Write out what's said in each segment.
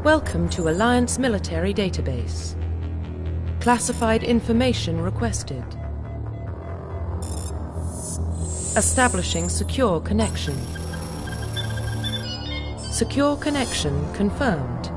Welcome to Alliance Military Database. Classified information requested. Establishing secure connection. Secure connection confirmed.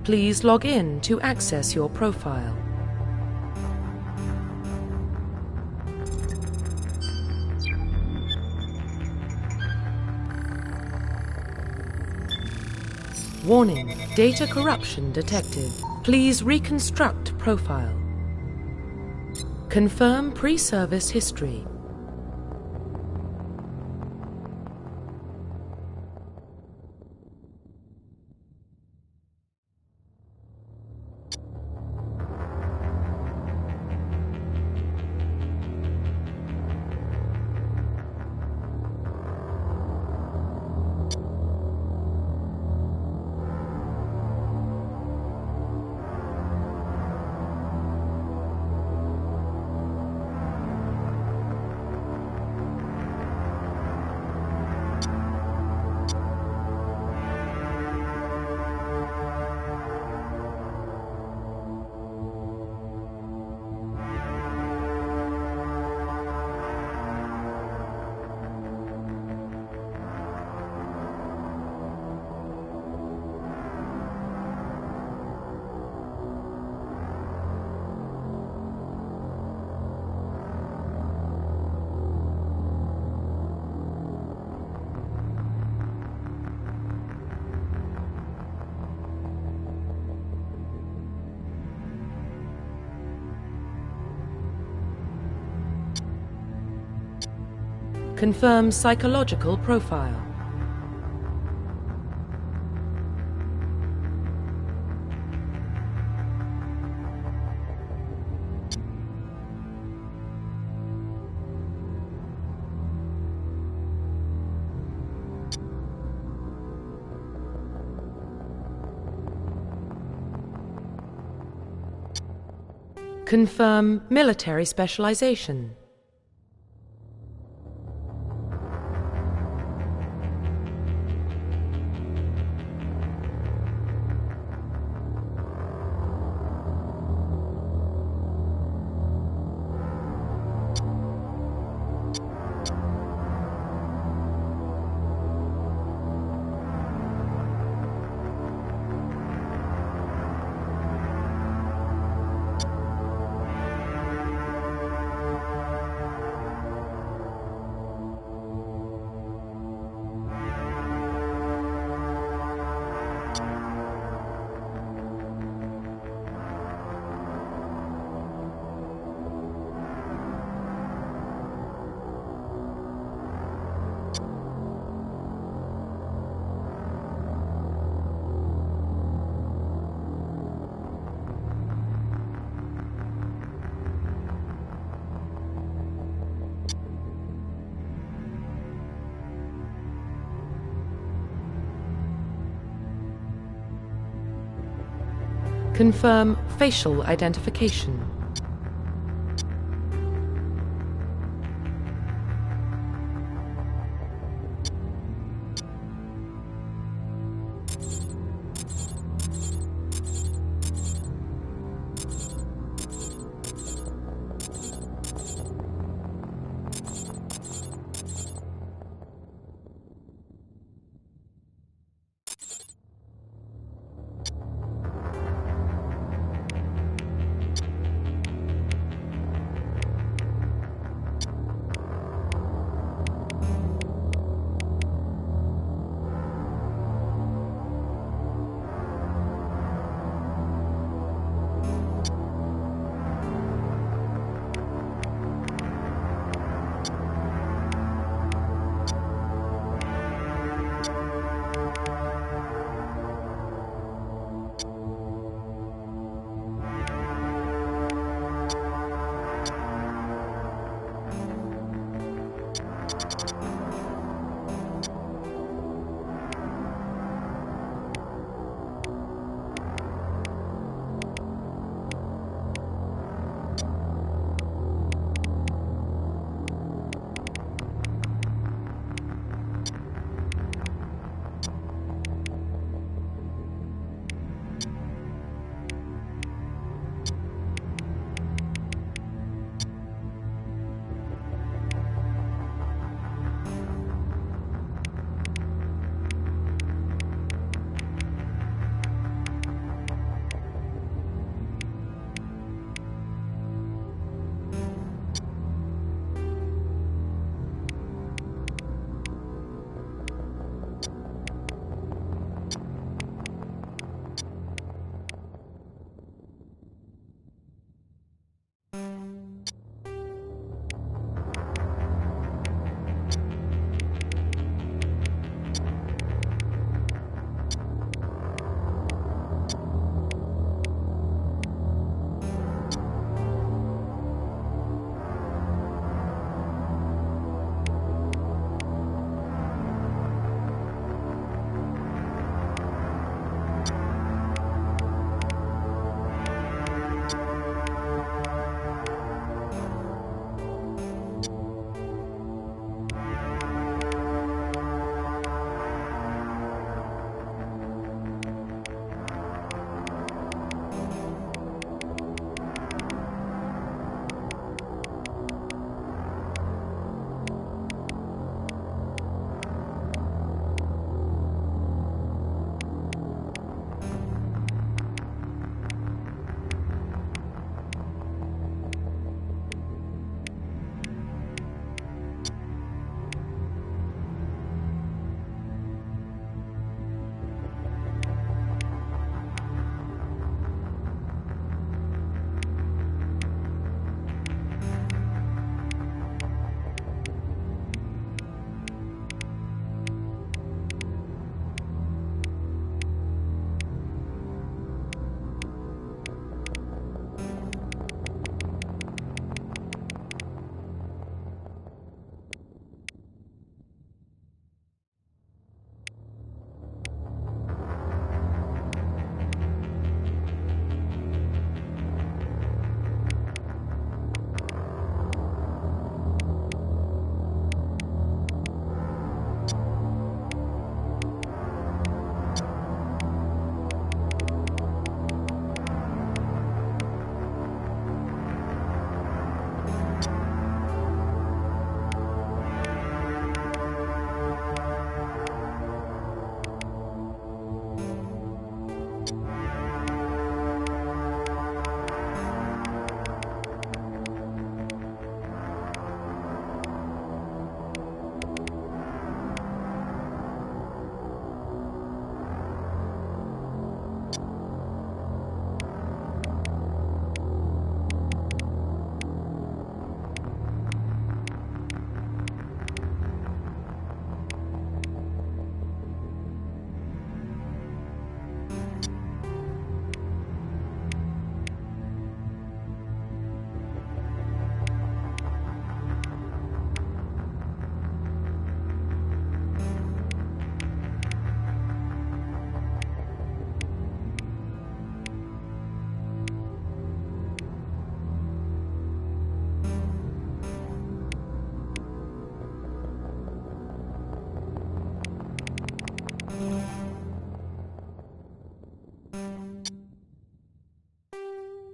Please log in to access your profile. Warning, data corruption detected. Please reconstruct profile. Confirm pre-service history. Confirm psychological profile. Confirm military specialization. Confirm facial identification.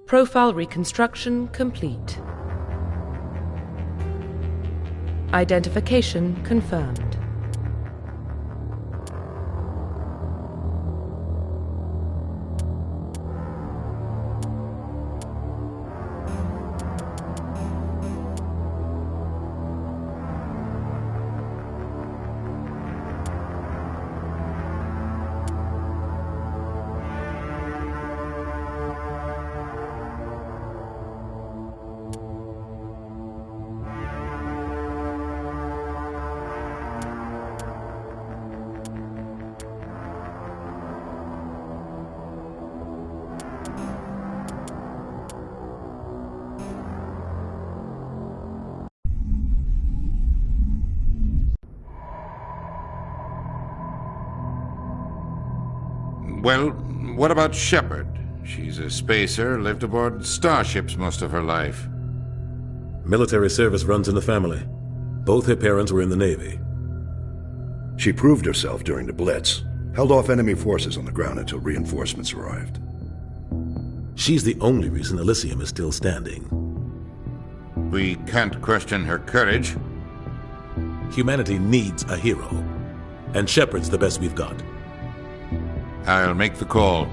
Profile reconstruction complete. Identification confirmed. Well, what about Shepard? She's a spacer, lived aboard starships most of her life. Military service runs in the family. Both her parents were in the Navy. She proved herself during the Blitz, held off enemy forces on the ground until reinforcements arrived. She's the only reason Elysium is still standing. We can't question her courage. Humanity needs a hero, and Shepard's the best we've got. I'll make the call.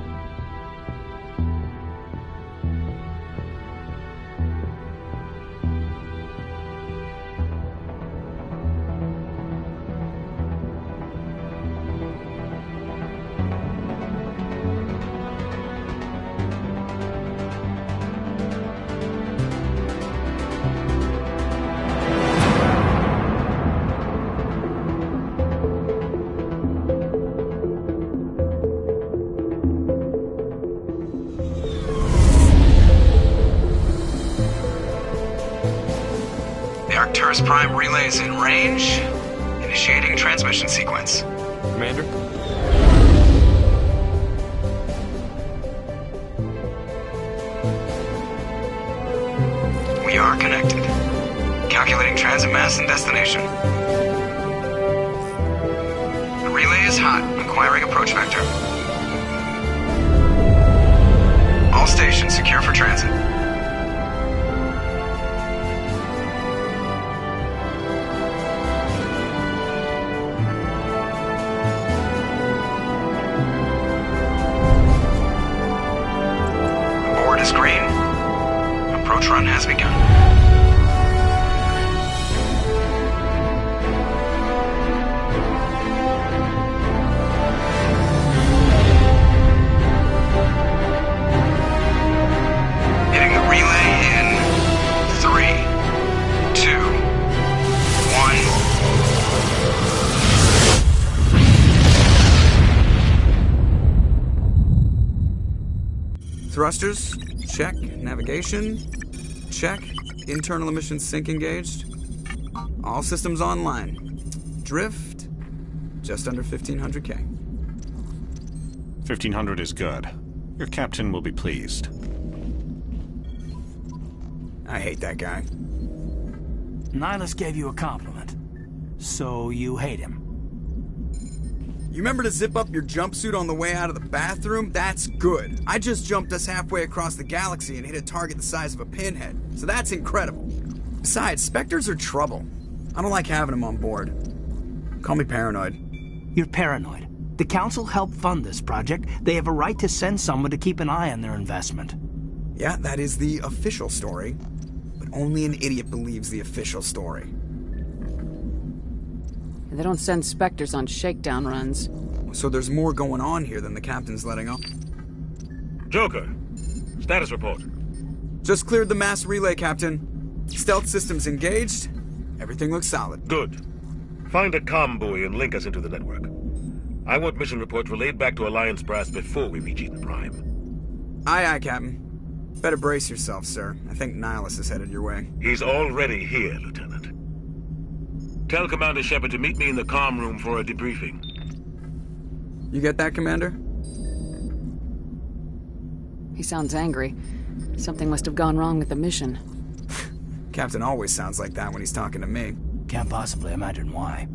Arcturus Prime relay is in range. Initiating transmission sequence. Commander? We are connected. Calculating transit mass and destination. The relay is hot. Acquiring approach vector. All stations secure for transit. Green. Approach run has begun. Hitting the relay in 3, 2, 1. Thrusters. Check. Navigation. Check. Internal emission sync engaged. All systems online. Drift. Just under 1500K. 1500 is good. Your captain will be pleased. I hate that guy. Nihilus gave you a compliment. So you hate him. You remember to zip up your jumpsuit on the way out of the bathroom? That's good. I just jumped us halfway across the galaxy and hit a target the size of a pinhead, so that's incredible. Besides, Spectres are trouble. I don't like having them on board. Call me paranoid. You're paranoid. The Council helped fund this project. They have a right to send someone to keep an eye on their investment. Yeah, that is the official story. But only an idiot believes the official story. They don't send Spectres on shakedown runs. So there's more going on here than the captain's letting on. Joker, status report. Just cleared the mass relay, Captain. Stealth systems engaged. Everything looks solid. Good. Find a comm buoy and link us into the network. I want mission reports relayed back to Alliance Brass before we reach Eden Prime. Aye, aye, Captain. Better brace yourself, sir. I think Nihilus is headed your way. He's already here, Lieutenant. Tell Commander Shepard to meet me in the comm room for a debriefing. You get that, Commander? He sounds angry. Something must have gone wrong with the mission. Captain always sounds like that when he's talking to me. Can't possibly imagine why.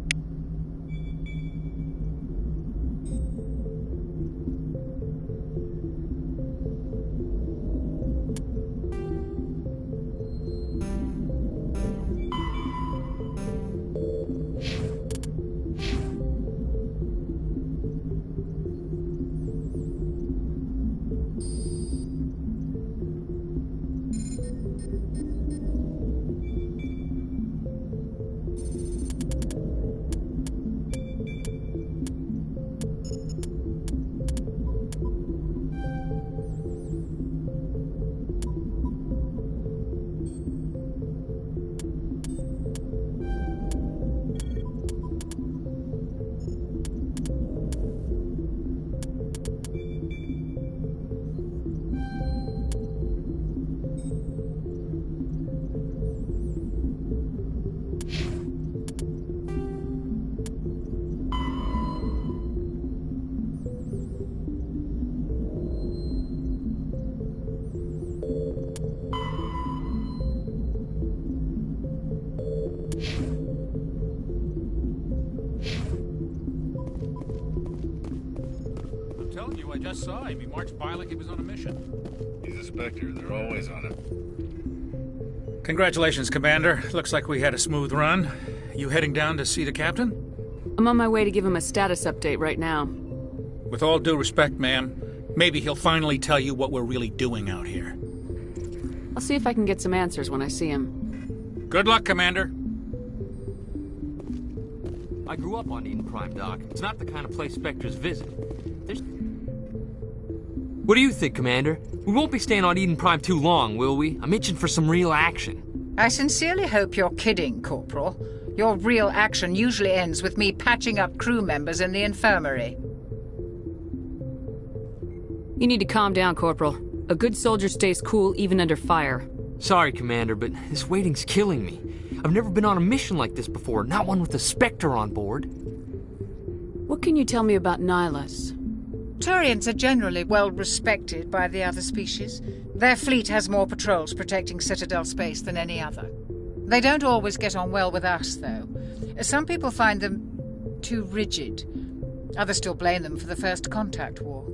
just saw him. He marched by like he was on a mission. He's a Spectre. They're always on him. Congratulations, Commander. Looks like we had a smooth run. You heading down to see the captain? I'm on my way to give him a status update right now. With all due respect, ma'am, maybe he'll finally tell you what we're really doing out here. I'll see if I can get some answers when I see him. Good luck, Commander. I grew up on Eden Prime, Doc. It's not the kind of place Spectres visit. What do you think, Commander? We won't be staying on Eden Prime too long, will we? I'm itching for some real action. I sincerely hope you're kidding, Corporal. Your real action usually ends with me patching up crew members in the infirmary. You need to calm down, Corporal. A good soldier stays cool even under fire. Sorry, Commander, but this waiting's killing me. I've never been on a mission like this before, not one with a Spectre on board. What can you tell me about Nihilus? Turians are generally well respected by the other species. Their fleet has more patrols protecting Citadel space than any other. They don't always get on well with us, though. Some people find them too rigid. Others still blame them for the First Contact War.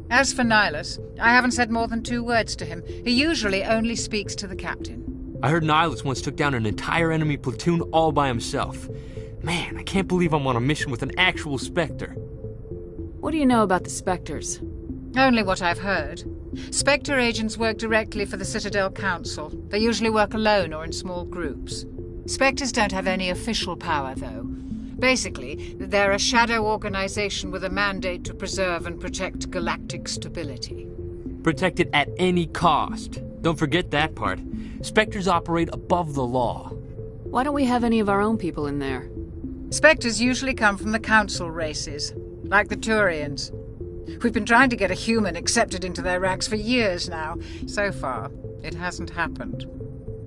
As for Nihilus, I haven't said more than 2 words to him. He usually only speaks to the captain. I heard Nihilus once took down an entire enemy platoon all by himself. Man, I can't believe I'm on a mission with an actual Spectre. What do you know about the Spectres? Only what I've heard. Spectre agents work directly for the Citadel Council. They usually work alone or in small groups. Spectres don't have any official power, though. Basically, they're a shadow organization with a mandate to preserve and protect galactic stability. Protect it at any cost. Don't forget that part. Spectres operate above the law. Why don't we have any of our own people in there? Spectres usually come from the Council races, like the Turians. We've been trying to get a human accepted into their ranks for years now. So far, it hasn't happened.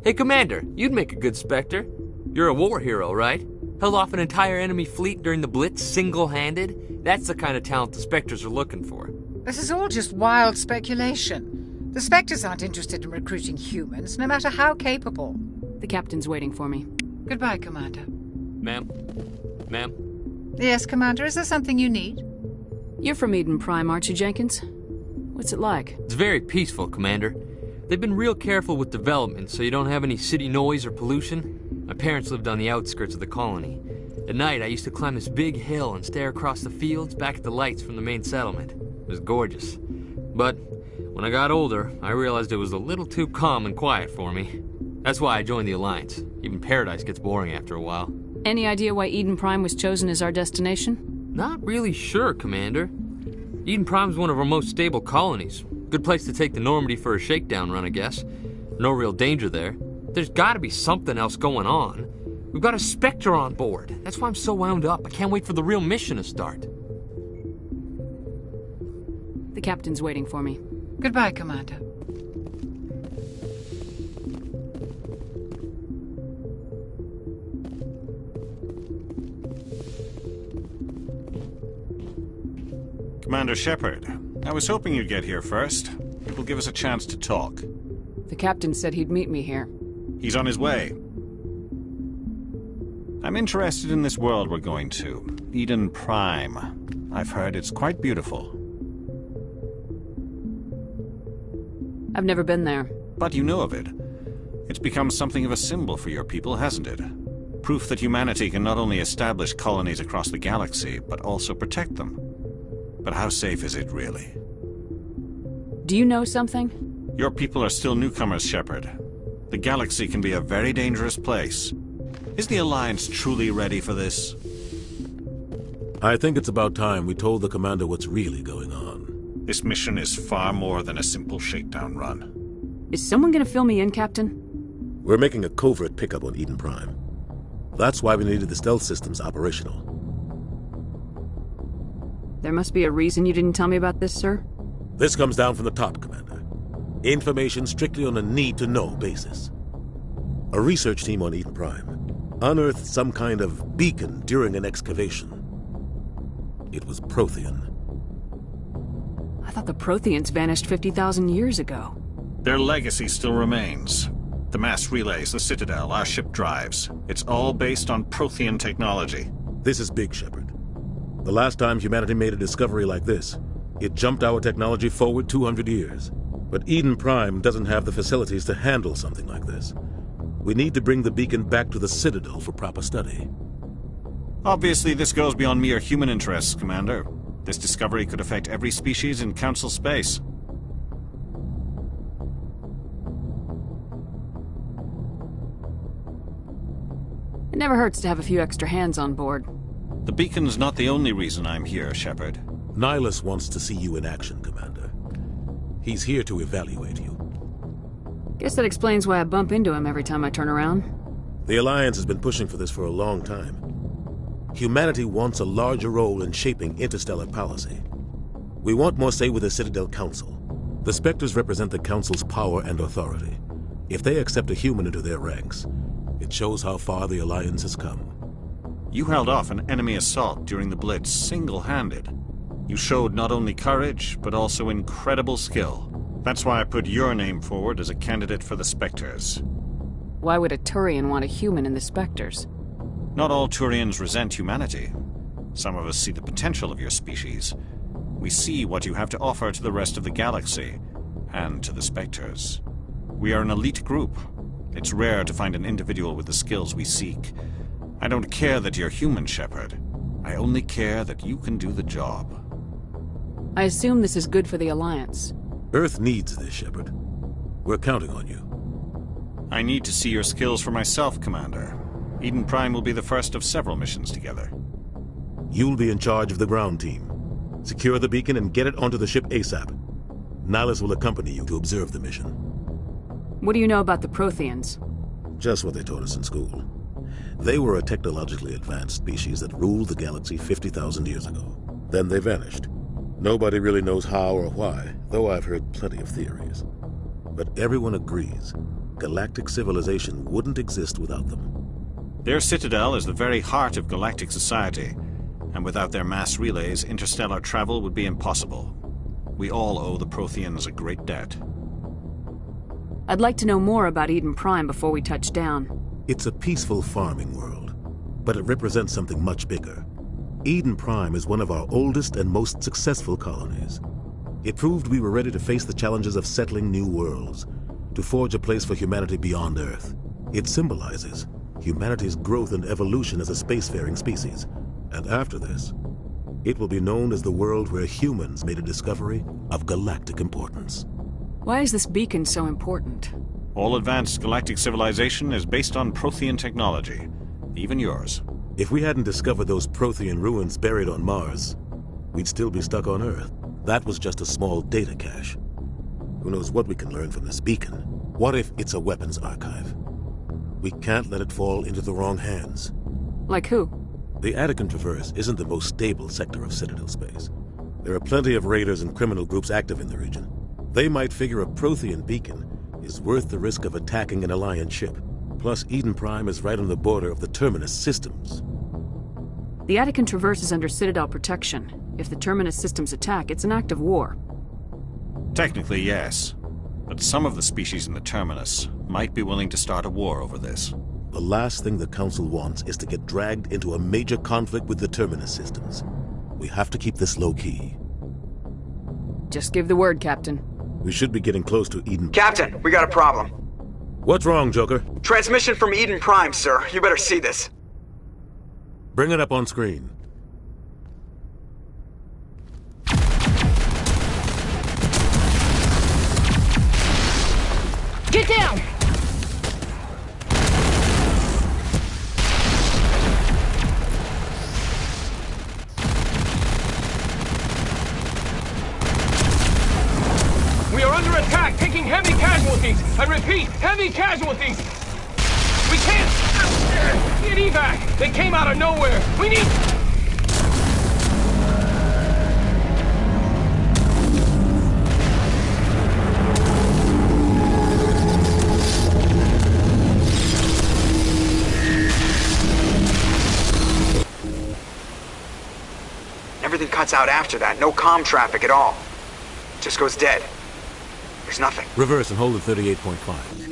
Hey, Commander, you'd make a good Spectre. You're a war hero, right? Held off an entire enemy fleet during the Blitz single-handed? That's the kind of talent the Spectres are looking for. This is all just wild speculation. The Spectres aren't interested in recruiting humans, no matter how capable. The captain's waiting for me. Goodbye, Commander. Ma'am? Ma'am? Yes, Commander, is there something you need? You're from Eden Prime, aren't you, Jenkins? What's it like? It's very peaceful, Commander. They've been real careful with development, so you don't have any city noise or pollution. My parents lived on the outskirts of the colony. At night, I used to climb this big hill and stare across the fields back at the lights from the main settlement. It was gorgeous. But when I got older, I realized it was a little too calm and quiet for me. That's why I joined the Alliance. Even Paradise gets boring after a while. Any idea why Eden Prime was chosen as our destination? Not really sure, Commander. Eden Prime's one of our most stable colonies. Good place to take the Normandy for a shakedown run, I guess. No real danger there. There's gotta be something else going on. We've got a Spectre on board. That's why I'm so wound up. I can't wait for the real mission to start. The captain's waiting for me. Goodbye, Commander. Commander Shepard, I was hoping you'd get here first. It will give us a chance to talk. The captain said he'd meet me here. He's on his way. I'm interested in this world we're going to, Eden Prime. I've heard it's quite beautiful. I've never been there. But you know of it. It's become something of a symbol for your people, hasn't it? Proof that humanity can not only establish colonies across the galaxy, but also protect them. But how safe is it, really? Do you know something? Your people are still newcomers, Shepard. The galaxy can be a very dangerous place. Is the Alliance truly ready for this? I think it's about time we told the Commander what's really going on. This mission is far more than a simple shakedown run. Is someone gonna fill me in, Captain? We're making a covert pickup on Eden Prime. That's why we needed the stealth systems operational. There must be a reason you didn't tell me about this, sir? This comes down from the top, Commander. Information strictly on a need-to-know basis. A research team on Eden Prime unearthed some kind of beacon during an excavation. It was Prothean. I thought the Protheans vanished 50,000 years ago. Their legacy still remains. The mass relays, the Citadel, our ship drives. It's all based on Prothean technology. This is big, Shepard. The last time humanity made a discovery like this, It jumped our technology forward 200 years. But Eden Prime doesn't have the facilities to handle something like this. We need to bring the beacon back to the Citadel for proper study. Obviously, this goes beyond mere human interests, Commander. This discovery could affect every species in Council space. It never hurts to have a few extra hands on board. The beacon's not the only reason I'm here, Shepard. Nihilus wants to see you in action, Commander. He's here to evaluate you. Guess that explains why I bump into him every time I turn around. The Alliance has been pushing for this for a long time. Humanity wants a larger role in shaping interstellar policy. We want more say with the Citadel Council. The Spectres represent the Council's power and authority. If they accept a human into their ranks, it shows how far the Alliance has come. You held off an enemy assault during the Blitz single-handed. You showed not only courage, but also incredible skill. That's why I put your name forward as a candidate for the Spectres. Why would a Turian want a human in the Spectres? Not all Turians resent humanity. Some of us see the potential of your species. We see what you have to offer to the rest of the galaxy, and to the Spectres. We are an elite group. It's rare to find an individual with the skills we seek. I don't care that you're human, Shepard. I only care that you can do the job. I assume this is good for the Alliance. Earth needs this, Shepard. We're counting on you. I need to see your skills for myself, Commander. Eden Prime will be the first of several missions together. You'll be in charge of the ground team. Secure the beacon and get it onto the ship ASAP. Nihilus will accompany you to observe the mission. What do you know about the Protheans? Just what they taught us in school. They were a technologically advanced species that ruled the galaxy 50,000 years ago. Then they vanished. Nobody really knows how or why, though I've heard plenty of theories. But everyone agrees, galactic civilization wouldn't exist without them. Their citadel is the very heart of galactic society, and without their mass relays, interstellar travel would be impossible. We all owe the Protheans a great debt. I'd like to know more about Eden Prime before we touch down. It's a peaceful farming world, but it represents something much bigger. Eden Prime is one of our oldest and most successful colonies. It proved we were ready to face the challenges of settling new worlds, to forge a place for humanity beyond Earth. It symbolizes humanity's growth and evolution as a spacefaring species. And after this, it will be known as the world where humans made a discovery of galactic importance. Why is this beacon so important? All advanced galactic civilization is based on Prothean technology, even yours. If we hadn't discovered those Prothean ruins buried on Mars, we'd still be stuck on Earth. That was just a small data cache. Who knows what we can learn from this beacon? What if it's a weapons archive? We can't let it fall into the wrong hands. Like who? The Attican Traverse isn't the most stable sector of Citadel space. There are plenty of raiders and criminal groups active in the region. They might figure a Prothean beacon is worth the risk of attacking an Alliance ship. Plus, Eden Prime is right on the border of the Terminus systems. The Attican Traverse is under Citadel protection. If the Terminus systems attack, it's an act of war. Technically, yes. But some of the species in the Terminus might be willing to start a war over this. The last thing the Council wants is to get dragged into a major conflict with the Terminus systems. We have to keep this low-key. Just give the word, Captain. We should be getting close to Eden... Captain, we got a problem. What's wrong, Joker? Transmission from Eden Prime, sir. You better see this. Bring it up on screen. Get down! We are under attack, taking heavy casualties. I repeat, heavy casualties. We can't get evac. They came out of nowhere. We need... Everything cuts out after that. No comm traffic at all. Just goes dead. There's nothing. Reverse and hold at 38.5.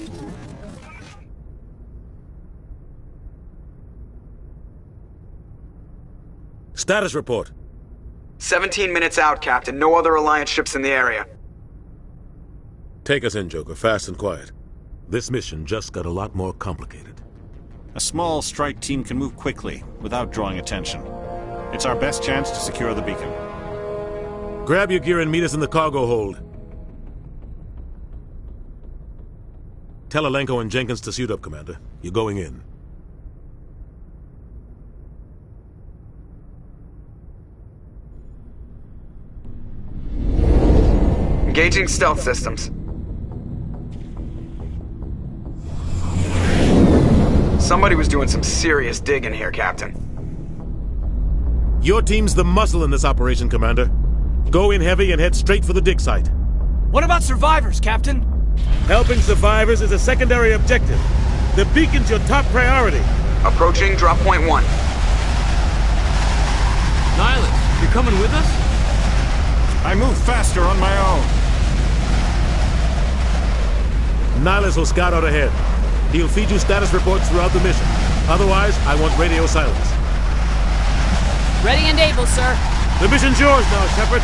Status report. 17 minutes out, Captain. No other Alliance ships in the area. Take us in, Joker, fast and quiet. This mission just got a lot more complicated. A small strike team can move quickly, without drawing attention. It's our best chance to secure the beacon. Grab your gear and meet us in the cargo hold. Tell Alenko and Jenkins to suit up, Commander. You're going in. Engaging stealth systems. Somebody was doing some serious digging here, Captain. Your team's the muscle in this operation, Commander. Go in heavy and head straight for the dig site. What about survivors, Captain? Helping survivors is a secondary objective. The beacon's your top priority. Approaching drop point 1. Nihilus, you're coming with us? I move faster on my own. Nihilus will scout out ahead. He'll feed you status reports throughout the mission. Otherwise, I want radio silence. Ready and able, sir. The mission's yours now, Shepard.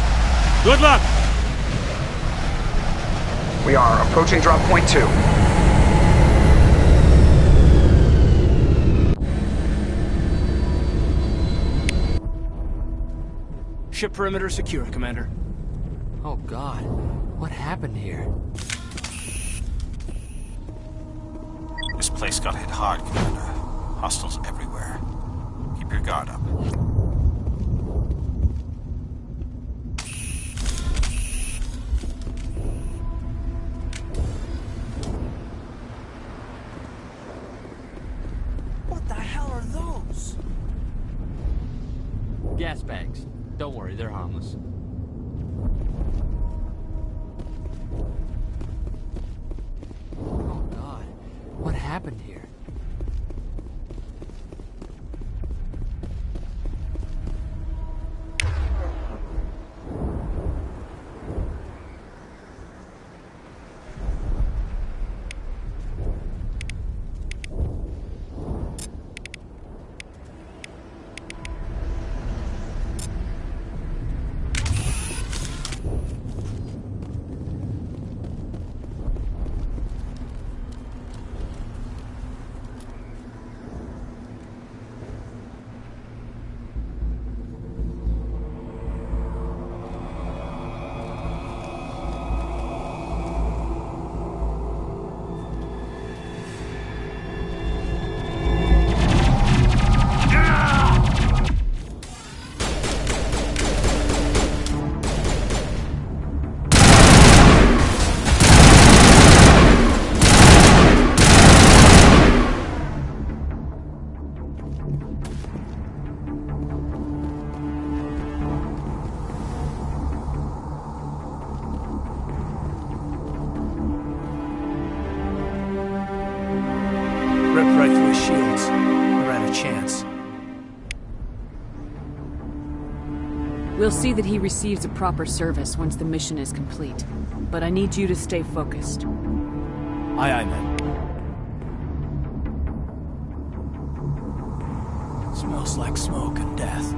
Good luck! We are approaching drop point 2. Ship perimeter secure, Commander. Oh God, what happened here? This place got hit hard, Commander. Hostiles everywhere. Keep your guard up. What the hell are those? Gas bags. Don't worry, they're harmless. Oh God, what happened here? Ripped right through his shields. Never had a chance. We'll see that he receives a proper service once the mission is complete. But I need you to stay focused. Aye, aye, man. Smells like smoke and death.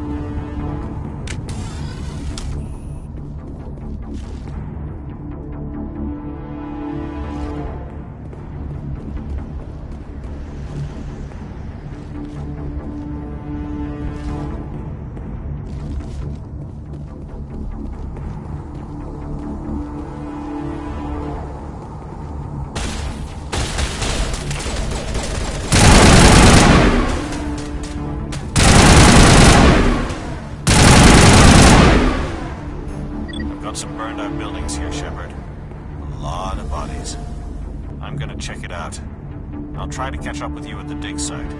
Some burned out buildings here, Shepard. A lot of bodies. I'm gonna check it out. I'll try to catch up with you at the dig site.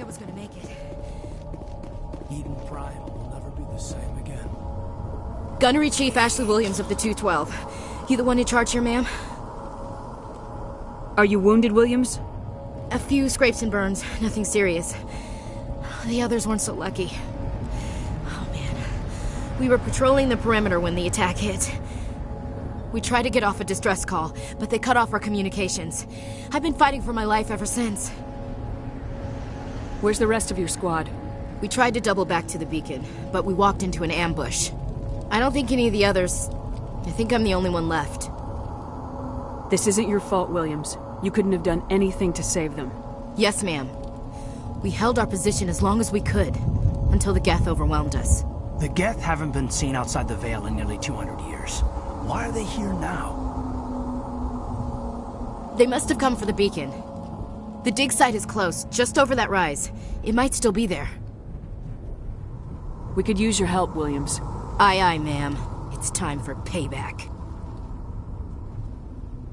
I was gonna make it. Eden Prime will never be the same again. Gunnery Chief Ashley Williams of the 212. You the one in charge here, ma'am? Are you wounded, Williams? A few scrapes and burns, nothing serious. The others weren't so lucky. Oh man. We were patrolling the perimeter when the attack hit. We tried to get off a distress call, but they cut off our communications. I've been fighting for my life ever since. Where's the rest of your squad? We tried to double back to the beacon, but we walked into an ambush. I don't think any of the others... I think I'm the only one left. This isn't your fault, Williams. You couldn't have done anything to save them. Yes, ma'am. We held our position as long as we could, until the Geth overwhelmed us. The Geth haven't been seen outside the Veil in nearly 200 years. Why are they here now? They must have come for the beacon. The dig site is close, just over that rise. It might still be there. We could use your help, Williams. Aye, aye, ma'am. It's time for payback.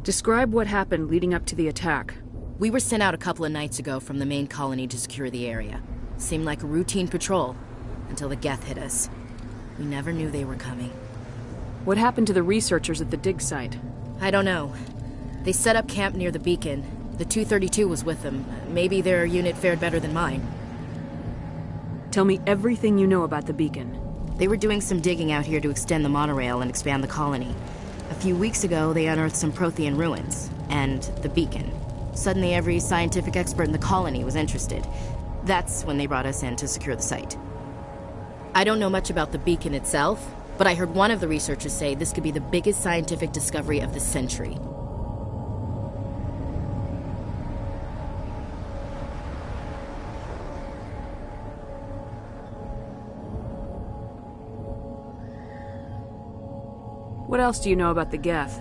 Describe what happened leading up to the attack. We were sent out a couple of nights ago from the main colony to secure the area. Seemed like a routine patrol, until the Geth hit us. We never knew they were coming. What happened to the researchers at the dig site? I don't know. They set up camp near the beacon. The 232 was with them. Maybe their unit fared better than mine. Tell me everything you know about the beacon. They were doing some digging out here to extend the monorail and expand the colony. A few weeks ago, they unearthed some Prothean ruins, and the beacon. Suddenly, every scientific expert in the colony was interested. That's when they brought us in to secure the site. I don't know much about the beacon itself, but I heard one of the researchers say this could be the biggest scientific discovery of the century. What else do you know about the Geth?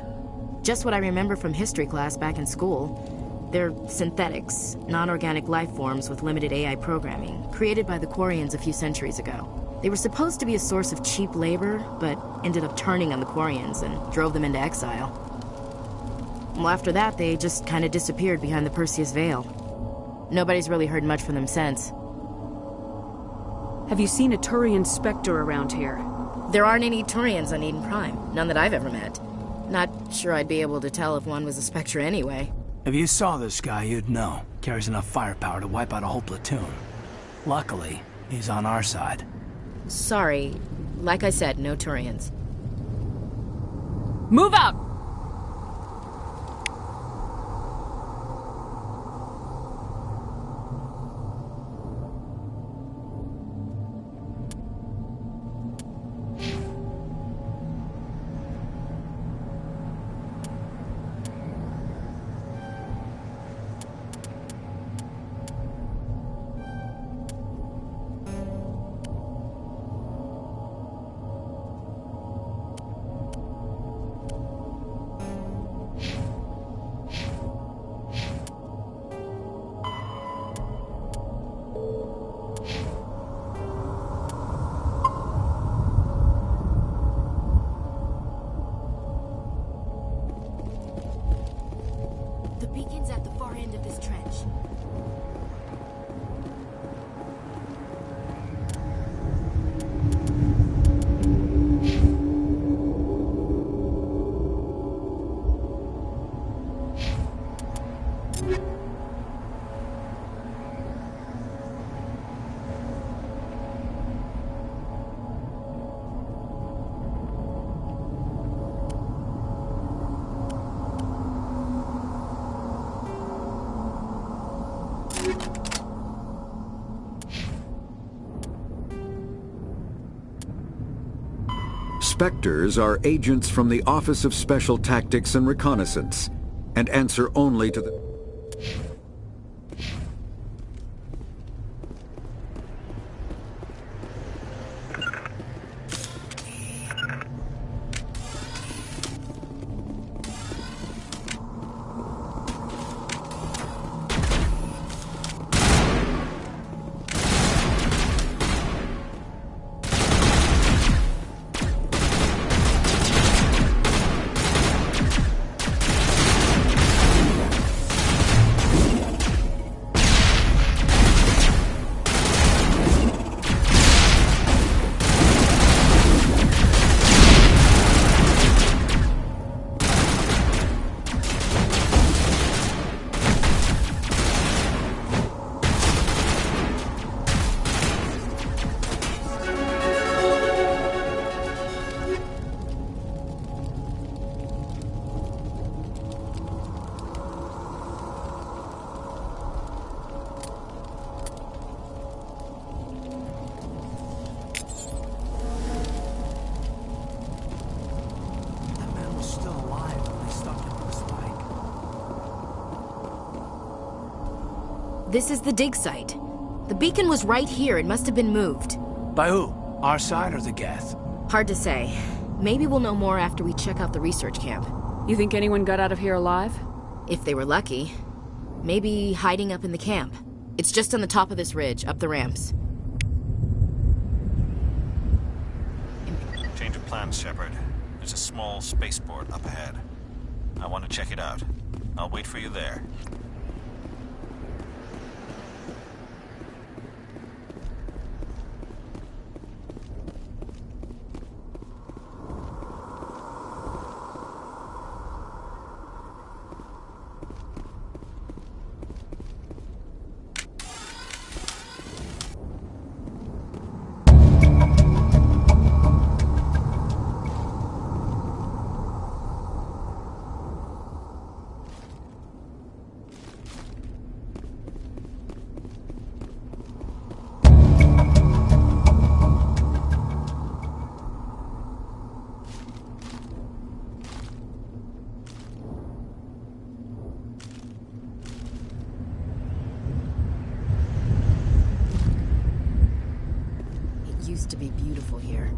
Just what I remember from history class back in school. They're synthetics, non-organic life forms with limited AI programming, created by the Quarians a few centuries ago. They were supposed to be a source of cheap labor, but ended up turning on the Quarians and drove them into exile. Well, after that, they just kind of disappeared behind the Perseus Veil. Nobody's really heard much from them since. Have you seen a Turian Spectre around here? There aren't any Turians on Eden Prime. None that I've ever met. Not sure I'd be able to tell if one was a Spectre anyway. If you saw this guy, you'd know. Carries enough firepower to wipe out a whole platoon. Luckily, he's on our side. Sorry. Like I said, no Turians. Move out! Spectres are agents from the Office of Special Tactics and Reconnaissance, and answer only to the... This is the dig site. The beacon was right here. It must have been moved. By who? Our side or the Geth? Hard to say. Maybe we'll know more after we check out the research camp. You think anyone got out of here alive? If they were lucky. Maybe hiding up in the camp. It's just on the top of this ridge, up the ramps. Change of plans, Shepard. There's a small spaceport up ahead. I want to check it out. I'll wait for you there. Used to be beautiful here.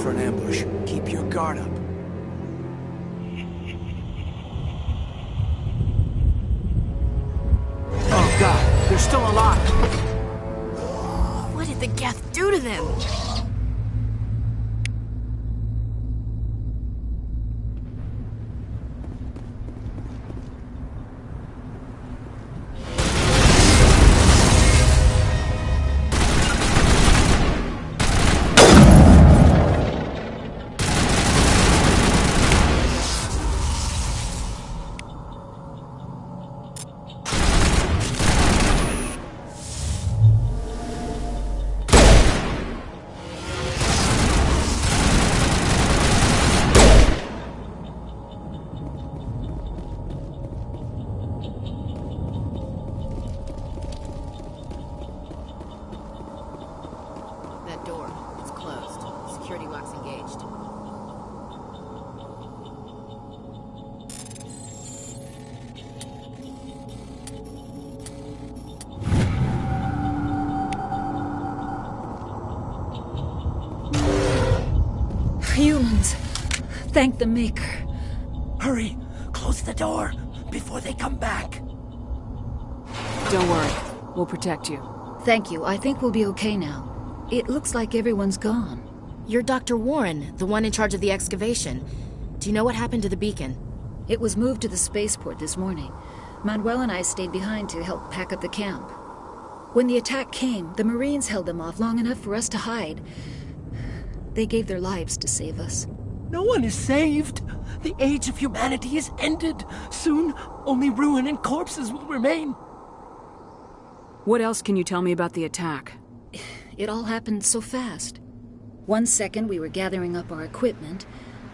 for an ambush. Keep your guard up. Oh god, they're still alive! What did the Geth do to them? Humans. Thank the Maker. Hurry! Close the door before they come back. Don't worry. We'll protect you. Thank you. I think we'll be okay now. It looks like everyone's gone. You're Dr. Warren, the one in charge of the excavation. Do you know what happened to the beacon? It was moved to the spaceport this morning. Manuel and I stayed behind to help pack up the camp. When the attack came, the Marines held them off long enough for us to hide. They gave their lives to save us. No one is saved. The age of humanity is ended. Soon, only ruin and corpses will remain. What else can you tell me about the attack? It all happened so fast. 1 second we were gathering up our equipment.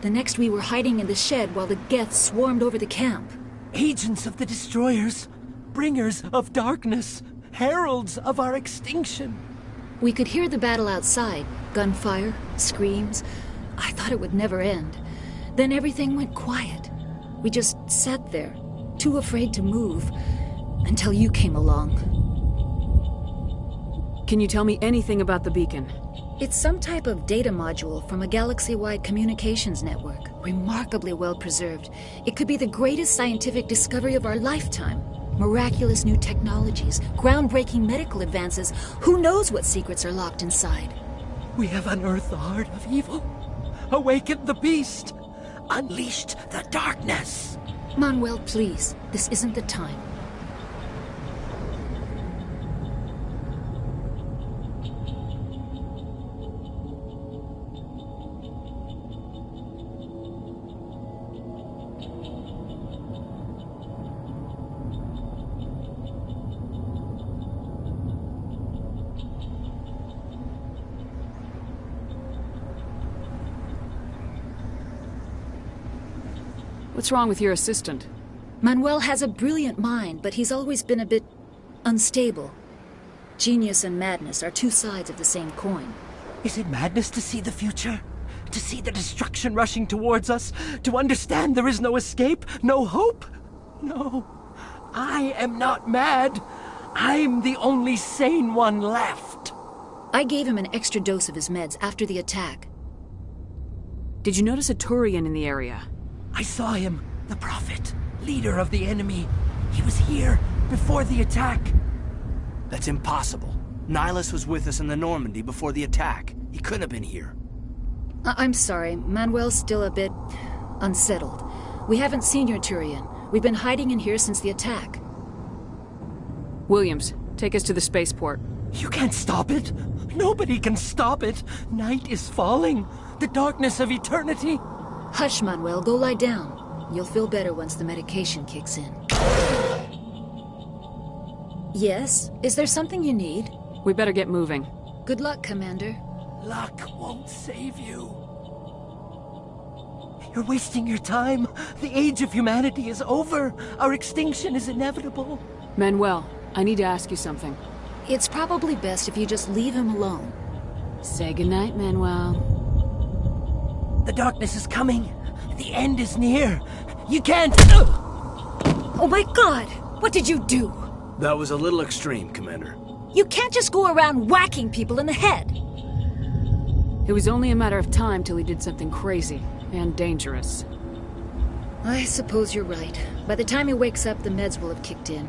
The next we were hiding in the shed while the Geth swarmed over the camp. Agents of the Destroyers. Bringers of darkness. Heralds of our extinction. We could hear the battle outside. Gunfire, screams. I thought it would never end. Then everything went quiet. We just sat there, too afraid to move, until you came along. Can you tell me anything about the beacon? It's some type of data module from a galaxy-wide communications network, remarkably well preserved. It could be the greatest scientific discovery of our lifetime. Miraculous new technologies, groundbreaking medical advances. Who knows what secrets are locked inside? We have unearthed the heart of evil, awakened the beast, unleashed the darkness. Manuel, please, this isn't the time. What's wrong with your assistant? Manuel has a brilliant mind, but he's always been a bit unstable. Genius and madness are two sides of the same coin. Is it madness to see the future? To see the destruction rushing towards us? To understand there is no escape? No hope? No. I am not mad. I'm the only sane one left. I gave him an extra dose of his meds after the attack. Did you notice a Turian in the area? I saw him, the Prophet, leader of the enemy. He was here before the attack. That's impossible. Nihilus was with us in the Normandy before the attack. He couldn't have been here. I'm sorry. Manuel's still a bit unsettled. We haven't seen your Turian. We've been hiding in here since the attack. Williams, take us to the spaceport. You can't stop it. Nobody can stop it. Night is falling. The darkness of eternity. Hush, Manuel. Go lie down. You'll feel better once the medication kicks in. Yes? Is there something you need? We better get moving. Good luck, Commander. Luck won't save you. You're wasting your time. The age of humanity is over. Our extinction is inevitable. Manuel, I need to ask you something. It's probably best if you just leave him alone. Say goodnight, Manuel. The darkness is coming. The end is near. You can't... Oh my God! What did you do? That was a little extreme, Commander. You can't just go around whacking people in the head. It was only a matter of time till he did something crazy and dangerous. I suppose you're right. By the time he wakes up, the meds will have kicked in.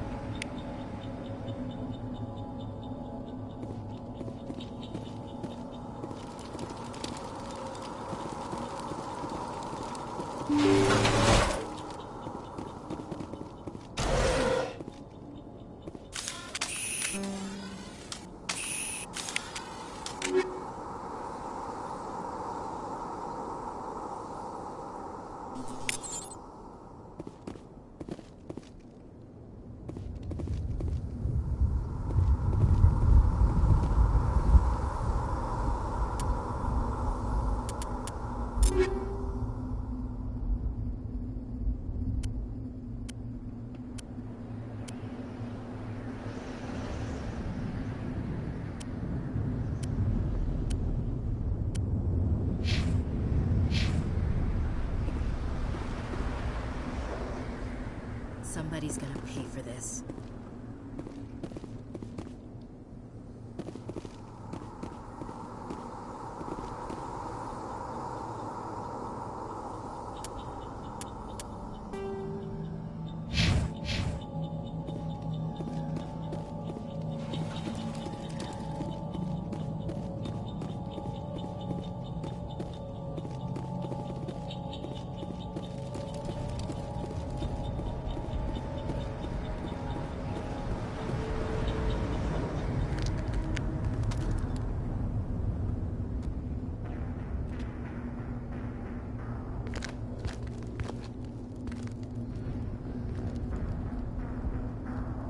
Somebody's gonna pay for this.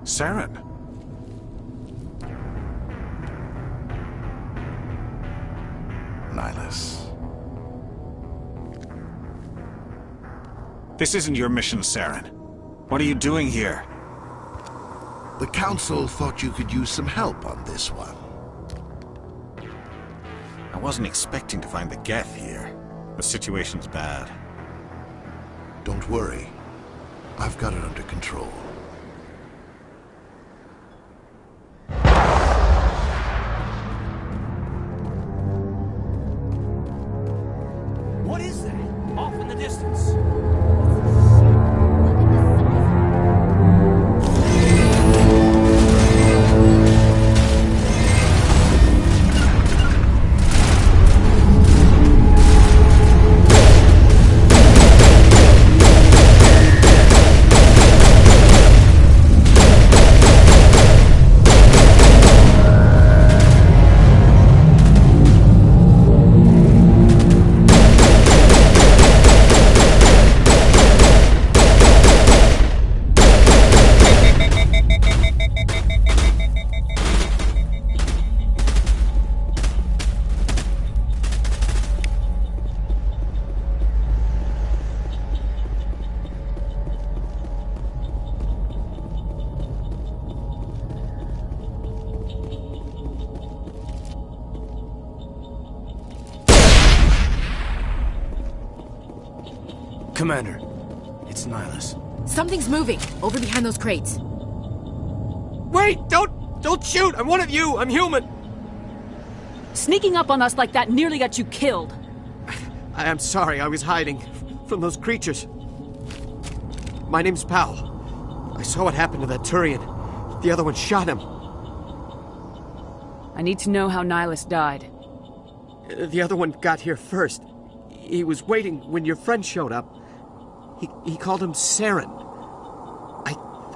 Saren. Nihlus. This isn't your mission, Saren. What are you doing here? The Council thought you could use some help on this one. I wasn't expecting to find the Geth here. The situation's bad. Don't worry. I've got it under control. What is that? Off in the distance. Commander, it's Nihlus. Something's moving, over behind those crates. Wait! Don't shoot! I'm one of you! I'm human! Sneaking up on us like that nearly got you killed. I am sorry, I was hiding from those creatures. My name's Powell. I saw what happened to that Turian. The other one shot him. I need to know how Nihlus died. The other one got here first. He was waiting when your friend showed up. He called him Saren.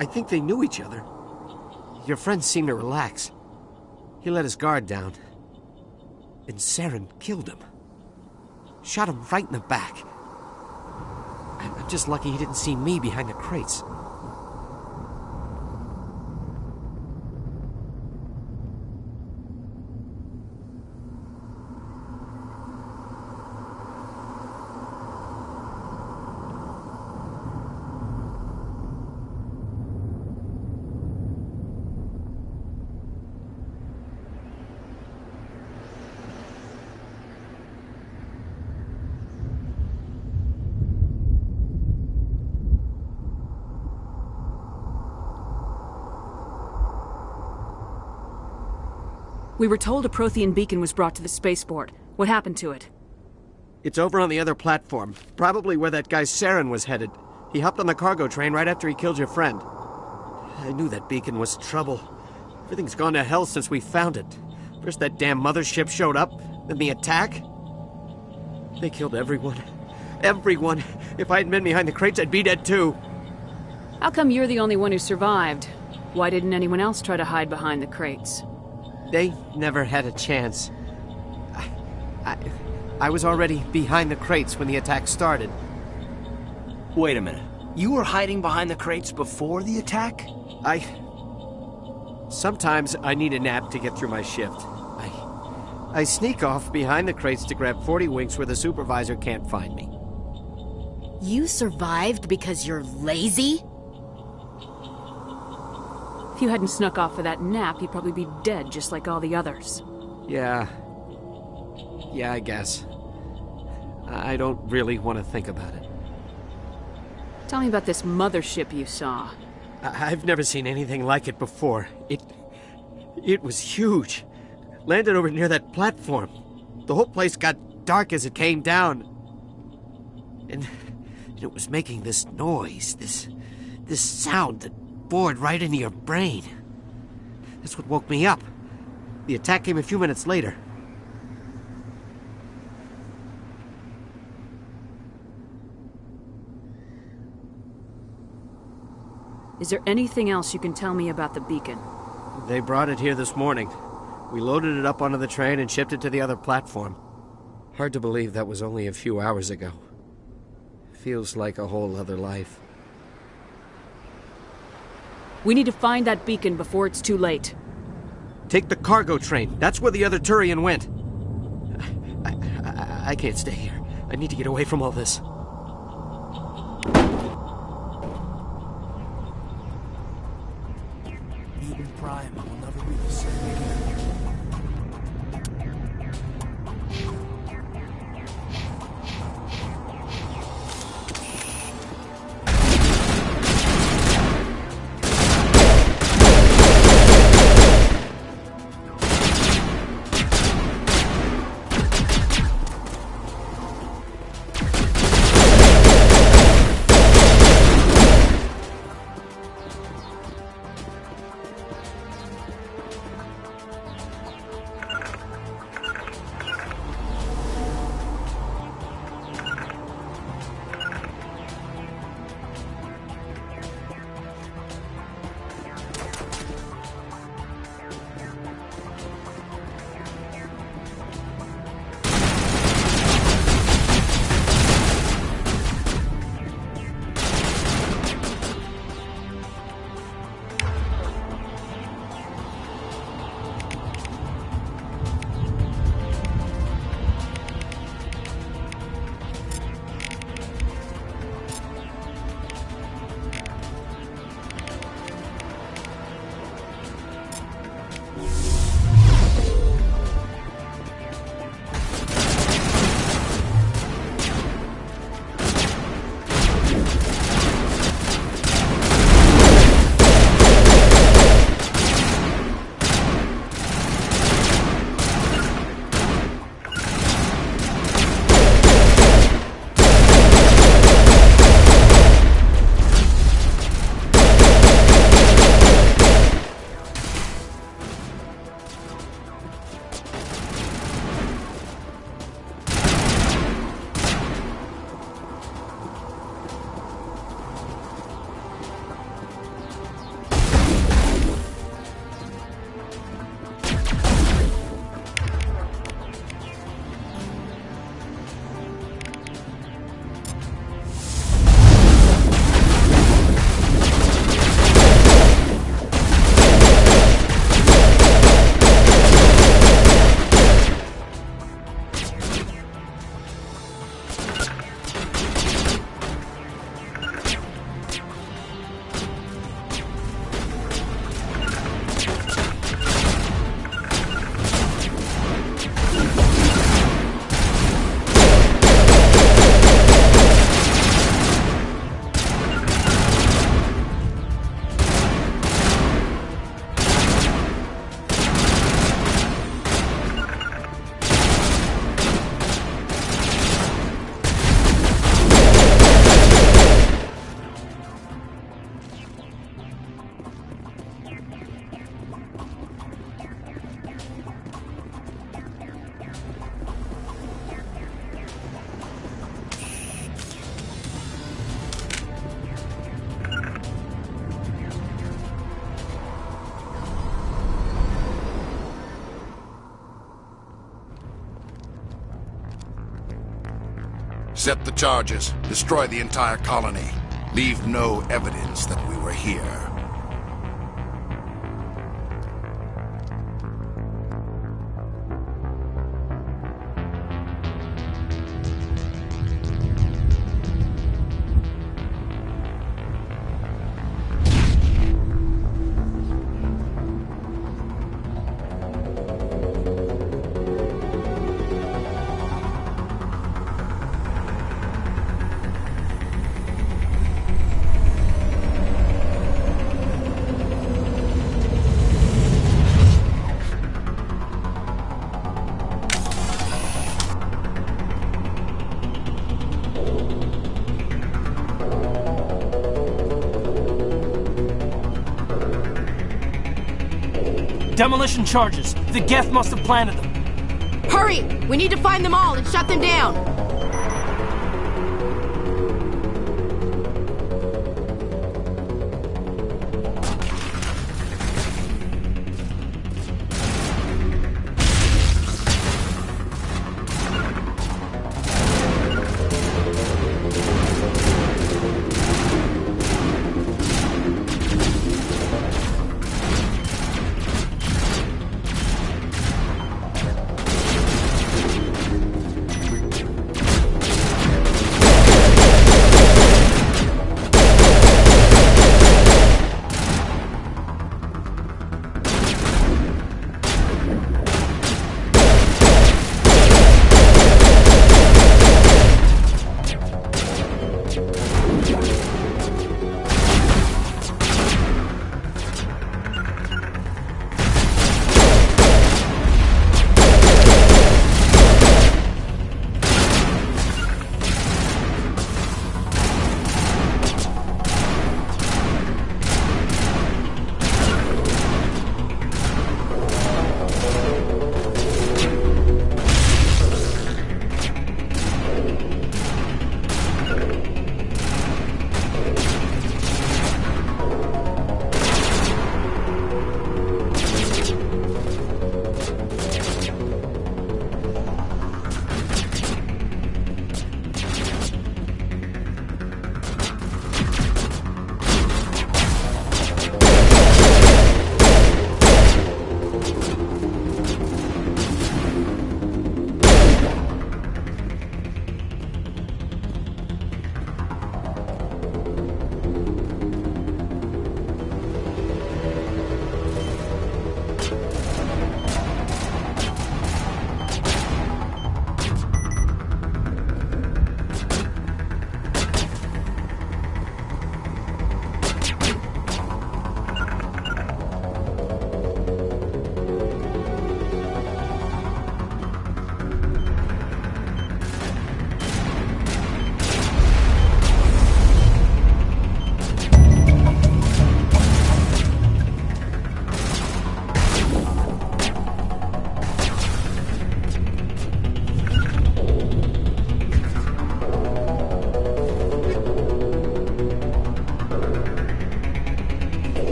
I think they knew each other. Your friend seemed to relax. He let his guard down. And Saren killed him. Shot him right in the back. I'm just lucky he didn't see me behind the crates. We were told a Prothean beacon was brought to the spaceport. What happened to it? It's over on the other platform, probably where that guy Saren was headed. He hopped on the cargo train right after he killed your friend. I knew that beacon was trouble. Everything's gone to hell since we found it. First that damn mothership showed up, then the attack. They killed everyone. Everyone! If I hadn't been behind the crates, I'd be dead too. How come you're the only one who survived? Why didn't anyone else try to hide behind the crates? They never had a chance. I was already behind the crates when the attack started. Wait a minute. You were hiding behind the crates before the attack? Sometimes I need a nap to get through my shift. I sneak off behind the crates to grab 40 winks where the supervisor can't find me. You survived because you're lazy? If you hadn't snuck off for that nap, you'd probably be dead just like all the others. Yeah, I guess. I don't really want to think about it. Tell me about this mothership you saw. I've never seen anything like it before. It was huge. Landed over near that platform. The whole place got dark as it came down. And it was making this noise, this sound that bored right into your brain. That's what woke me up. The attack came a few minutes later. Is there anything else you can tell me about the beacon? They brought it here this morning. We loaded it up onto the train and shipped it to the other platform. Hard to believe that was only a few hours ago. Feels like a whole other life. We need to find that beacon before it's too late. Take the cargo train. That's where the other Turian went. I can't stay here. I need to get away from all this. Eden Prime will never be the same again. Set the charges. Destroy the entire colony. Leave no evidence that we were here. Demolition charges. The Geth must have planted them. Hurry! We need to find them all and shut them down!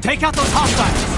Take out those hostiles!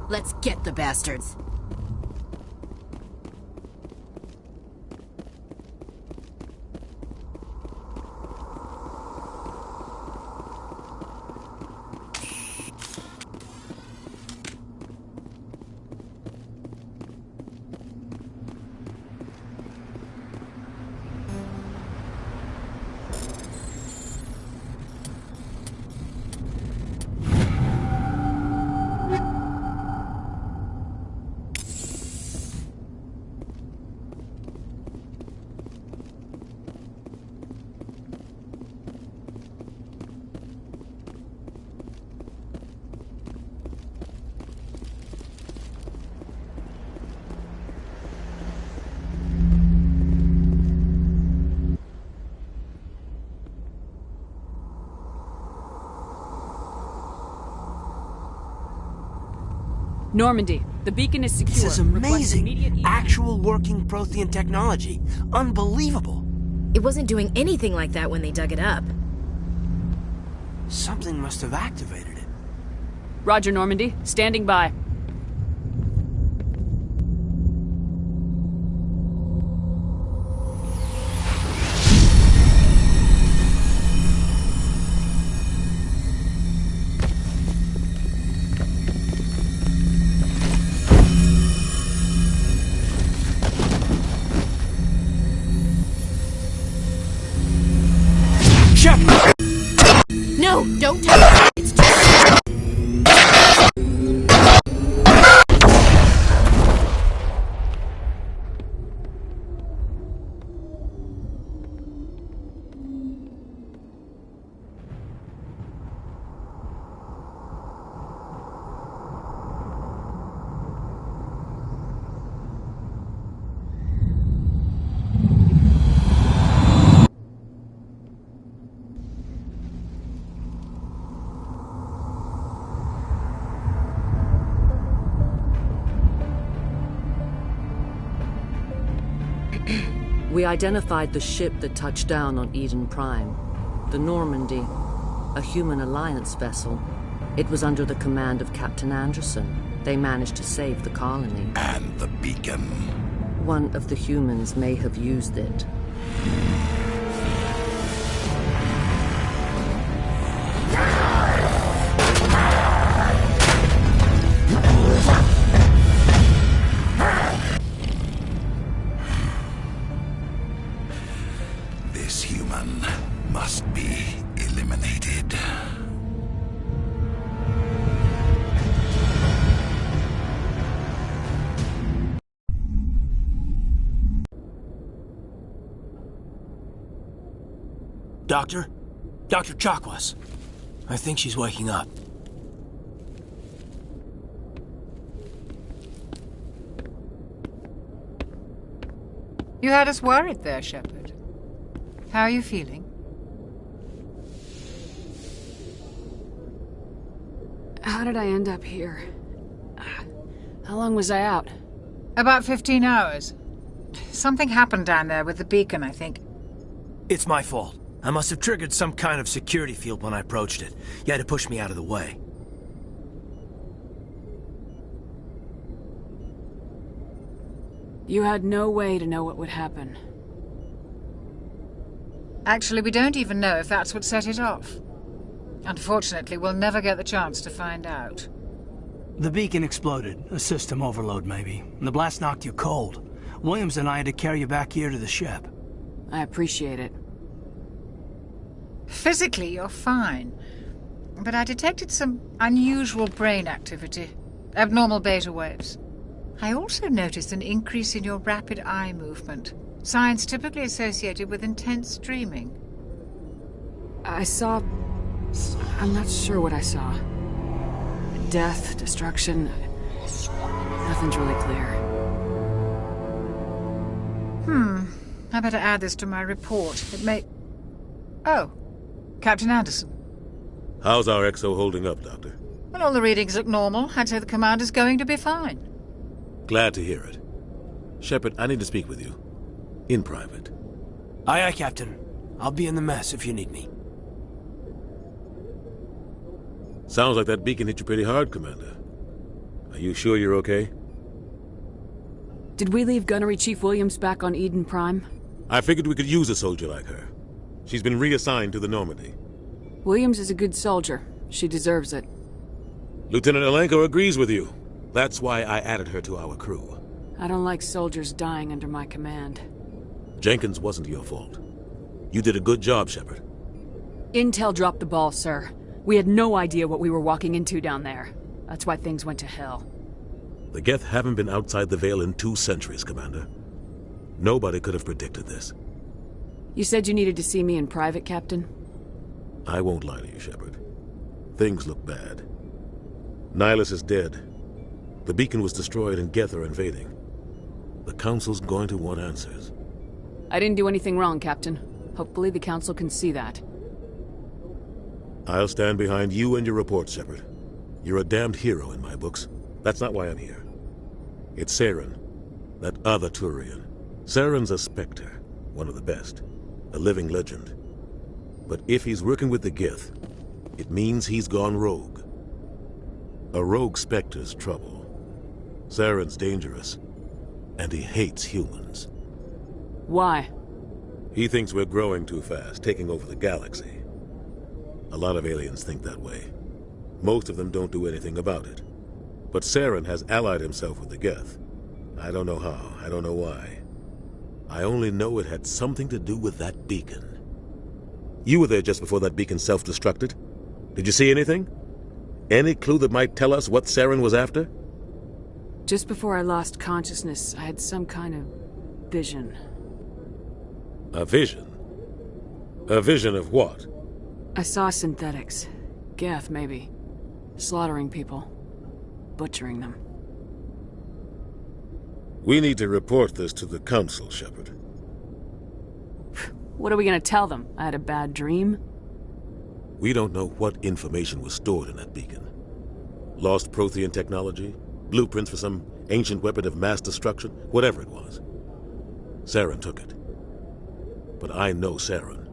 Let's get the bastards. Normandy, the beacon is secure. This is amazing. Actual working Prothean technology. Unbelievable. It wasn't doing anything like that when they dug it up. Something must have activated it. Roger, Normandy. Standing by. No, don't touch it. It's too... We identified the ship that touched down on Eden Prime. The Normandy, a human alliance vessel. It was under the command of Captain Anderson. They managed to save the colony. And the beacon. One of the humans may have used it. This human must be eliminated. Doctor? Dr. Chakwas. I think she's waking up. You had us worried there, Shepard. How are you feeling? How did I end up here? How long was I out? About 15 hours. Something happened down there with the beacon, I think. It's my fault. I must have triggered some kind of security field when I approached it. You had to push me out of the way. You had no way to know what would happen. Actually, we don't even know if that's what set it off. Unfortunately, we'll never get the chance to find out. The beacon exploded. A system overload, maybe. And the blast knocked you cold. Williams and I had to carry you back here to the ship. I appreciate it. Physically, you're fine. But I detected some unusual brain activity. Abnormal beta waves. I also noticed an increase in your rapid eye movement. Signs typically associated with intense dreaming. I saw... I'm not sure what I saw. Death, destruction... Nothing's really clear. I better add this to my report. It may... Oh. Captain Anderson. How's our XO holding up, Doctor? Well, all the readings look normal. I'd say the commander's going to be fine. Glad to hear it. Shepard, I need to speak with you. In private. Aye, Captain. I'll be in the mess if you need me. Sounds like that beacon hit you pretty hard, Commander. Are you sure you're okay? Did we leave Gunnery Chief Williams back on Eden Prime? I figured we could use a soldier like her. She's been reassigned to the Normandy. Williams is a good soldier. She deserves it. Lieutenant Alenko agrees with you. That's why I added her to our crew. I don't like soldiers dying under my command. Jenkins wasn't your fault. You did a good job, Shepard. Intel dropped the ball, sir. We had no idea what we were walking into down there. That's why things went to hell. The Geth haven't been outside the Veil in 2 centuries, Commander. Nobody could have predicted this. You said you needed to see me in private, Captain? I won't lie to you, Shepard. Things look bad. Nihilus is dead. The beacon was destroyed and Geth are invading. The Council's going to want answers. I didn't do anything wrong, Captain. Hopefully the Council can see that. I'll stand behind you and your report, Shepard. You're a damned hero in my books. That's not why I'm here. It's Saren, that other Turian. Saren's a Spectre, one of the best. A living legend. But if he's working with the Geth, it means he's gone rogue. A rogue Spectre's trouble. Saren's dangerous, and he hates humans. Why? He thinks we're growing too fast, taking over the galaxy. A lot of aliens think that way. Most of them don't do anything about it. But Saren has allied himself with the Geth. I don't know how, I don't know why. I only know it had something to do with that beacon. You were there just before that beacon self-destructed. Did you see anything? Any clue that might tell us what Saren was after? Just before I lost consciousness, I had some kind of vision. A vision? A vision of what? I saw synthetics. Geth, maybe. Slaughtering people. Butchering them. We need to report this to the Council, Shepard. What are we gonna tell them? I had a bad dream? We don't know what information was stored in that beacon. Lost Prothean technology? Blueprints for some ancient weapon of mass destruction? Whatever it was. Saren took it. But I know Saren.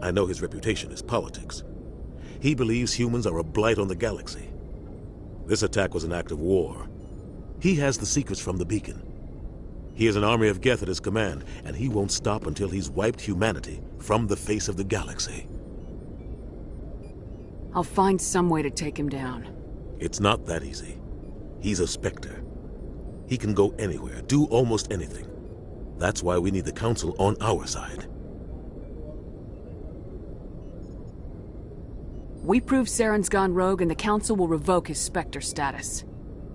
I know his reputation is politics. He believes humans are a blight on the galaxy. This attack was an act of war. He has the secrets from the beacon. He has an army of Geth at his command, and he won't stop until he's wiped humanity from the face of the galaxy. I'll find some way to take him down. It's not that easy. He's a Spectre. He can go anywhere, do almost anything. That's why we need the Council on our side. We prove Saren's gone rogue and the Council will revoke his Spectre status.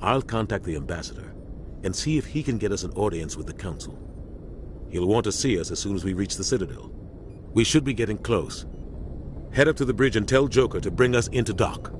I'll contact the Ambassador and see if he can get us an audience with the Council. He'll want to see us as soon as we reach the Citadel. We should be getting close. Head up to the bridge and tell Joker to bring us into dock.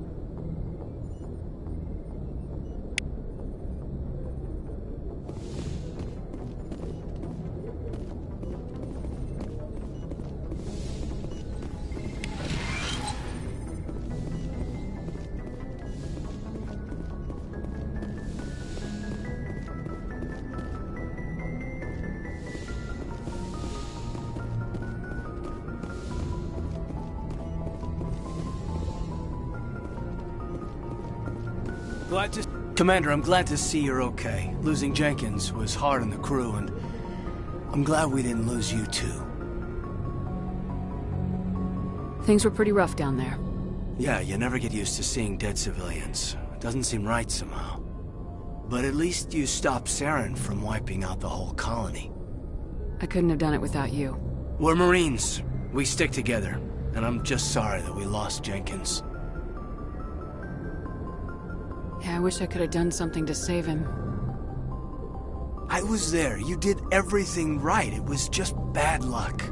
Commander, I'm glad to see you're okay. Losing Jenkins was hard on the crew, and I'm glad we didn't lose you too. Things were pretty rough down there. Yeah, you never get used to seeing dead civilians. It doesn't seem right somehow. But at least you stopped Saren from wiping out the whole colony. I couldn't have done it without you. We're Marines. We stick together. And I'm just sorry that we lost Jenkins. Yeah, I wish I could have done something to save him. I was there. You did everything right. It was just bad luck.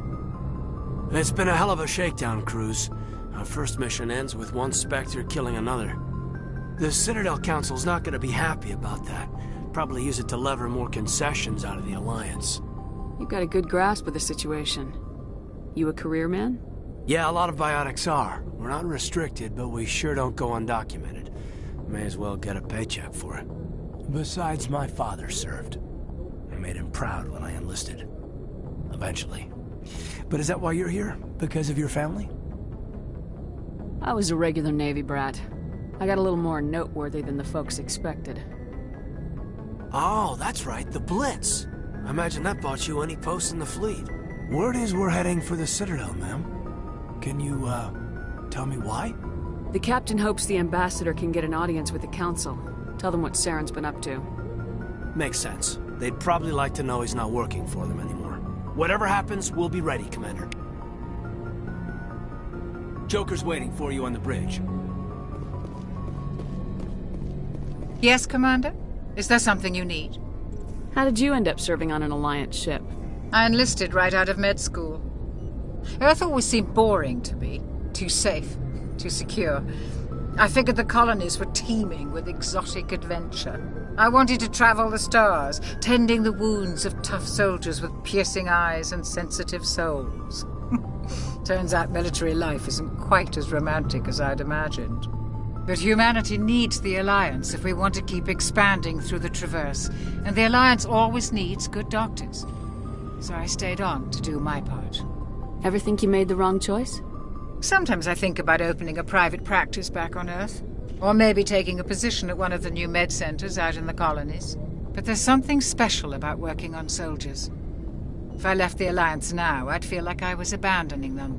It's been a hell of a shakedown, Cruz. Our first mission ends with one Spectre killing another. The Citadel Council's not going to be happy about that. Probably use it to lever more concessions out of the Alliance. You've got a good grasp of the situation. You a career man? Yeah, a lot of biotics are. We're not restricted, but we sure don't go undocumented. May as well get a paycheck for it. Besides, my father served. I made him proud when I enlisted. Eventually. But is that why you're here? Because of your family? I was a regular Navy brat. I got a little more noteworthy than the folks expected. Oh, that's right, the Blitz. I imagine that bought you any post in the fleet. Word is we're heading for the Citadel, ma'am. Can you, tell me why? The captain hopes the ambassador can get an audience with the council. Tell them what Saren's been up to. Makes sense. They'd probably like to know he's not working for them anymore. Whatever happens, we'll be ready, Commander. Joker's waiting for you on the bridge. Yes, Commander? Is there something you need? How did you end up serving on an Alliance ship? I enlisted right out of med school. Earth always seemed boring to me. Too safe, too secure. I figured the colonies were teeming with exotic adventure. I wanted to travel the stars, tending the wounds of tough soldiers with piercing eyes and sensitive souls. Turns out military life isn't quite as romantic as I'd imagined. But humanity needs the Alliance if we want to keep expanding through the Traverse, and the Alliance always needs good doctors. So I stayed on to do my part. Ever think you made the wrong choice? Sometimes I think about opening a private practice back on Earth. Or maybe taking a position at one of the new med centers out in the colonies. But there's something special about working on soldiers. If I left the Alliance now, I'd feel like I was abandoning them.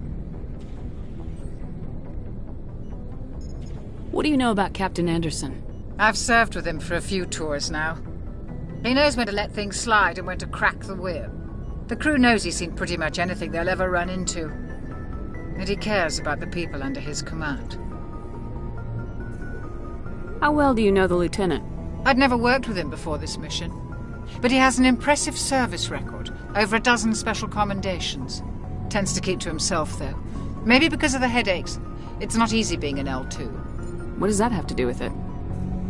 What do you know about Captain Anderson? I've served with him for a few tours now. He knows when to let things slide and when to crack the whip. The crew knows he's seen pretty much anything they'll ever run into. And he cares about the people under his command. How well do you know the lieutenant? I'd never worked with him before this mission. But he has an impressive service record, over a dozen special commendations. Tends to keep to himself, though. Maybe because of the headaches. It's not easy being an L2. What does that have to do with it?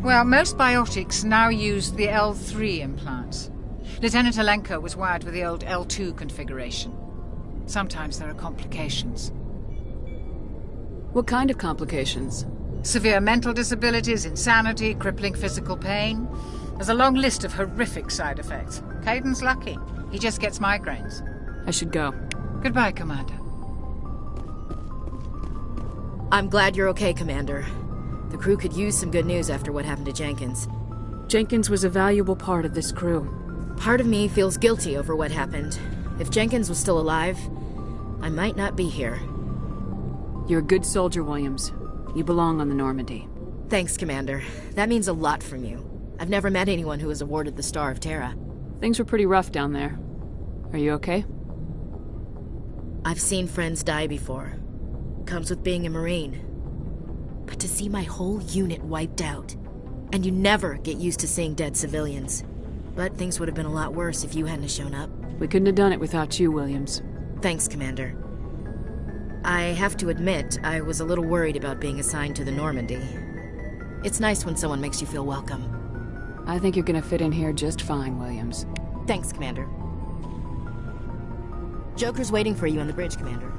Well, most biotics now use the L3 implants. Lieutenant Alenko was wired with the old L2 configuration. Sometimes there are complications. What kind of complications? Severe mental disabilities, insanity, crippling physical pain. There's a long list of horrific side effects. Caden's lucky. He just gets migraines. I should go. Goodbye, Commander. I'm glad you're okay, Commander. The crew could use some good news after what happened to Jenkins. Jenkins was a valuable part of this crew. Part of me feels guilty over what happened. If Jenkins was still alive, I might not be here. You're a good soldier, Williams. You belong on the Normandy. Thanks, Commander. That means a lot from you. I've never met anyone who was awarded the Star of Terra. Things were pretty rough down there. Are you okay? I've seen friends die before. Comes with being a Marine. But to see my whole unit wiped out, and you never get used to seeing dead civilians. But things would have been a lot worse if you hadn't shown up. We couldn't have done it without you, Williams. Thanks, Commander. I have to admit, I was a little worried about being assigned to the Normandy. It's nice when someone makes you feel welcome. I think you're gonna fit in here just fine, Williams. Thanks, Commander. Joker's waiting for you on the bridge, Commander.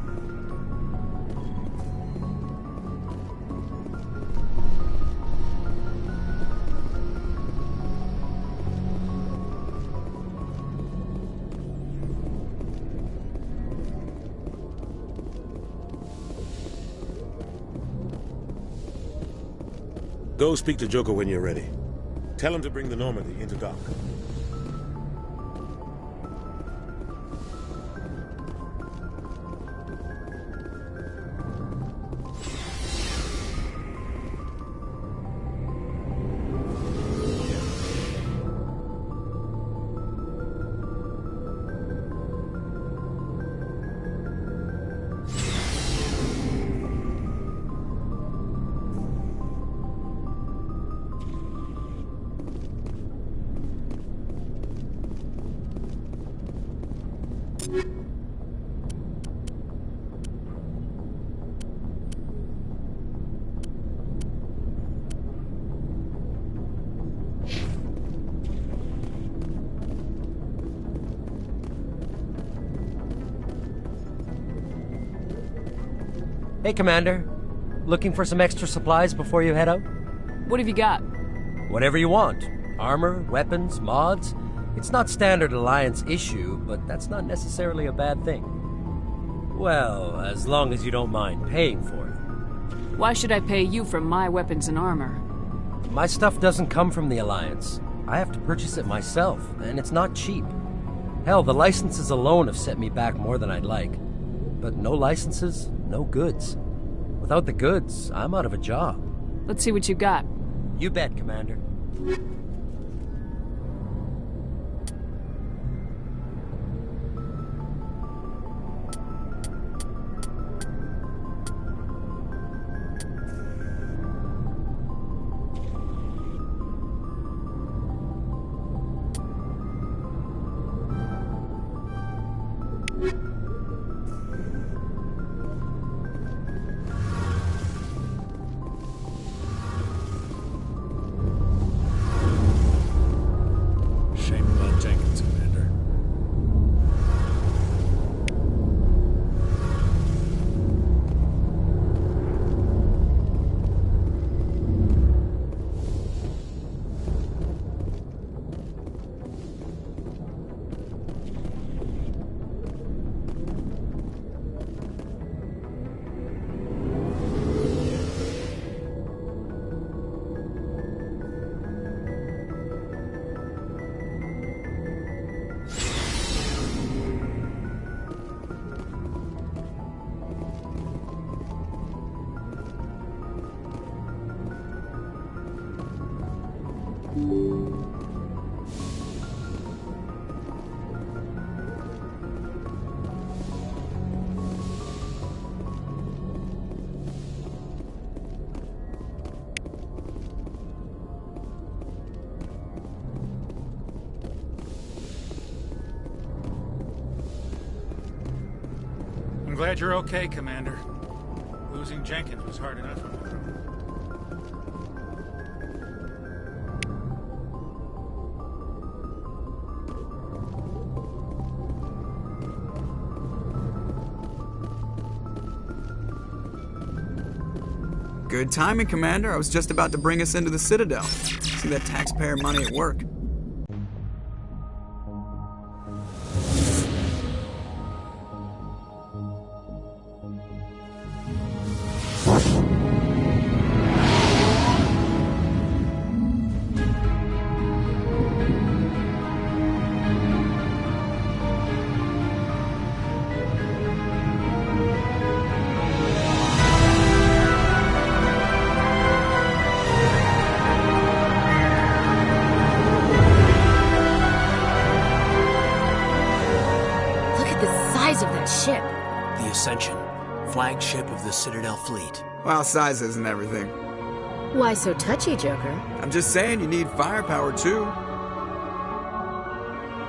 Go speak to Joker when you're ready. Tell him to bring the Normandy into dock. Hey, Commander. Looking for some extra supplies before you head out? What have you got? Whatever you want. Armor, weapons, mods. It's not standard Alliance issue, but that's not necessarily a bad thing. Well, as long as you don't mind paying for it. Why should I pay you for my weapons and armor? My stuff doesn't come from the Alliance. I have to purchase it myself, and it's not cheap. Hell, the licenses alone have set me back more than I'd like. But no licenses, no goods. Without the goods, I'm out of a job. Let's see what you got. You bet, Commander. I'm glad you're okay, Commander. Losing Jenkins was hard enough on the crew. Good timing, Commander. I was just about to bring us into the Citadel. See that taxpayer money at work. Flagship of the Citadel fleet. Well, size isn't everything. Why so touchy, Joker? I'm just saying you need firepower, too.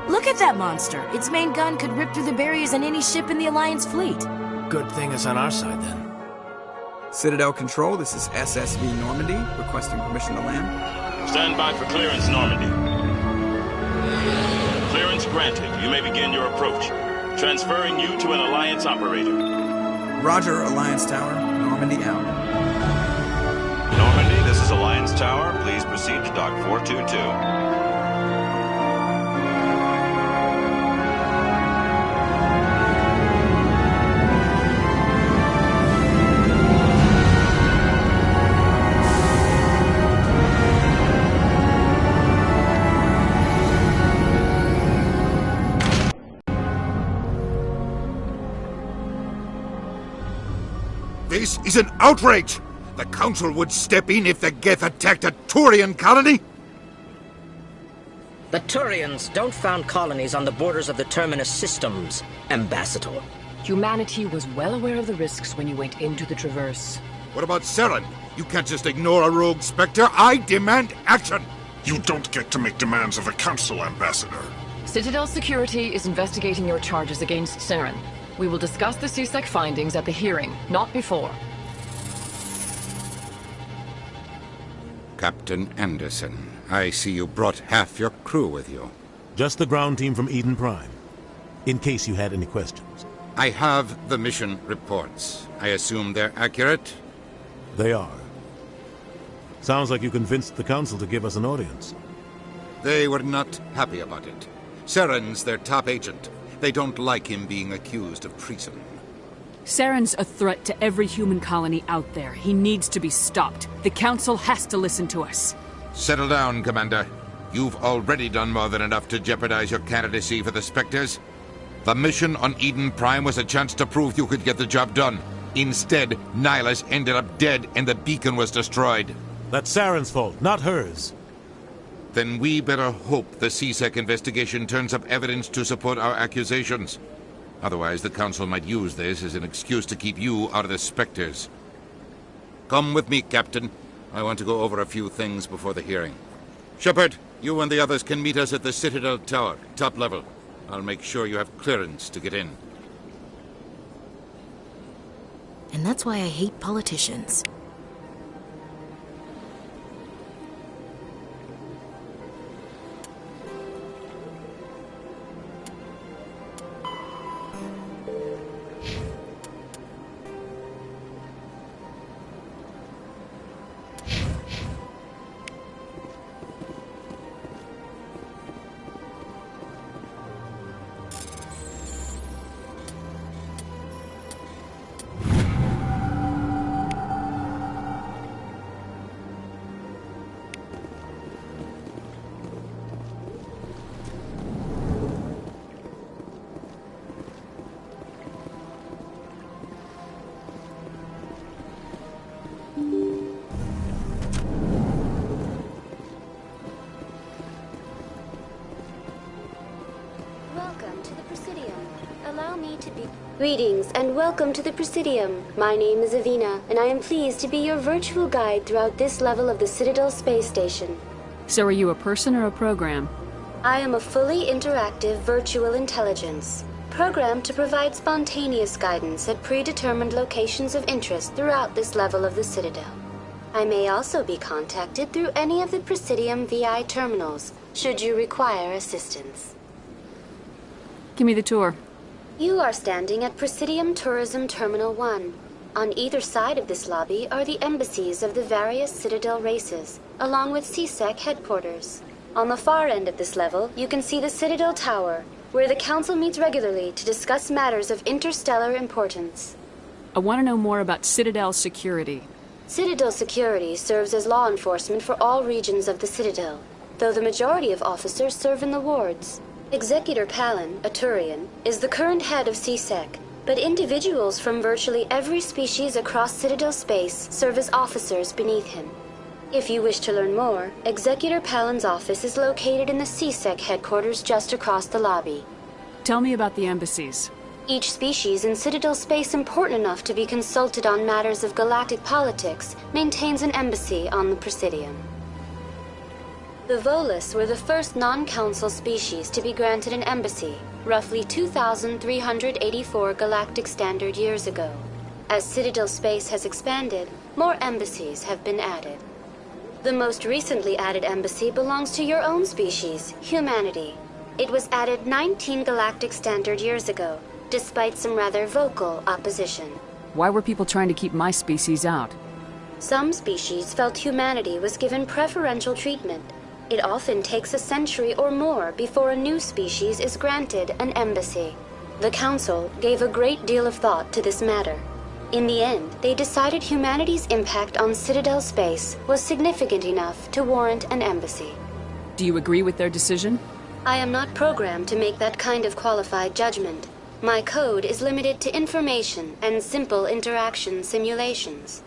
Look at that monster. Its main gun could rip through the barriers in any ship in the Alliance fleet. Good thing it's on our side, then. Citadel Control, this is SSV Normandy, requesting permission to land. Stand by for clearance, Normandy. Clearance granted. You may begin your approach. Transferring you to an Alliance operator. Roger, Alliance Tower. Normandy out. Normandy, this is Alliance Tower. Please proceed to Dock 422. This is an outrage! The Council would step in if the Geth attacked a Turian colony? The Turians don't found colonies on the borders of the Terminus systems, Ambassador. Humanity was well aware of the risks when you went into the Traverse. What about Saren? You can't just ignore a rogue Spectre. I demand action! You don't get to make demands of the Council, Ambassador. Citadel Security is investigating your charges against Saren. We will discuss the CSEC findings at the hearing, not before. Captain Anderson, I see you brought half your crew with you. Just the ground team from Eden Prime, in case you had any questions. I have the mission reports. I assume they're accurate? They are. Sounds like you convinced the Council to give us an audience. They were not happy about it. Saren's their top agent. They don't like him being accused of treason. Saren's a threat to every human colony out there. He needs to be stopped. The Council has to listen to us. Settle down, Commander. You've already done more than enough to jeopardize your candidacy for the Spectres. The mission on Eden Prime was a chance to prove you could get the job done. Instead, Nihilus ended up dead and the beacon was destroyed. That's Saren's fault, not hers. Then we better hope the C-Sec investigation turns up evidence to support our accusations. Otherwise, the Council might use this as an excuse to keep you out of the Spectres. Come with me, Captain. I want to go over a few things before the hearing. Shepard, you and the others can meet us at the Citadel Tower, top level. I'll make sure you have clearance to get in. And that's why I hate politicians. Greetings and welcome to the Presidium. My name is Avina, and I am pleased to be your virtual guide throughout this level of the Citadel space station. So are you a person or a program? I am a fully interactive virtual intelligence, programmed to provide spontaneous guidance at predetermined locations of interest throughout this level of the Citadel. I may also be contacted through any of the Presidium VI terminals, should you require assistance. Give me the tour. You are standing at Presidium Tourism Terminal 1. On either side of this lobby are the embassies of the various Citadel races, along with C-Sec headquarters. On the far end of this level, you can see the Citadel Tower, where the Council meets regularly to discuss matters of interstellar importance. I want to know more about Citadel security. Citadel security serves as law enforcement for all regions of the Citadel, though the majority of officers serve in the wards. Executor Palin, a Turian, is the current head of C-Sec, but individuals from virtually every species across Citadel space serve as officers beneath him. If you wish to learn more, Executor Palin's office is located in the C-Sec headquarters just across the lobby. Tell me about the embassies. Each species in Citadel space important enough to be consulted on matters of galactic politics maintains an embassy on the Presidium. The Volus were the first non-council species to be granted an embassy, roughly 2,384 galactic standard years ago. As Citadel space has expanded, more embassies have been added. The most recently added embassy belongs to your own species, humanity. It was added 19 galactic standard years ago, despite some rather vocal opposition. Why were people trying to keep my species out? Some species felt humanity was given preferential treatment. It often takes a century or more before a new species is granted an embassy. The Council gave a great deal of thought to this matter. In the end, they decided humanity's impact on Citadel space was significant enough to warrant an embassy. Do you agree with their decision? I am not programmed to make that kind of qualified judgment. My code is limited to information and simple interaction simulations.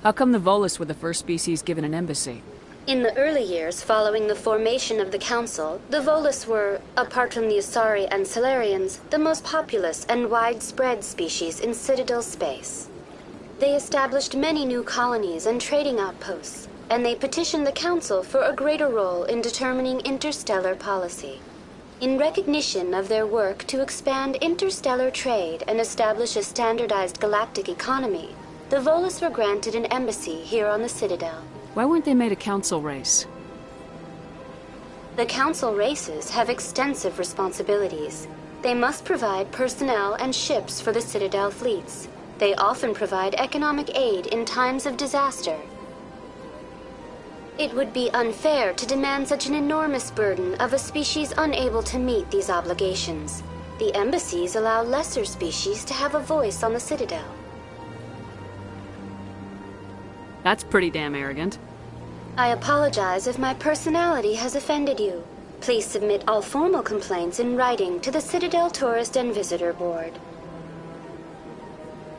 How come the Volus were the first species given an embassy? In the early years following the formation of the Council, the Volus were, apart from the Asari and Salarians, the most populous and widespread species in Citadel space. They established many new colonies and trading outposts, and they petitioned the Council for a greater role in determining interstellar policy. In recognition of their work to expand interstellar trade and establish a standardized galactic economy, the Volus were granted an embassy here on the Citadel. Why weren't they made a council race? The council races have extensive responsibilities. They must provide personnel and ships for the Citadel fleets. They often provide economic aid in times of disaster. It would be unfair to demand such an enormous burden of a species unable to meet these obligations. The embassies allow lesser species to have a voice on the Citadel. That's pretty damn arrogant. I apologize if my personality has offended you. Please submit all formal complaints in writing to the Citadel Tourist and Visitor Board.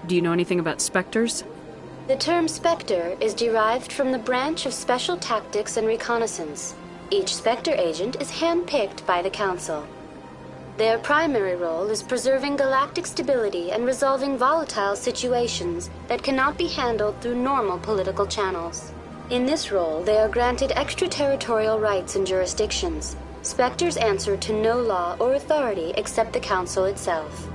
Do you know anything about Spectres? The term Spectre is derived from the branch of Special Tactics and Reconnaissance. Each Spectre agent is handpicked by the Council. Their primary role is preserving galactic stability and resolving volatile situations that cannot be handled through normal political channels. In this role, they are granted extraterritorial rights and jurisdictions. Spectres answer to no law or authority except the Council itself.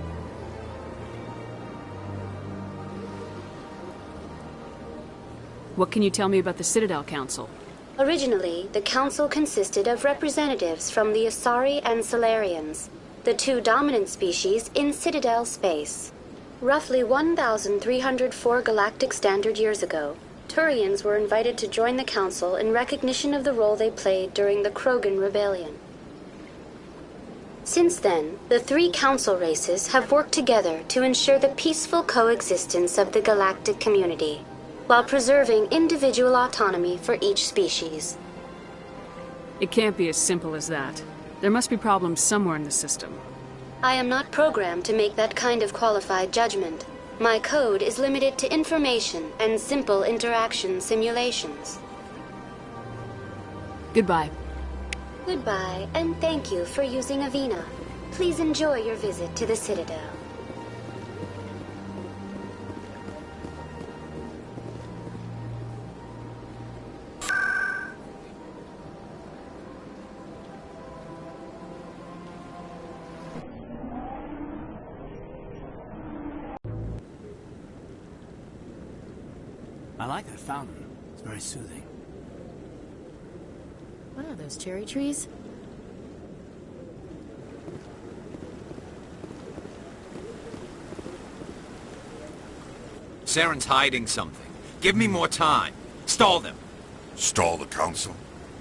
What can you tell me about the Citadel Council? Originally, the Council consisted of representatives from the Asari and Solarians, the two dominant species in Citadel space. Roughly 1,304 galactic standard years ago, Turians were invited to join the Council in recognition of the role they played during the Krogan Rebellion. Since then, the three Council races have worked together to ensure the peaceful coexistence of the galactic community, while preserving individual autonomy for each species. It can't be as simple as that. There must be problems somewhere in the system. I am not programmed to make that kind of qualified judgment. My code is limited to information and simple interaction simulations. Goodbye. Goodbye, and thank you for using Avina. Please enjoy your visit to the Citadel. I like that fountain. It's very soothing. What are those, cherry trees? Saren's hiding something. Give me more time. Stall them. Stall the Council?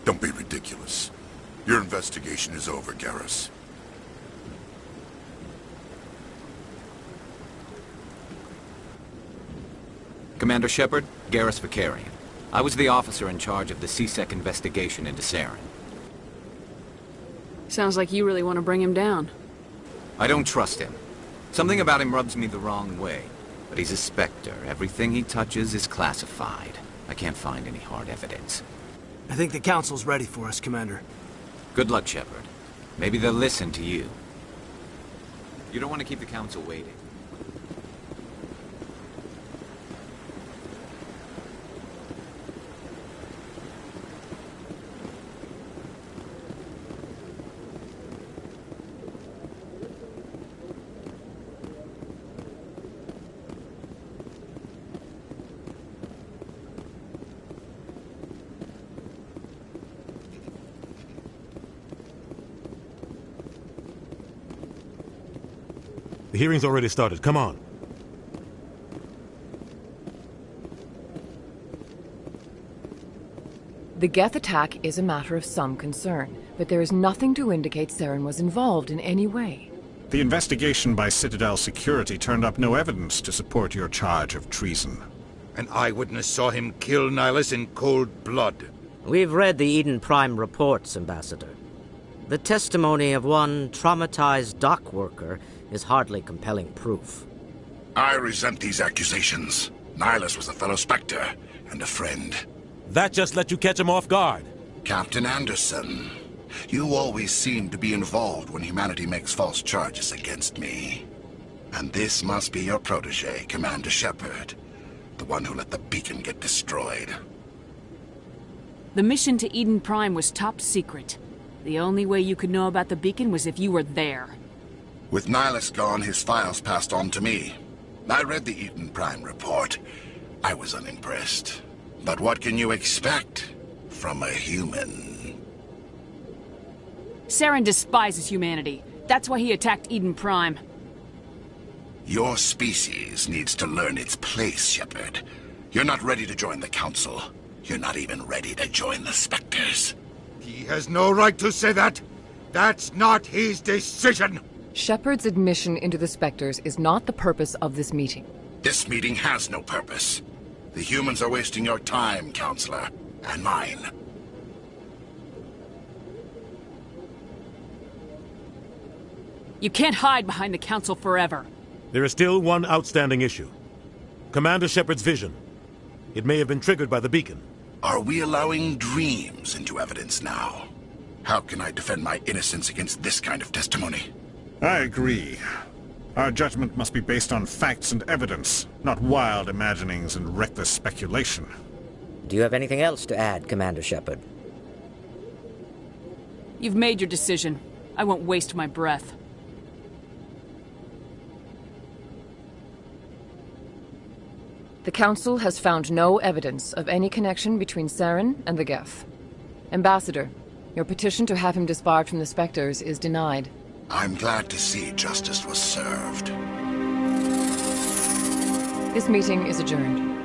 Don't be ridiculous. Your investigation is over, Garrus. Commander Shepard, Garrus Vakarian. I was the officer in charge of the C-Sec investigation into Saren. Sounds like you really want to bring him down. I don't trust him. Something about him rubs me the wrong way. But he's a Spectre. Everything he touches is classified. I can't find any hard evidence. I think the Council's ready for us, Commander. Good luck, Shepard. Maybe they'll listen to you. You don't want to keep the Council waiting. The hearing's already started. Come on. The Geth attack is a matter of some concern, but there is nothing to indicate Saren was involved in any way. The investigation by Citadel Security turned up no evidence to support your charge of treason. An eyewitness saw him kill Nihilus in cold blood. We've read the Eden Prime reports, Ambassador. The testimony of one traumatized dock worker is hardly compelling proof. I resent these accusations. Nihilus was a fellow Spectre and a friend. That just let you catch him off guard. Captain Anderson, you always seem to be involved when humanity makes false charges against me. And this must be your protege, Commander Shepard, the one who let the beacon get destroyed. The mission to Eden Prime was top secret. The only way you could know about the beacon was if you were there. With Nihilus gone, his files passed on to me. I read the Eden Prime report. I was unimpressed. But what can you expect from a human? Saren despises humanity. That's why he attacked Eden Prime. Your species needs to learn its place, Shepard. You're not ready to join the Council. You're not even ready to join the Spectres. He has no right to say that. That's not his decision. Shepard's admission into the Spectres is not the purpose of this meeting. This meeting has no purpose. The humans are wasting your time, Counselor, and mine. You can't hide behind the Council forever. There is still one outstanding issue. Commander Shepard's vision. It may have been triggered by the beacon. Are we allowing dreams into evidence now? How can I defend my innocence against this kind of testimony? I agree. Our judgment must be based on facts and evidence, not wild imaginings and reckless speculation. Do you have anything else to add, Commander Shepard? You've made your decision. I won't waste my breath. The Council has found no evidence of any connection between Saren and the Geth. Ambassador, your petition to have him disbarred from the Spectres is denied. I'm glad to see justice was served. This meeting is adjourned.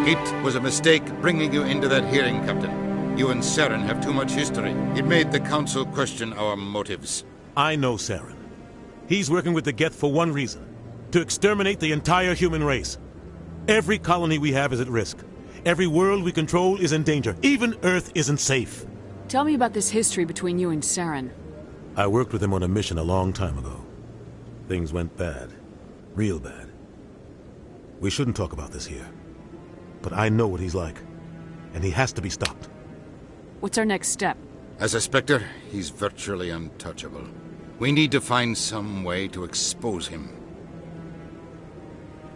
It was a mistake bringing you into that hearing, Captain. You and Saren have too much history. It made the Council question our motives. I know Saren. He's working with the Geth for one reason. To exterminate the entire human race. Every colony we have is at risk. Every world we control is in danger. Even Earth isn't safe. Tell me about this history between you and Saren. I worked with him on a mission a long time ago. Things went bad. Real bad. We shouldn't talk about this here. But I know what he's like. And he has to be stopped. What's our next step? As a Spectre, he's virtually untouchable. We need to find some way to expose him.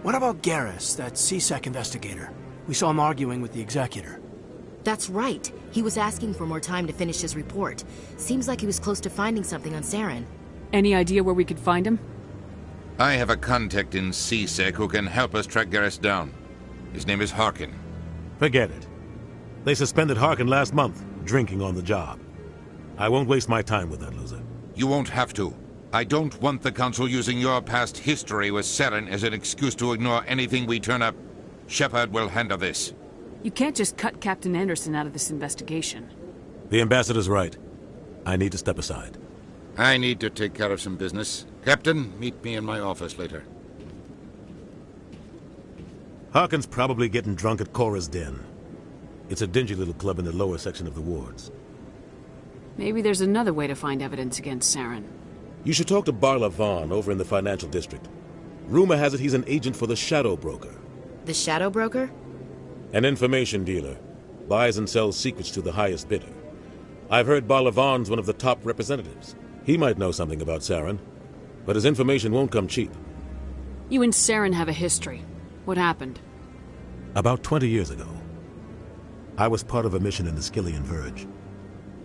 What about Garrus, that C-Sec investigator? We saw him arguing with the Executor. That's right. He was asking for more time to finish his report. Seems like he was close to finding something on Saren. Any idea where we could find him? I have a contact in C-Sec who can help us track Garrus down. His name is Harkin. Forget it. They suspended Harkin last month, drinking on the job. I won't waste my time with that loser. You won't have to. I don't want the Council using your past history with Saren as an excuse to ignore anything we turn up. Shepard will handle this. You can't just cut Captain Anderson out of this investigation. The Ambassador's right. I need to step aside. I need to take care of some business. Captain, meet me in my office later. Harkin's probably getting drunk at Cora's Den. It's a dingy little club in the lower section of the wards. Maybe there's another way to find evidence against Saren. You should talk to Barla Vaughn over in the financial district. Rumor has it he's an agent for the Shadow Broker. The Shadow Broker? An information dealer. Buys and sells secrets to the highest bidder. I've heard Barla Vaughn's one of the top representatives. He might know something about Saren, but his information won't come cheap. You and Saren have a history. What happened? About 20 years ago, I was part of a mission in the Skillian Verge.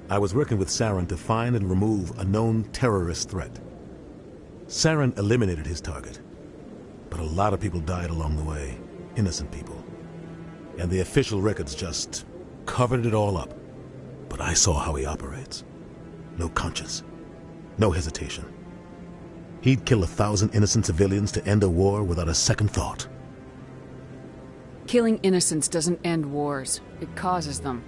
I was working with Saren to find and remove a known terrorist threat. Saren eliminated his target, but a lot of people died along the way, innocent people. And the official records just covered it all up. But I saw how he operates. No conscience, no hesitation. He'd kill 1,000 innocent civilians to end a war without a second thought. Killing innocents doesn't end wars. It causes them.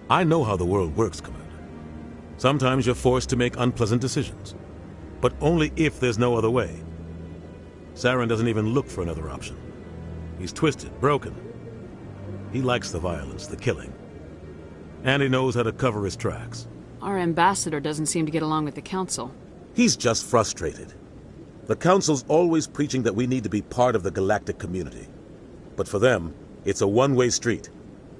I know how the world works, Commander. Sometimes you're forced to make unpleasant decisions, but only if there's no other way. Saren doesn't even look for another option. He's twisted, broken. He likes the violence, the killing. And he knows how to cover his tracks. Our ambassador doesn't seem to get along with the Council. He's just frustrated. The Council's always preaching that we need to be part of the galactic community. But for them, it's a one-way street.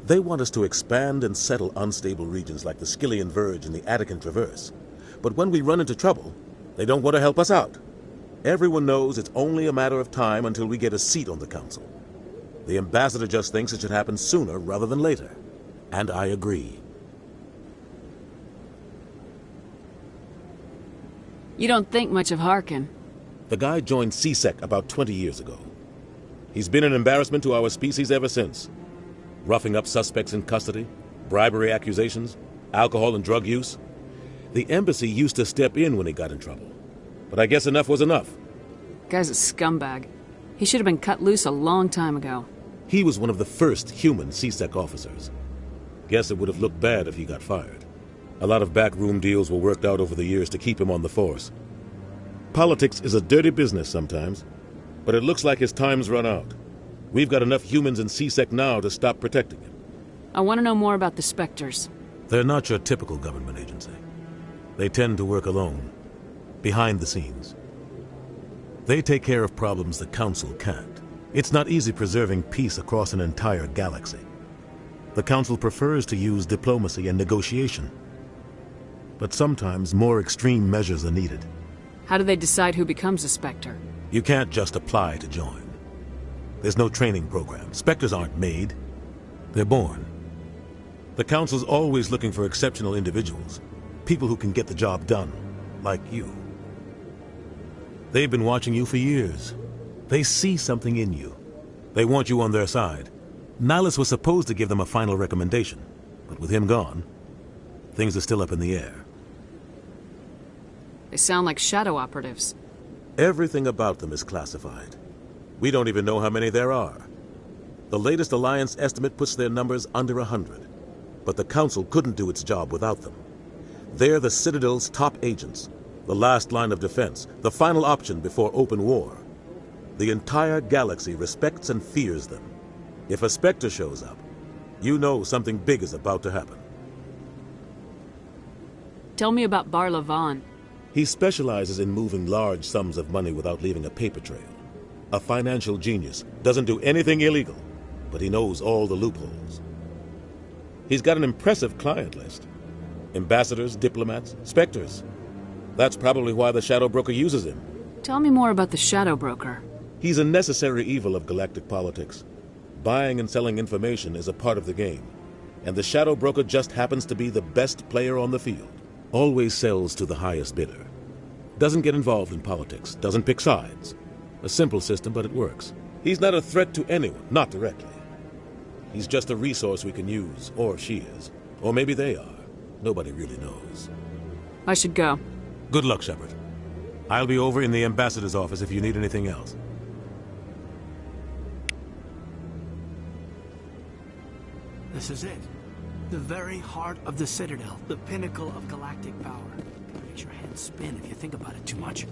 They want us to expand and settle unstable regions like the Skillian Verge and the Attican Traverse. But when we run into trouble, they don't want to help us out. Everyone knows it's only a matter of time until we get a seat on the Council. The Ambassador just thinks it should happen sooner rather than later. And I agree. You don't think much of Harkin. The guy joined C-Sec about 20 years ago. He's been an embarrassment to our species ever since. Roughing up suspects in custody, bribery accusations, alcohol and drug use. The embassy used to step in when he got in trouble. But I guess enough was enough. Guy's a scumbag. He should have been cut loose a long time ago. He was one of the first human C-Sec officers. Guess it would have looked bad if he got fired. A lot of backroom deals were worked out over the years to keep him on the force. Politics is a dirty business sometimes, but it looks like his time's run out. We've got enough humans in C-Sec now to stop protecting him. I want to know more about the Spectres. They're not your typical government agency. They tend to work alone, behind the scenes. They take care of problems the Council can't. It's not easy preserving peace across an entire galaxy. The Council prefers to use diplomacy and negotiation. But sometimes more extreme measures are needed. How do they decide who becomes a Spectre? You can't just apply to join. There's no training program. Spectres aren't made. They're born. The Council's always looking for exceptional individuals. People who can get the job done, like you. They've been watching you for years. They see something in you. They want you on their side. Nihilus was supposed to give them a final recommendation, but with him gone, things are still up in the air. They sound like shadow operatives. Everything about them is classified. We don't even know how many there are. The latest Alliance estimate puts their numbers under 100, but the Council couldn't do its job without them. They're the Citadel's top agents, the last line of defense, the final option before open war. The entire galaxy respects and fears them. If a Spectre shows up, you know something big is about to happen. Tell me about Bar Lavan. He specializes in moving large sums of money without leaving a paper trail. A financial genius, doesn't do anything illegal, but he knows all the loopholes. He's got an impressive client list. Ambassadors, diplomats, Spectres. That's probably why the Shadow Broker uses him. Tell me more about the Shadow Broker. He's a necessary evil of galactic politics. Buying and selling information is a part of the game, and the Shadow Broker just happens to be the best player on the field. Always sells to the highest bidder. Doesn't get involved in politics, doesn't pick sides. A simple system, but it works. He's not a threat to anyone, not directly. He's just a resource we can use, or she is. Or maybe they are. Nobody really knows. I should go. Good luck, Shepard. I'll be over in the Ambassador's office if you need anything else. This is it. The very heart of the Citadel. The pinnacle of galactic power. It makes your head spin if you think about it too much.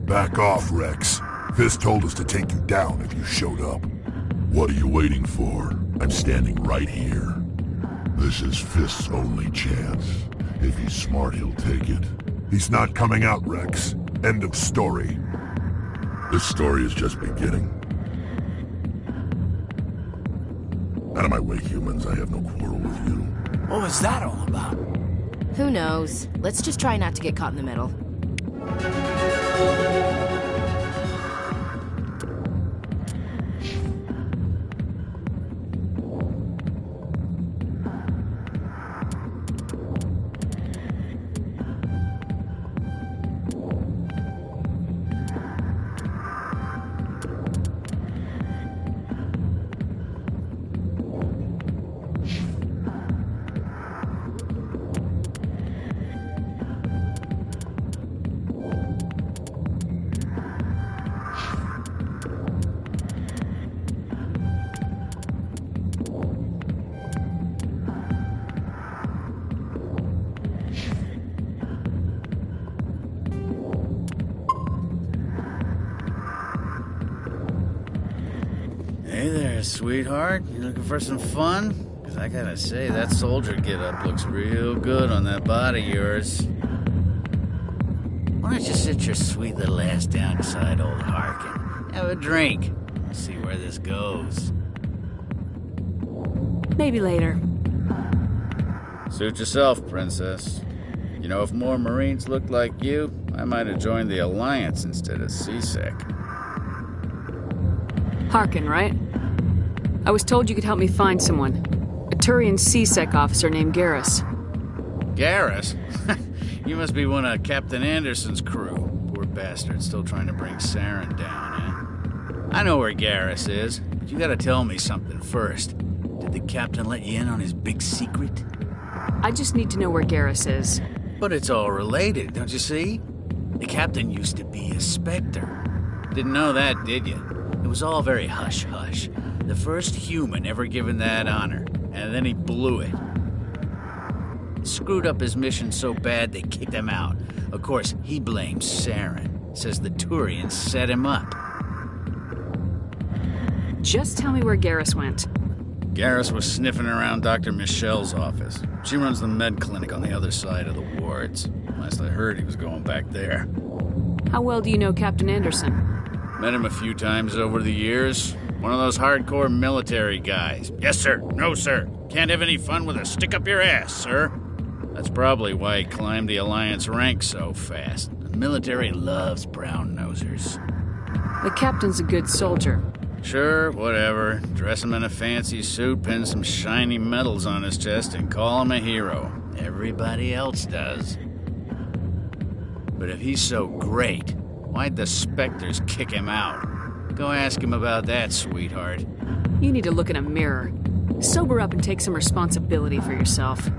Back off, Rex. Fisk told us to take you down if you showed up. What are you waiting for? I'm standing right here. This is Fisk's only chance. If he's smart, he'll take it. He's not coming out, Rex. End of story. This story is just beginning. Out of my way, humans. I have no quarrel with you. What was that all about? Who knows? Let's just try not to get caught in the middle. sweetheart? You looking for some fun? Because I gotta say, that soldier get-up looks real good on that body of yours. Why don't you sit your sweet little ass down beside old Harkin? Have a drink. Let's see where this goes. Maybe later. Suit yourself, Princess. You know, if more Marines looked like you, I might have joined the Alliance instead of CSEC. Harkin, right? I was told you could help me find someone. A Turian CSEC officer named Garrus. Garrus? You must be one of Captain Anderson's crew. Poor bastard, still trying to bring Saren down, eh? I know where Garrus is, but you gotta tell me something first. Did the captain let you in on his big secret? I just need to know where Garrus is. But it's all related, don't you see? The captain used to be a Spectre. Didn't know that, did you? It was all very hush-hush. The first human ever given that honor, and then he blew it. Screwed up his mission so bad they kicked him out. Of course, he blames Saren. Says the Turians set him up. Just tell me where Garrus went. Garrus was sniffing around Dr. Michelle's office. She runs the med clinic on the other side of the wards. Last I heard, he was going back there. How well do you know Captain Anderson? Met him a few times over the years. One of those hardcore military guys. Yes, sir. No, sir. Can't have any fun with a stick up your ass, sir. That's probably why he climbed the Alliance ranks so fast. The military loves brown-nosers. The captain's a good soldier. Sure, whatever. Dress him in a fancy suit, pin some shiny medals on his chest, and call him a hero. Everybody else does. But if he's so great, why'd the Spectres kick him out? Go ask him about that, sweetheart. You need to look in a mirror. Sober up and take some responsibility for yourself.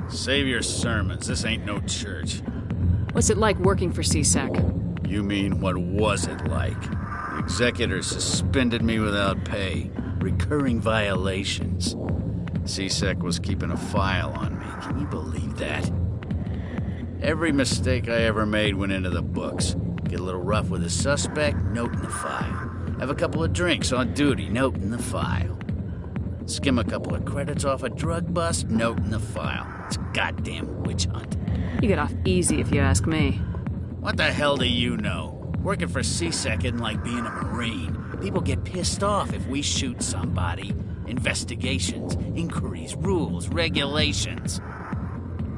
Save your sermons. This ain't no church. What's it like working for CSEC? You mean, what was it like? The executor suspended me without pay. Recurring violations. CSEC was keeping a file on me. Can you believe that? Every mistake I ever made went into the books. Get a little rough with a suspect, note in the file. Have a couple of drinks on duty, note in the file. Skim a couple of credits off a drug bust, note in the file. It's a goddamn witch hunt. You get off easy if you ask me. What the hell do you know? Working for CSEC isn't like being a Marine. People get pissed off if we shoot somebody. Investigations, inquiries, rules, regulations.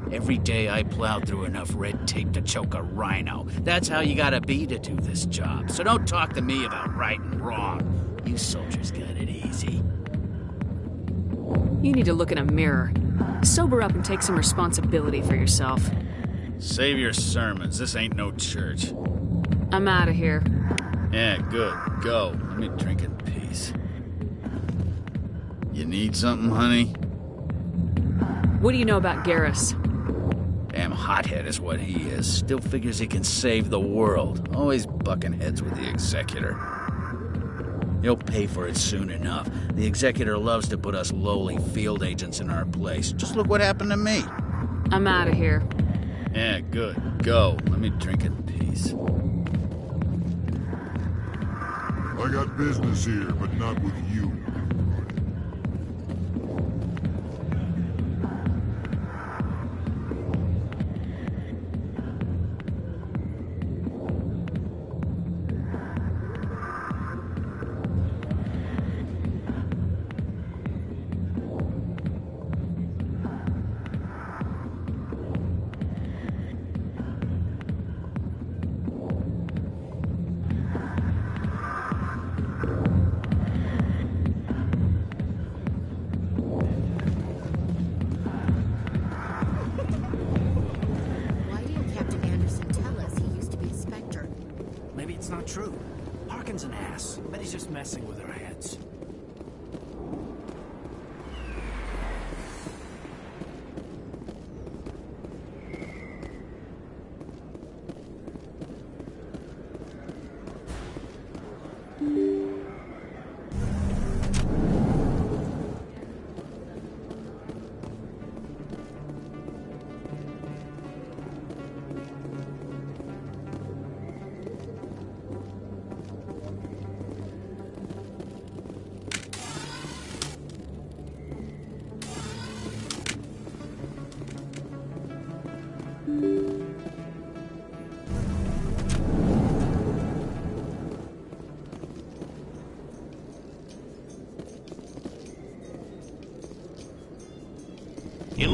Every day I plowed through enough red tape to choke a rhino. That's how you gotta be to do this job. So don't talk to me about right and wrong. You soldiers got it easy. You need to look in a mirror. Sober up and take some responsibility for yourself. Save your sermons. This ain't no church. I'm out of here. Yeah, good. Go. Let me drink in peace. You need something, honey? What do you know about Garrus? Damn hothead is what he is. Still figures he can save the world. Always bucking heads with the executor. He'll pay for it soon enough. The executor loves to put us lowly field agents in our place. Just look what happened to me. I'm out of here. Yeah, good. Go. Let me drink in peace. I got business here, but not with you. It's not true. Harkin's an ass. Bet he's just messing with our heads. In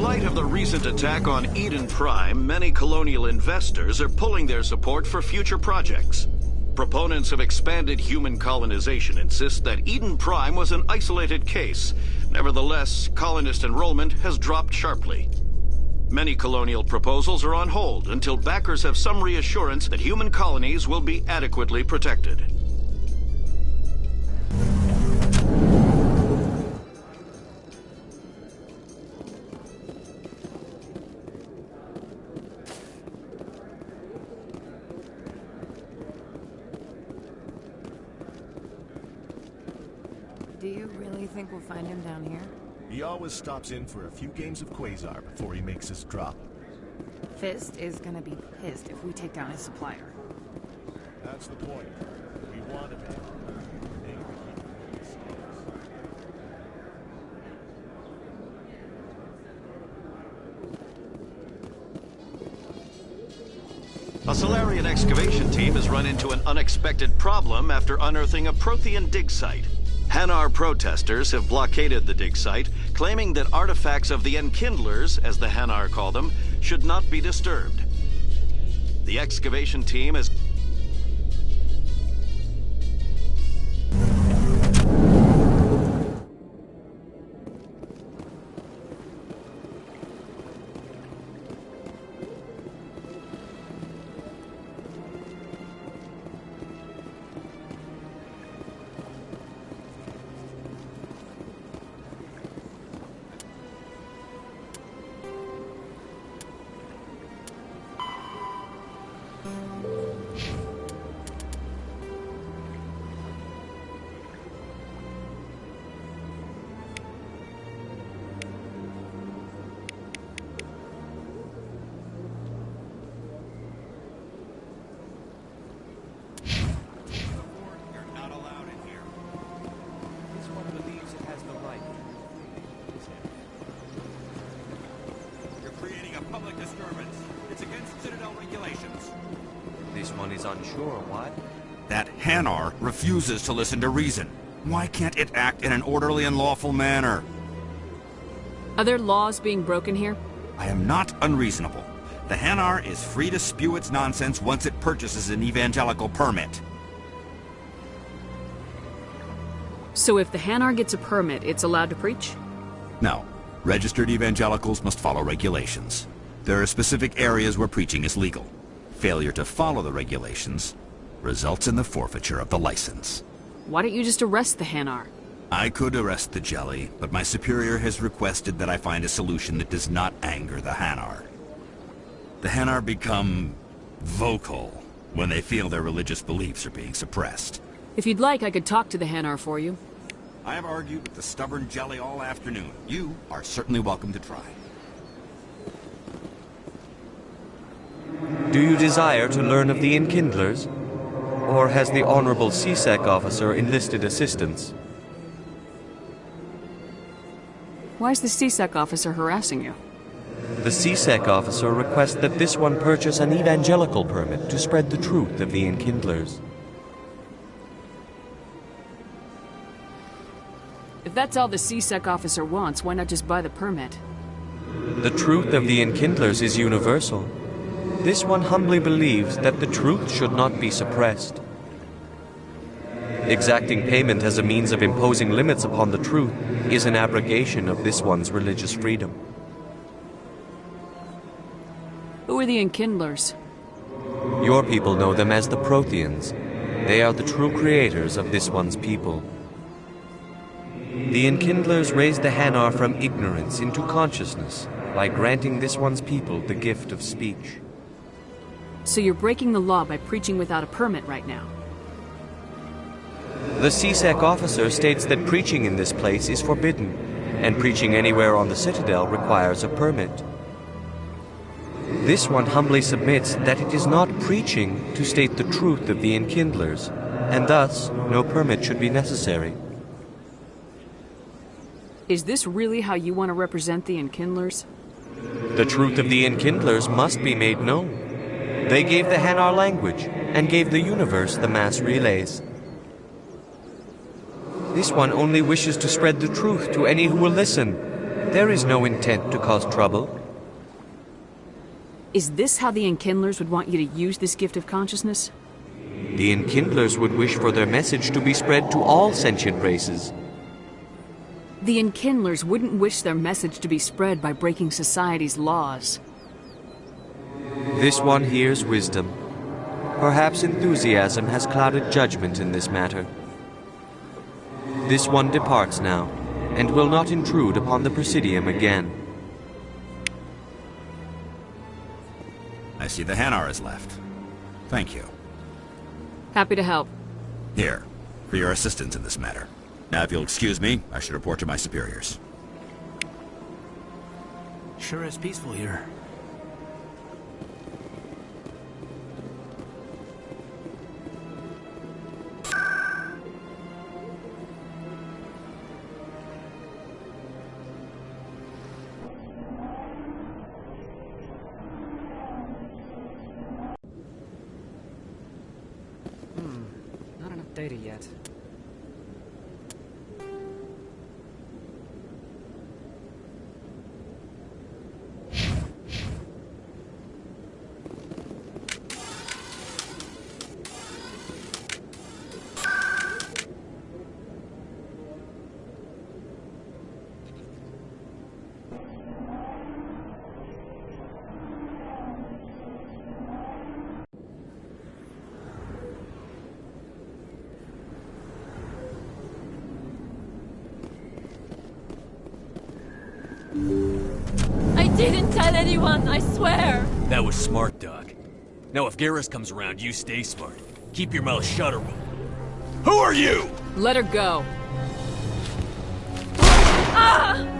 light of the recent attack on Eden Prime, many colonial investors are pulling their support for future projects. Proponents of expanded human colonization insist that Eden Prime was an isolated case. Nevertheless, colonist enrollment has dropped sharply. Many colonial proposals are on hold until backers have some reassurance that human colonies will be adequately protected. Do you really think we'll find him down here? He always stops in for a few games of Quasar before he makes his drop. Fist is gonna be pissed if we take down his supplier. That's the point. We want him in. A Solarian excavation team has run into an unexpected problem after unearthing a Prothean dig site. Hanar protesters have blockaded the dig site, claiming that artifacts of the Enkindlers, as the Hanar call them, should not be disturbed. The excavation team has unsure why. That Hanar refuses to listen to reason. Why can't it act in an orderly and lawful manner? Are there laws being broken here? I am not unreasonable. The Hanar is free to spew its nonsense once it purchases an evangelical permit. So if the Hanar gets a permit, it's allowed to preach? No. Registered evangelicals must follow regulations. There are specific areas where preaching is legal. Failure to follow the regulations results in the forfeiture of the license. Why don't you just arrest the Hanar? I could arrest the jelly, but my superior has requested that I find a solution that does not anger the Hanar. The Hanar become vocal when they feel their religious beliefs are being suppressed. If you'd like, I could talk to the Hanar for you. I have argued with the stubborn jelly all afternoon. You are certainly welcome to try. Do you desire to learn of the Enkindlers? Or has the Honorable C-Sec officer enlisted assistance? Why is the C-Sec officer harassing you? The C-Sec officer requests that this one purchase an evangelical permit to spread the truth of the Enkindlers. If that's all the C-Sec officer wants, why not just buy the permit? The truth of the Enkindlers is universal. This one humbly believes that the truth should not be suppressed. Exacting payment as a means of imposing limits upon the truth is an abrogation of this one's religious freedom. Who are the Enkindlers? Your people know them as the Protheans. They are the true creators of this one's people. The Enkindlers raised the Hanar from ignorance into consciousness by granting this one's people the gift of speech. So you're breaking the law by preaching without a permit right now? The C-Sec officer states that preaching in this place is forbidden, and preaching anywhere on the Citadel requires a permit. This one humbly submits that it is not preaching to state the truth of the Enkindlers, and thus no permit should be necessary. Is this really how you want to represent the Enkindlers? The truth of the Enkindlers must be made known. They gave the Hanar language, and gave the universe the mass relays. This one only wishes to spread the truth to any who will listen. There is no intent to cause trouble. Is this how the Enkindlers would want you to use this gift of consciousness? The Enkindlers would wish for their message to be spread to all sentient races. The Enkindlers wouldn't wish their message to be spread by breaking society's laws. This one hears wisdom. Perhaps enthusiasm has clouded judgment in this matter. This one departs now, and will not intrude upon the Presidium again. I see the Hanar is left. Thank you. Happy to help. Here, for your assistance in this matter. Now, if you'll excuse me, I should report to my superiors. Sure is peaceful here. Not enough data yet. I didn't tell anyone, I swear! That was smart, Doc. Now if Garrus comes around, you stay smart. Keep your mouth shut or we'll... Who are you? Let her go. Ah!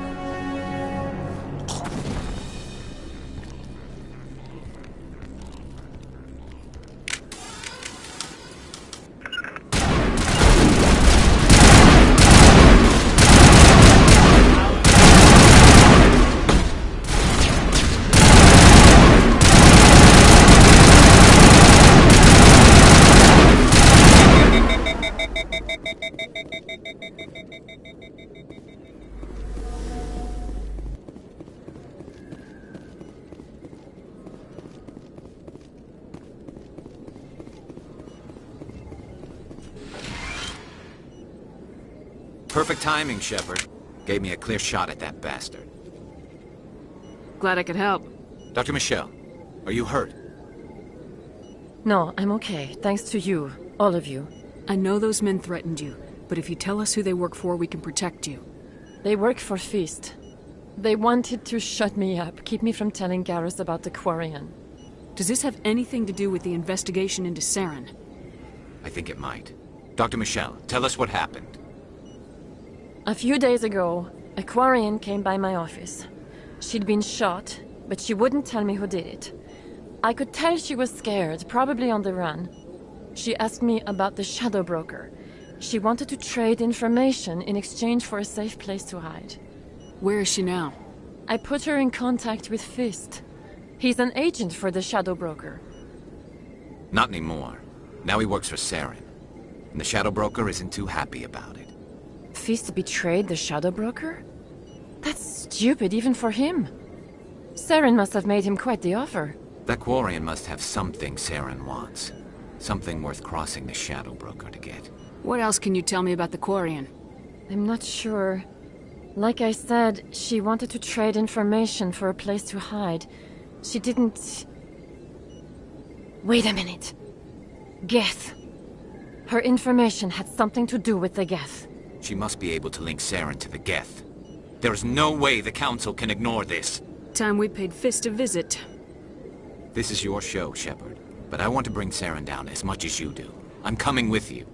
Perfect timing, Shepard. Gave me a clear shot at that bastard. Glad I could help. Dr. Michelle, are you hurt? No, I'm okay. Thanks to you. All of you. I know those men threatened you, but if you tell us who they work for, we can protect you. They work for Feast. They wanted to shut me up, keep me from telling Garrus about the Quarian. Does this have anything to do with the investigation into Saren? I think it might. Dr. Michelle, tell us what happened. A few days ago, a Quarian came by my office. She'd been shot, but she wouldn't tell me who did it. I could tell she was scared, probably on the run. She asked me about the Shadow Broker. She wanted to trade information in exchange for a safe place to hide. Where is she now? I put her in contact with Fist. He's an agent for the Shadow Broker. Not anymore. Now he works for Saren. And the Shadow Broker isn't too happy about it. Feast betrayed the Shadow Broker? That's stupid even for him. Saren must have made him quite the offer. That Quarian must have something Saren wants. Something worth crossing the Shadow Broker to get. What else can you tell me about the Quarian? I'm not sure. Like I said, she wanted to trade information for a place to hide. She didn't... Wait a minute. Geth. Her information had something to do with the Geth. She must be able to link Saren to the Geth. There is no way the Council can ignore this. Time we paid Fist a visit. This is your show, Shepard. But I want to bring Saren down as much as you do. I'm coming with you.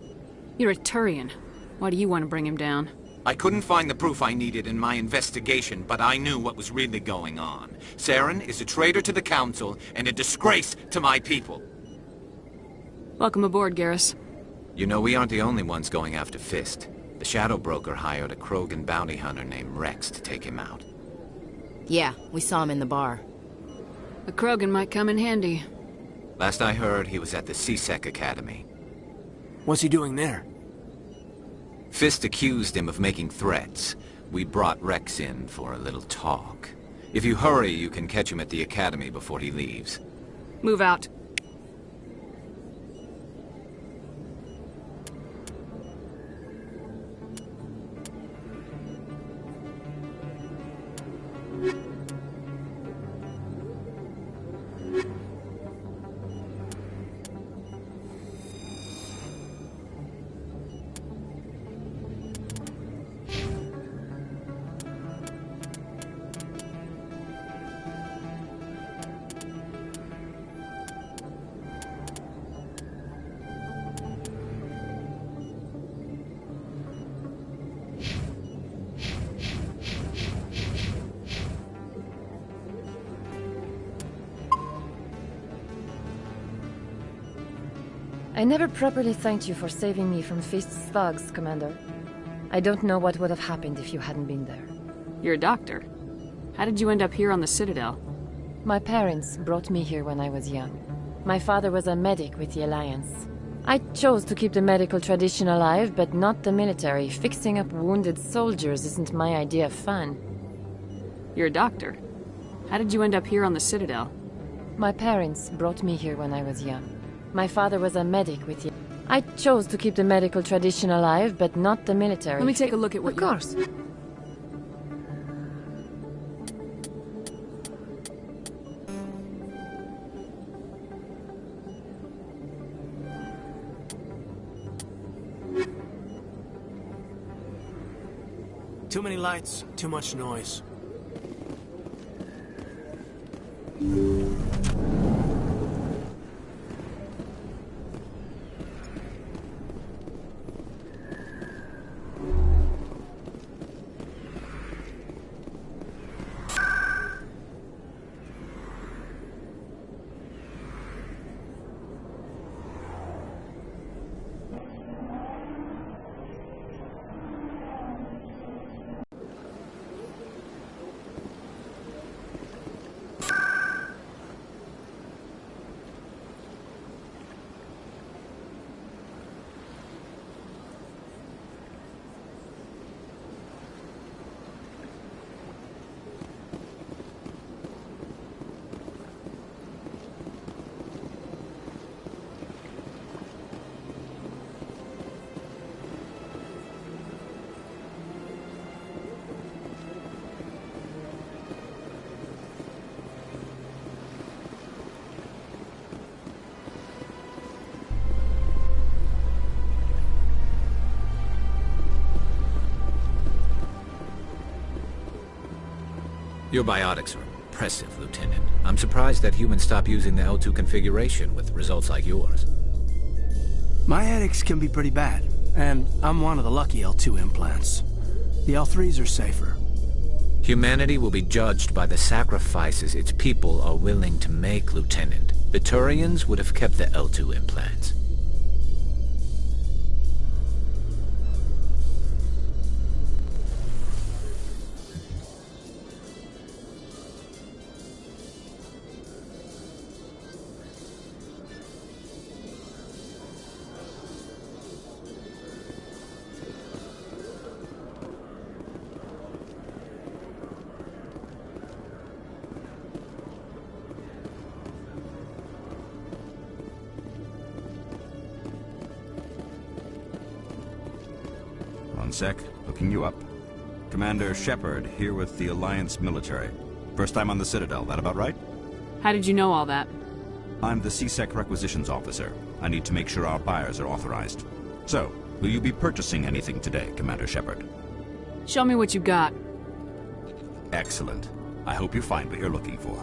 You're a Turian. Why do you want to bring him down? I couldn't find the proof I needed in my investigation, but I knew what was really going on. Saren is a traitor to the Council and a disgrace to my people. Welcome aboard, Garrus. You know, we aren't the only ones going after Fist. The Shadow Broker hired a Krogan bounty hunter named Rex to take him out. Yeah, we saw him in the bar. The Krogan might come in handy. Last I heard, he was at the C-Sec Academy. What's he doing there? Fist accused him of making threats. We brought Rex in for a little talk. If you hurry, you can catch him at the Academy before he leaves. Move out. I never properly thanked you for saving me from Fist's thugs, Commander. I don't know what would have happened if you hadn't been there. You're a doctor. How did you end up here on the Citadel? My parents brought me here when I was young. My father was a medic with the Alliance. I chose to keep the medical tradition alive, but not the military. Fixing up wounded soldiers isn't my idea of fun. You're a doctor. How did you end up here on the Citadel? My parents brought me here when I was young. My father was a medic with the... I chose to keep the medical tradition alive, but not the military. Let me take a look at what Of course. Too many lights, too much noise. Your biotics are impressive, Lieutenant. I'm surprised that humans stop using the L2 configuration with results like yours. My headaches can be pretty bad, and I'm one of the lucky L2 implants. The L3s are safer. Humanity will be judged by the sacrifices its people are willing to make, Lieutenant. The Turians would have kept the L2 implants. Sec, looking you up. Commander Shepard, here with the Alliance military. First time on the Citadel, that about right? How did you know all that? I'm the C-Sec requisitions officer. I need to make sure our buyers are authorized. So, will you be purchasing anything today, Commander Shepard? Show me what you got. Excellent. I hope you find what you're looking for.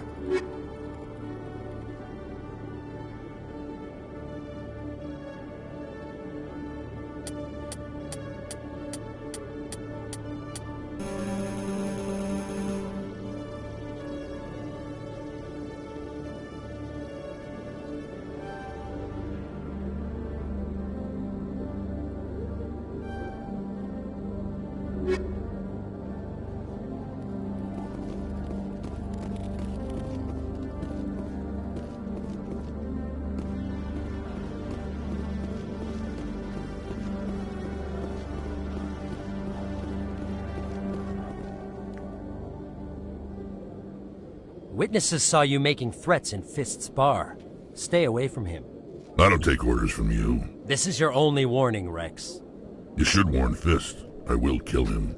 Witnesses saw you making threats in Fist's bar. Stay away from him. I don't take orders from you. This is your only warning, Rex. You should warn Fist. I will kill him.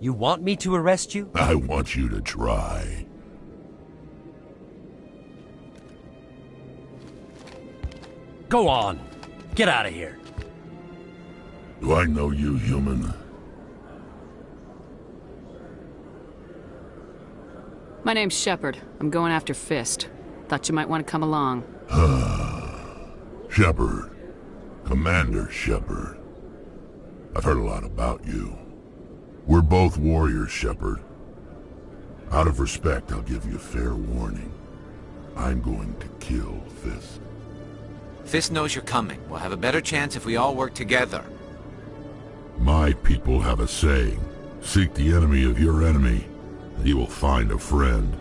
You want me to arrest you? I want you to try. Go on. Get out of here. Do I know you, human? My name's Shepard. I'm going after Fist. Thought you might want to come along. Shepard. Commander Shepard. I've heard a lot about you. We're both warriors, Shepard. Out of respect, I'll give you fair warning. I'm going to kill Fist. Fist knows you're coming. We'll have a better chance if we all work together. My people have a saying. Seek the enemy of your enemy, and you will find a friend.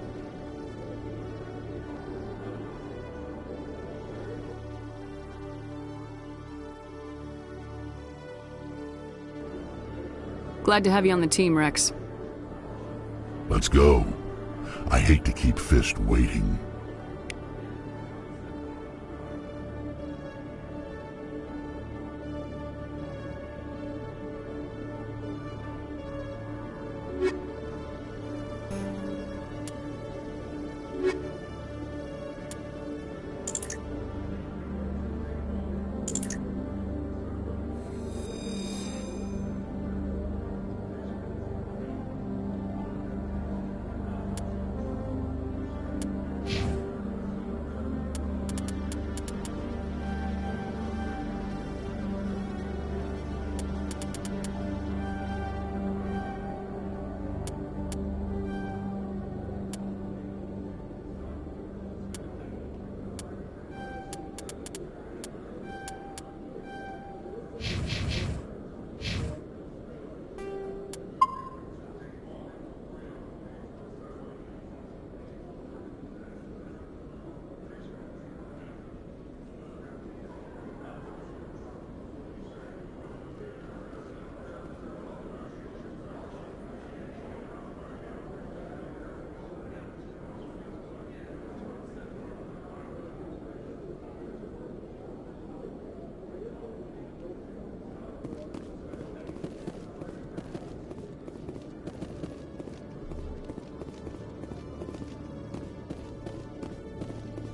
Glad to have you on the team, Rex. Let's go. I hate to keep Fist waiting.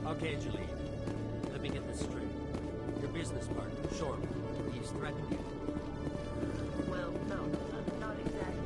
Okay, Julie. Let me get this straight. Your business partner, Shoreman, he's threatened you. Well, no, not exactly.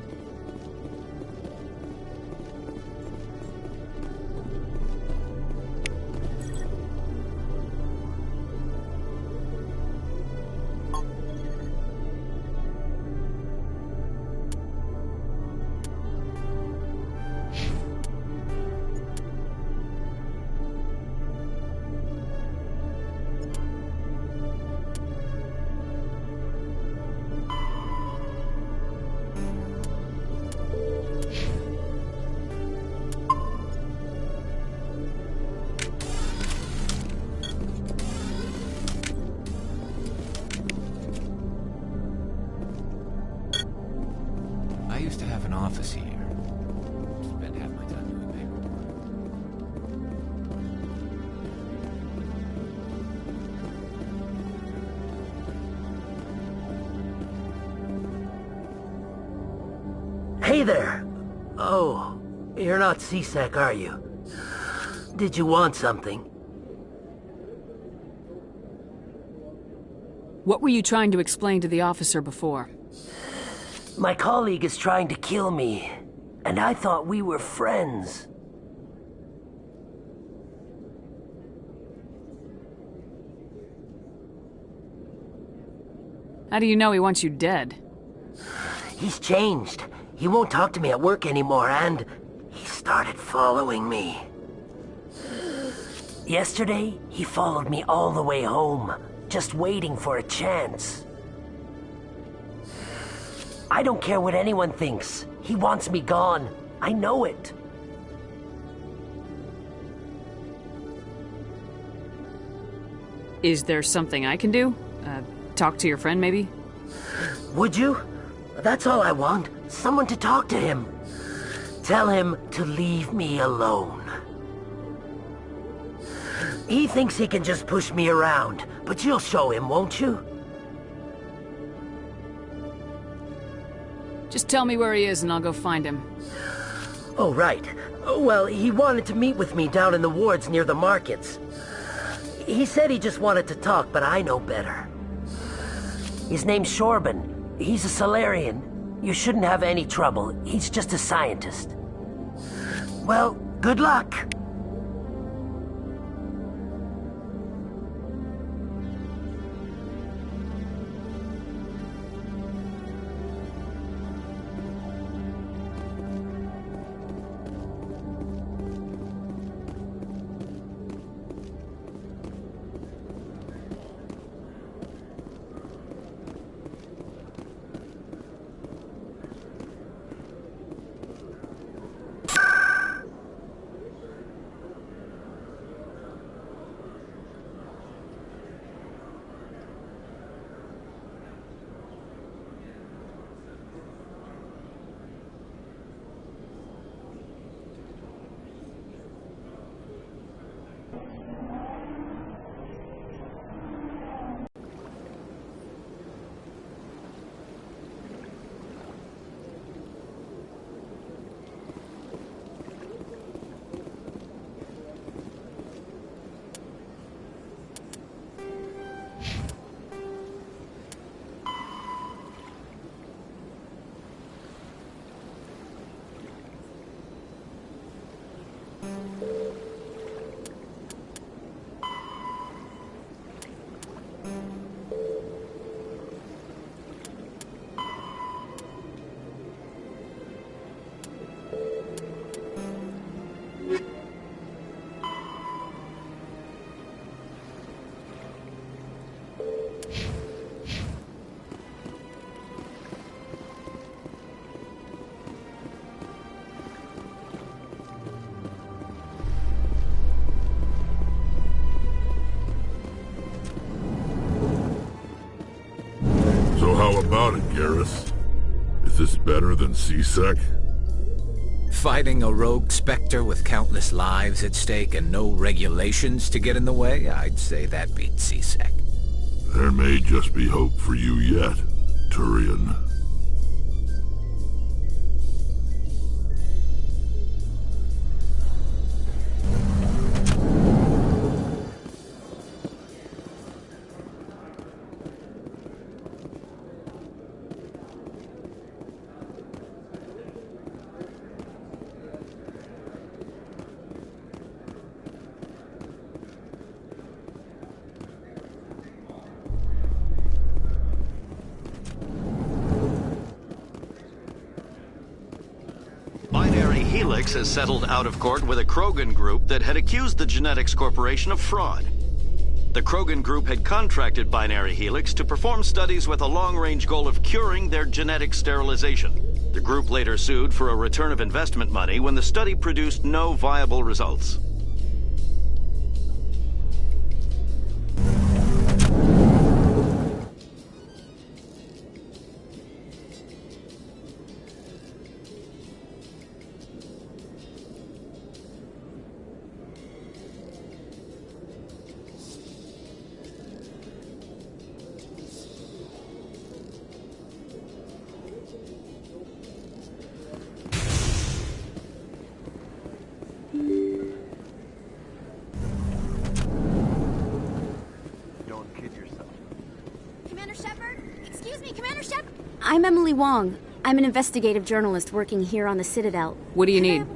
I used to have an office here. Spent half my time doing paperwork. Hey there! Oh, you're not C-Sec, are you? Did you want something? What were you trying to explain to the officer before? My colleague is trying to kill me, and I thought we were friends. How do you know he wants you dead? He's changed. He won't talk to me at work anymore, and he started following me. Yesterday, he followed me all the way home, just waiting for a chance. I don't care what anyone thinks. He wants me gone. I know it. Is there something I can do? Talk to your friend, maybe? Would you? That's all I want. Someone to talk to him. Tell him to leave me alone. He thinks he can just push me around, but you'll show him, won't you? Just tell me where he is and I'll go find him. Oh, right. Well, he wanted to meet with me down in the wards near the markets. He said he just wanted to talk, but I know better. His name's Shorban. He's a Salarian. You shouldn't have any trouble. He's just a scientist. Well, good luck. How about it, Garrus? Is this better than C-Sec? Fighting a rogue Spectre with countless lives at stake and no regulations to get in the way? I'd say that beats C-Sec. There may just be hope for you yet, Turian. Helix has settled out of court with a Krogan group that had accused the Genetics Corporation of fraud. The Krogan group had contracted Binary Helix to perform studies with a long-range goal of curing their genetic sterilization. The group later sued for a return of investment money when the study produced no viable results. I'm Emily Wong. I'm an investigative journalist working here on the Citadel. What do you need?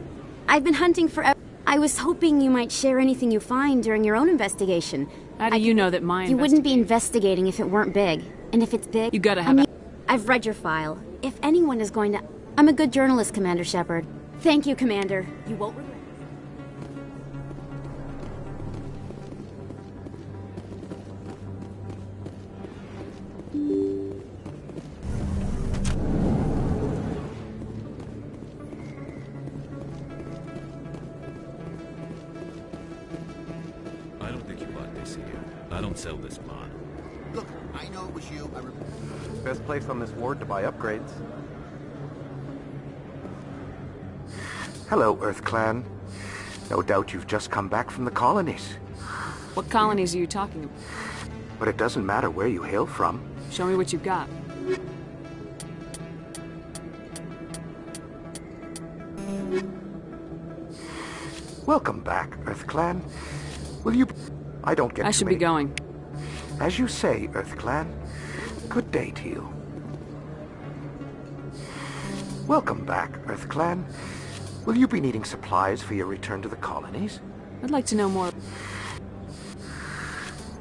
I've been hunting for... I was hoping you might share anything you find during your own investigation. How do you know that my You wouldn't be investigating if it weren't big. And if it's big... You gotta have... I've read your file. If anyone is going to... I'm a good journalist, Commander Shepard. Thank you, Commander. You won't regret. I don't sell this mod. Look, I know it was you. Best place on this ward to buy upgrades. Hello, Earth Clan. No doubt you've just come back from the colonies. What colonies are you talking about? But it doesn't matter where you hail from. Show me what you've got. Welcome back, Earth Clan. Will you... I don't get I should be going. As you say, Earth Clan. Good day to you. Welcome back, Earth Clan. Will you be needing supplies for your return to the colonies? I'd like to know more.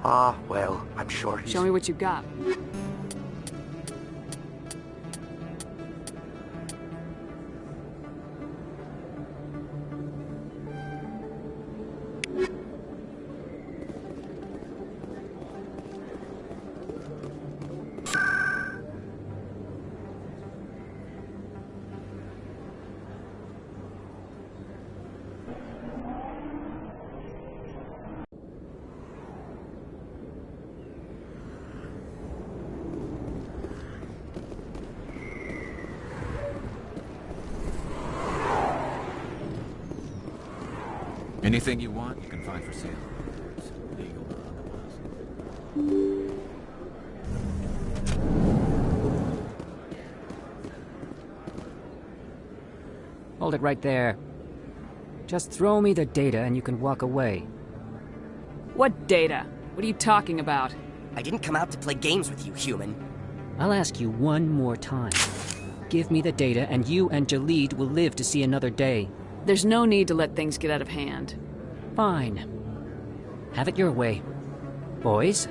Ah, well, I'm sure he's... Show me what you've got. Anything you want, you can find for sale. Legal or otherwise. Hold it right there. Just throw me the data and you can walk away. What data? What are you talking about? I didn't come out to play games with you, human. I'll ask you one more time. Give me the data and you and Jalid will live to see another day. There's no need to let things get out of hand. Fine. Have it your way. Boys?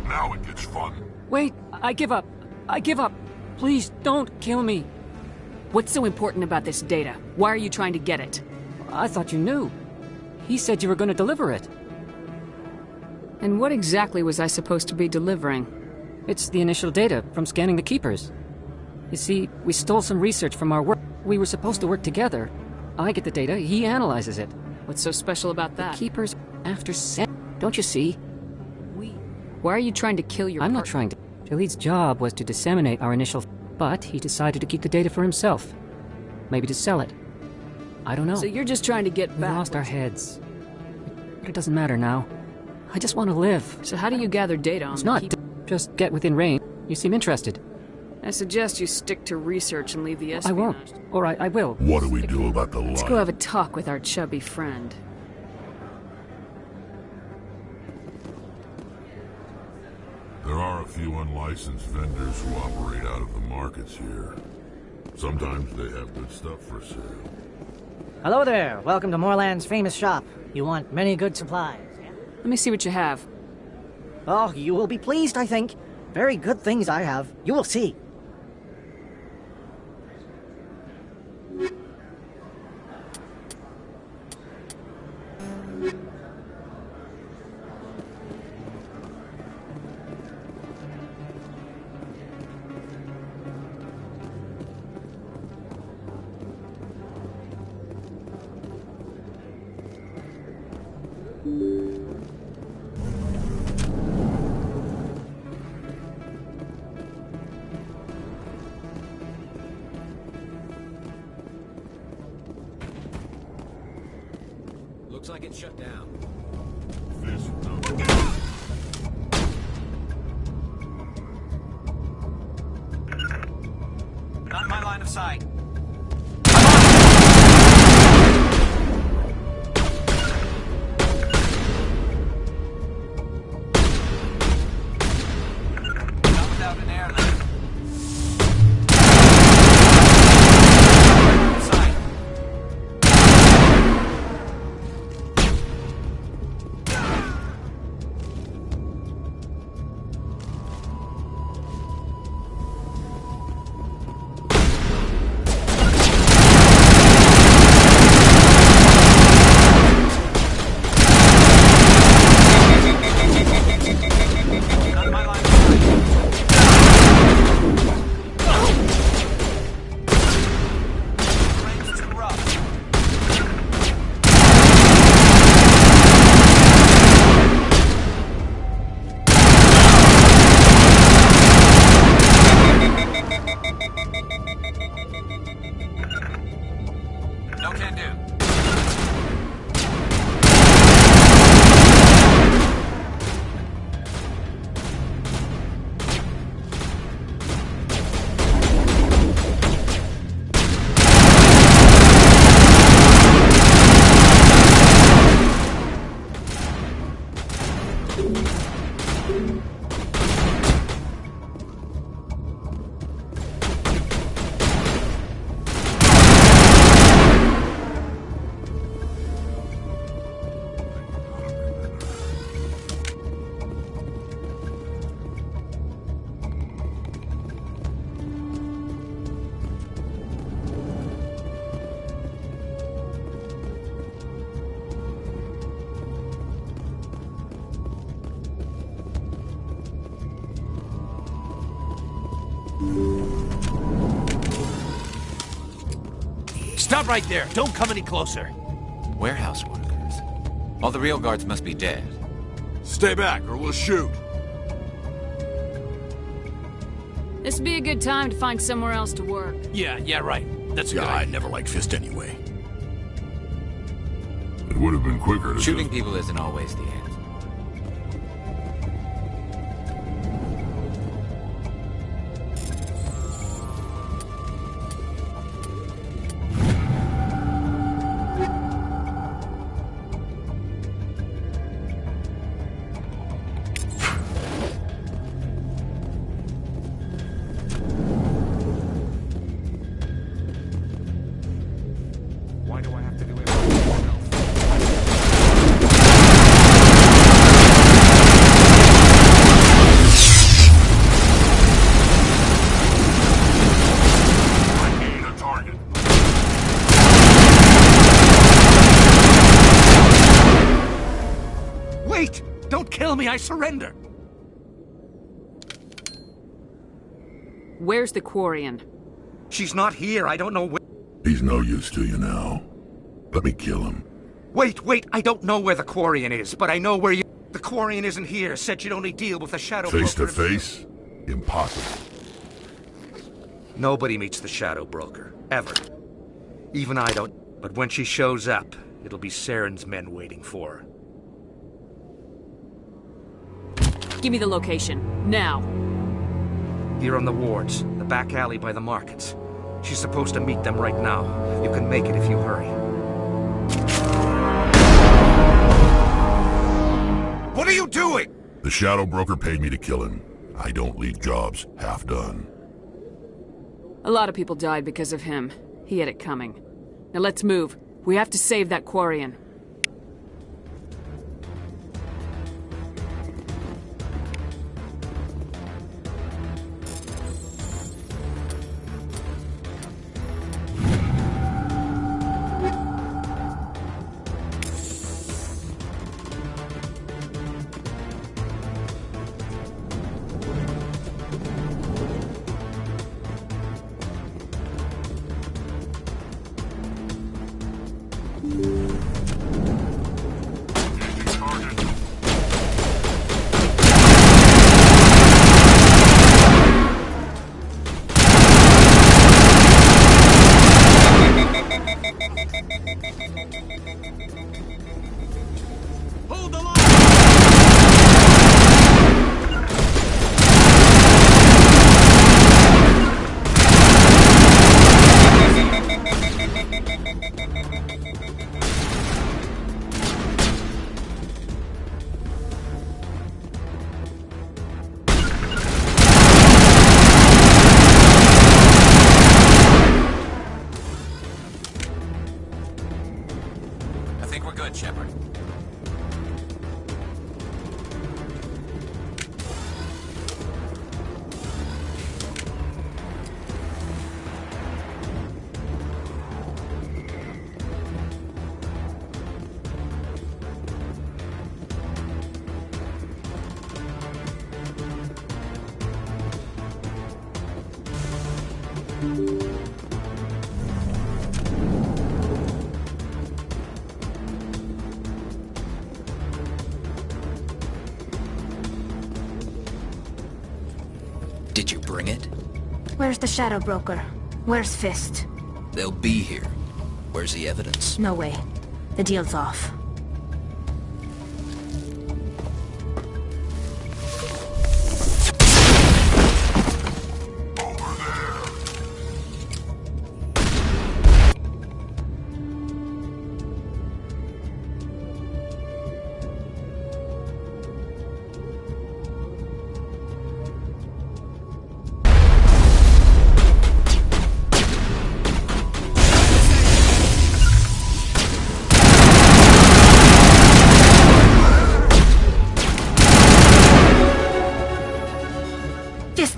Now it gets fun. Wait, I give up. I give up. Please, don't kill me. What's so important about this data? Why are you trying to get it? I thought you knew. He said you were going to deliver it. And what exactly was I supposed to be delivering? It's the initial data from scanning the Keepers. You see, we stole some research from our work. We were supposed to work together. I get the data, he analyzes it. What's so special about that? The Keepers after set. Don't you see? Why are you trying to kill your I'm not trying to. Jalid's job was to disseminate our initial... But he decided to keep the data for himself. Maybe to sell it. I don't know. So you're just trying to get back. We lost our heads. But it doesn't matter now. I just want to live. So how do you gather data on It's not just get within range. You seem interested. I suggest you stick to research and leave the espionage. I won't. All right, I will. What do we do about the light? Let's go have a talk with our chubby friend. There are a few unlicensed vendors who operate out of the markets here. Sometimes they have good stuff for sale. Hello there. Welcome to Moorland's famous shop. You want many good supplies. Let me see what you have. Oh, you will be pleased, I think. Very good things I have. You will see. Looks like it's shut down. Not in my line of sight. Not without an airlift. Stop right there. Don't come any closer. Warehouse workers. All the real guards must be dead. Stay back, or we'll shoot. This would be a good time to find somewhere else to work. Yeah, right. That's a good I idea. never liked Fist anyway. It would have been quicker to Shooting people isn't always the answer. Why do I have to do it? Wait! Don't kill me, I surrender! Where's the Quarian? She's not here, I don't know where... He's no use to you now. Let me kill him. Wait, I don't know where the Quarian is, but I know where you... The Quarian isn't here, said you'd only deal with the Shadow Face to Broker. face? Impossible. Nobody meets the Shadow Broker, ever. Even I don't... But when she shows up, it'll be Saren's men waiting for her. Give me the location, now. Here on the wards, the back alley by the markets. She's supposed to meet them right now. You can make it if you hurry. What are you doing? The Shadow Broker paid me to kill him. I don't leave jobs half done. A lot of people died because of him. He had it coming. Now let's move. We have to save that Quarian. I think we're good, Shepard. Did you bring it? Where's the Shadow Broker? Where's Fist? They'll be here. Where's the evidence? No way. The deal's off.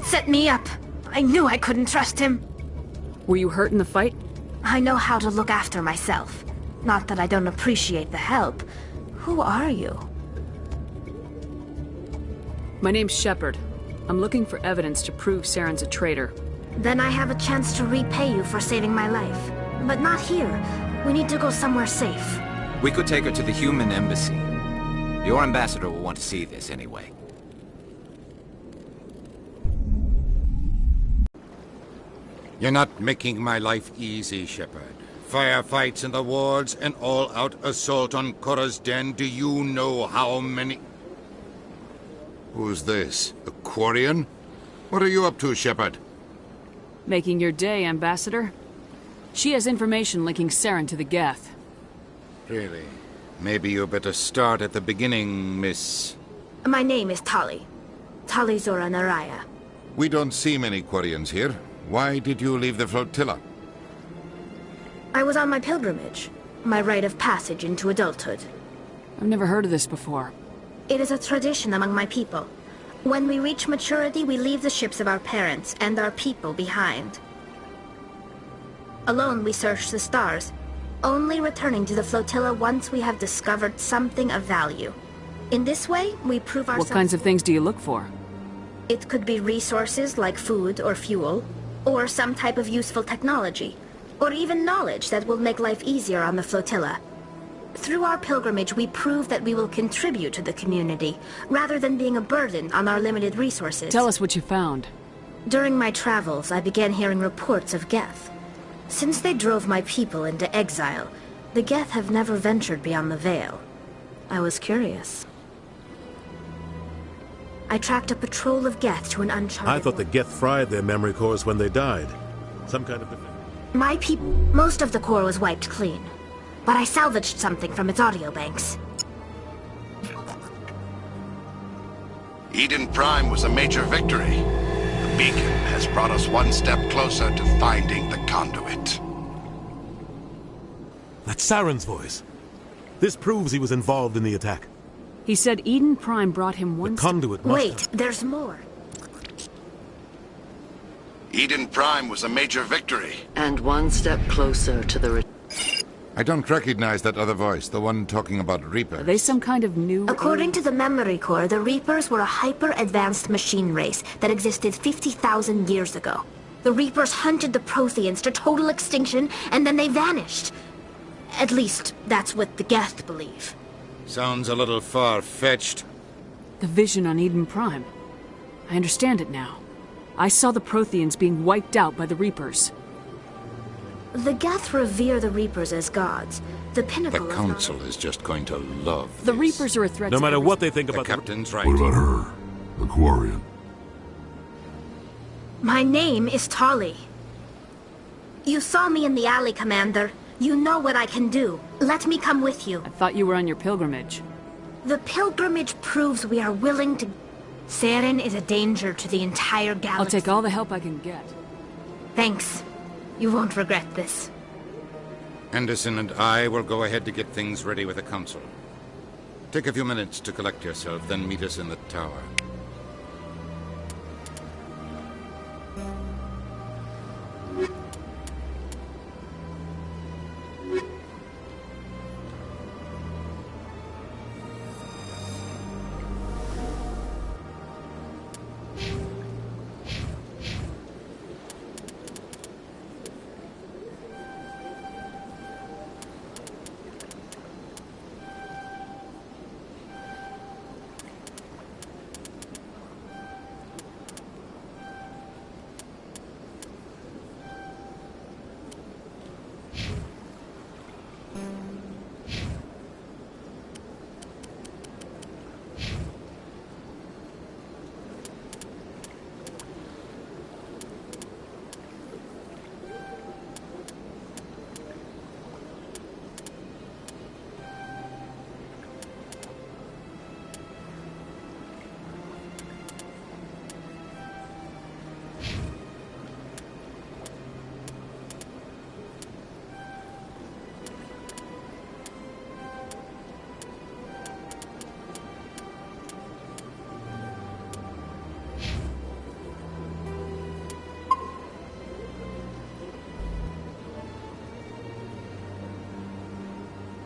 Set me up. I knew I couldn't trust him. Were you hurt in the fight? I know how to look after myself. Not that I don't appreciate the help. Who are you? My name's Shepard. I'm looking for evidence to prove Saren's a traitor. Then I have a chance to repay you for saving my life. But not here. We need to go somewhere safe. We could take her to the human embassy. Your ambassador will want to see this anyway. You're not making my life easy, Shepard. Firefights in the wards, an all-out assault on Korra's den. Do you know how many... Who's this? A Quarian? What are you up to, Shepard? Making your day, Ambassador. She has information linking Saren to the Geth. Really? Maybe you better start at the beginning, Miss... My name is Tali. Tali Zora Naraya. We don't see many Quarians here. Why did you leave the flotilla? I was on my pilgrimage. My rite of passage into adulthood. I've never heard of this before. It is a tradition among my people. When we reach maturity, we leave the ships of our parents and our people behind. Alone, we search the stars, only returning to the flotilla once we have discovered something of value. In this way, we prove ourselves... What kinds of things do you look for? It could be resources like food or fuel, or some type of useful technology, or even knowledge that will make life easier on the flotilla. Through our pilgrimage, we prove that we will contribute to the community, rather than being a burden on our limited resources. Tell us what you found. During my travels, I began hearing reports of Geth. Since they drove my people into exile, the Geth have never ventured beyond the Veil. I was curious. I tracked a patrol of Geth to an uncharted... I thought the Geth fried their memory cores when they died. Some kind of... My people... Most of the core was wiped clean. But I salvaged something from its audio banks. Eden Prime was a major victory. The beacon has brought us one step closer to finding the conduit. That's Saren's voice. This proves he was involved in the attack. He said Eden Prime brought him one... The conduit must Wait, there's more. Eden Prime was a major victory. And one step closer to the... I don't recognize that other voice, the one talking about Reapers. Are they some kind of new... According to the memory core, the Reapers were a hyper-advanced machine race that existed 50,000 years ago. The Reapers hunted the Protheans to total extinction, and then they vanished. At least, that's what the Geth believe. Sounds a little far-fetched. The vision on Eden Prime. I understand it now. I saw the Protheans being wiped out by the Reapers. The Geth revere the Reapers as gods. The pinnacle The Council is just going to love this. The Reapers are a threat no to matter everything. what they think about the Captain's right. What about her? The Quarian. My name is Tali. You saw me in the alley, Commander. You know what I can do. Let me come with you. I thought you were on your pilgrimage. The pilgrimage proves we are willing to... Saren is a danger to the entire galaxy. I'll take all the help I can get. Thanks. You won't regret this. Anderson and I will go ahead to get things ready with the Council. Take a few minutes to collect yourself, then meet us in the tower.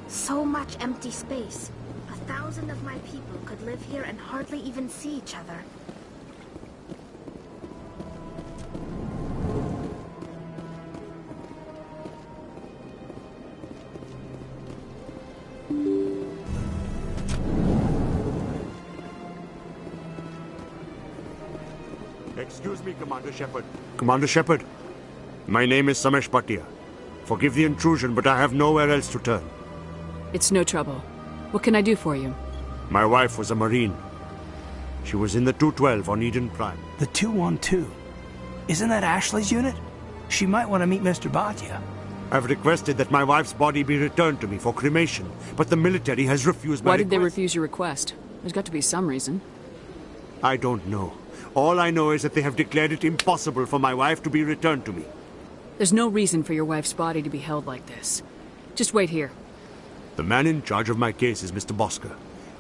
So much empty space. 1,000 of my people could live here and hardly even see each other. Excuse me, Commander Shepard. Commander Shepard, my name is Samesh Bhatia. Forgive the intrusion, but I have nowhere else to turn. It's no trouble. What can I do for you? My wife was a Marine. She was in the 212 on Eden Prime. The 212? Isn't that Ashley's unit? She might want to meet Mr. Bhatia. I've requested that my wife's body be returned to me for cremation, but the military has refused my Why did they refuse your request? There's got to be some reason. I don't know. All I know is that they have declared it impossible for my wife to be returned to me. There's no reason for your wife's body to be held like this. Just wait here. The man in charge of my case is Mr. Bosker.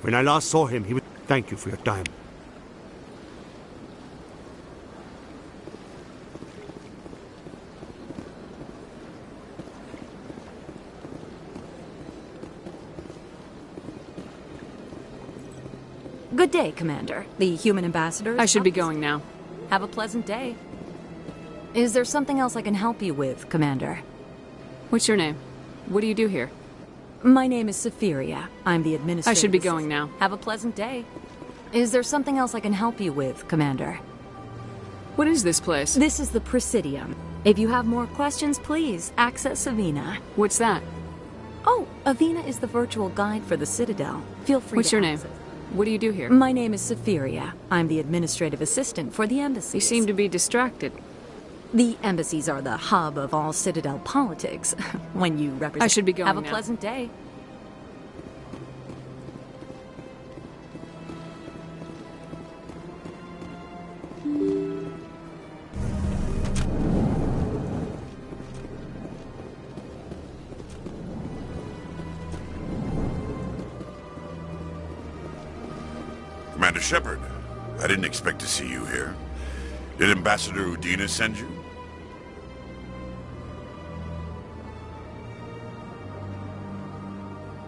When I last saw him, he would... Thank you for your time. Good day, Commander. The human ambassador. I should be going now. Have a pleasant day. Is there something else I can help you with, Commander? What's your name? What do you do here? My name is Safiria. I'm the administrator. I should be going now. Have a pleasant day. Is there something else I can help you with, Commander? What is this place? This is the Presidium. If you have more questions, please access Avena. What's that? Oh, Avena is the virtual guide for the Citadel. Feel free What's to your name? access. What do you do here? My name is Safiria. I'm the administrative assistant for the embassy. You seem to be distracted. The embassies are the hub of all Citadel politics. When you represent... I should be going Have a now. pleasant day. Commander Shepard, I didn't expect to see you here. Did Ambassador Udina send you?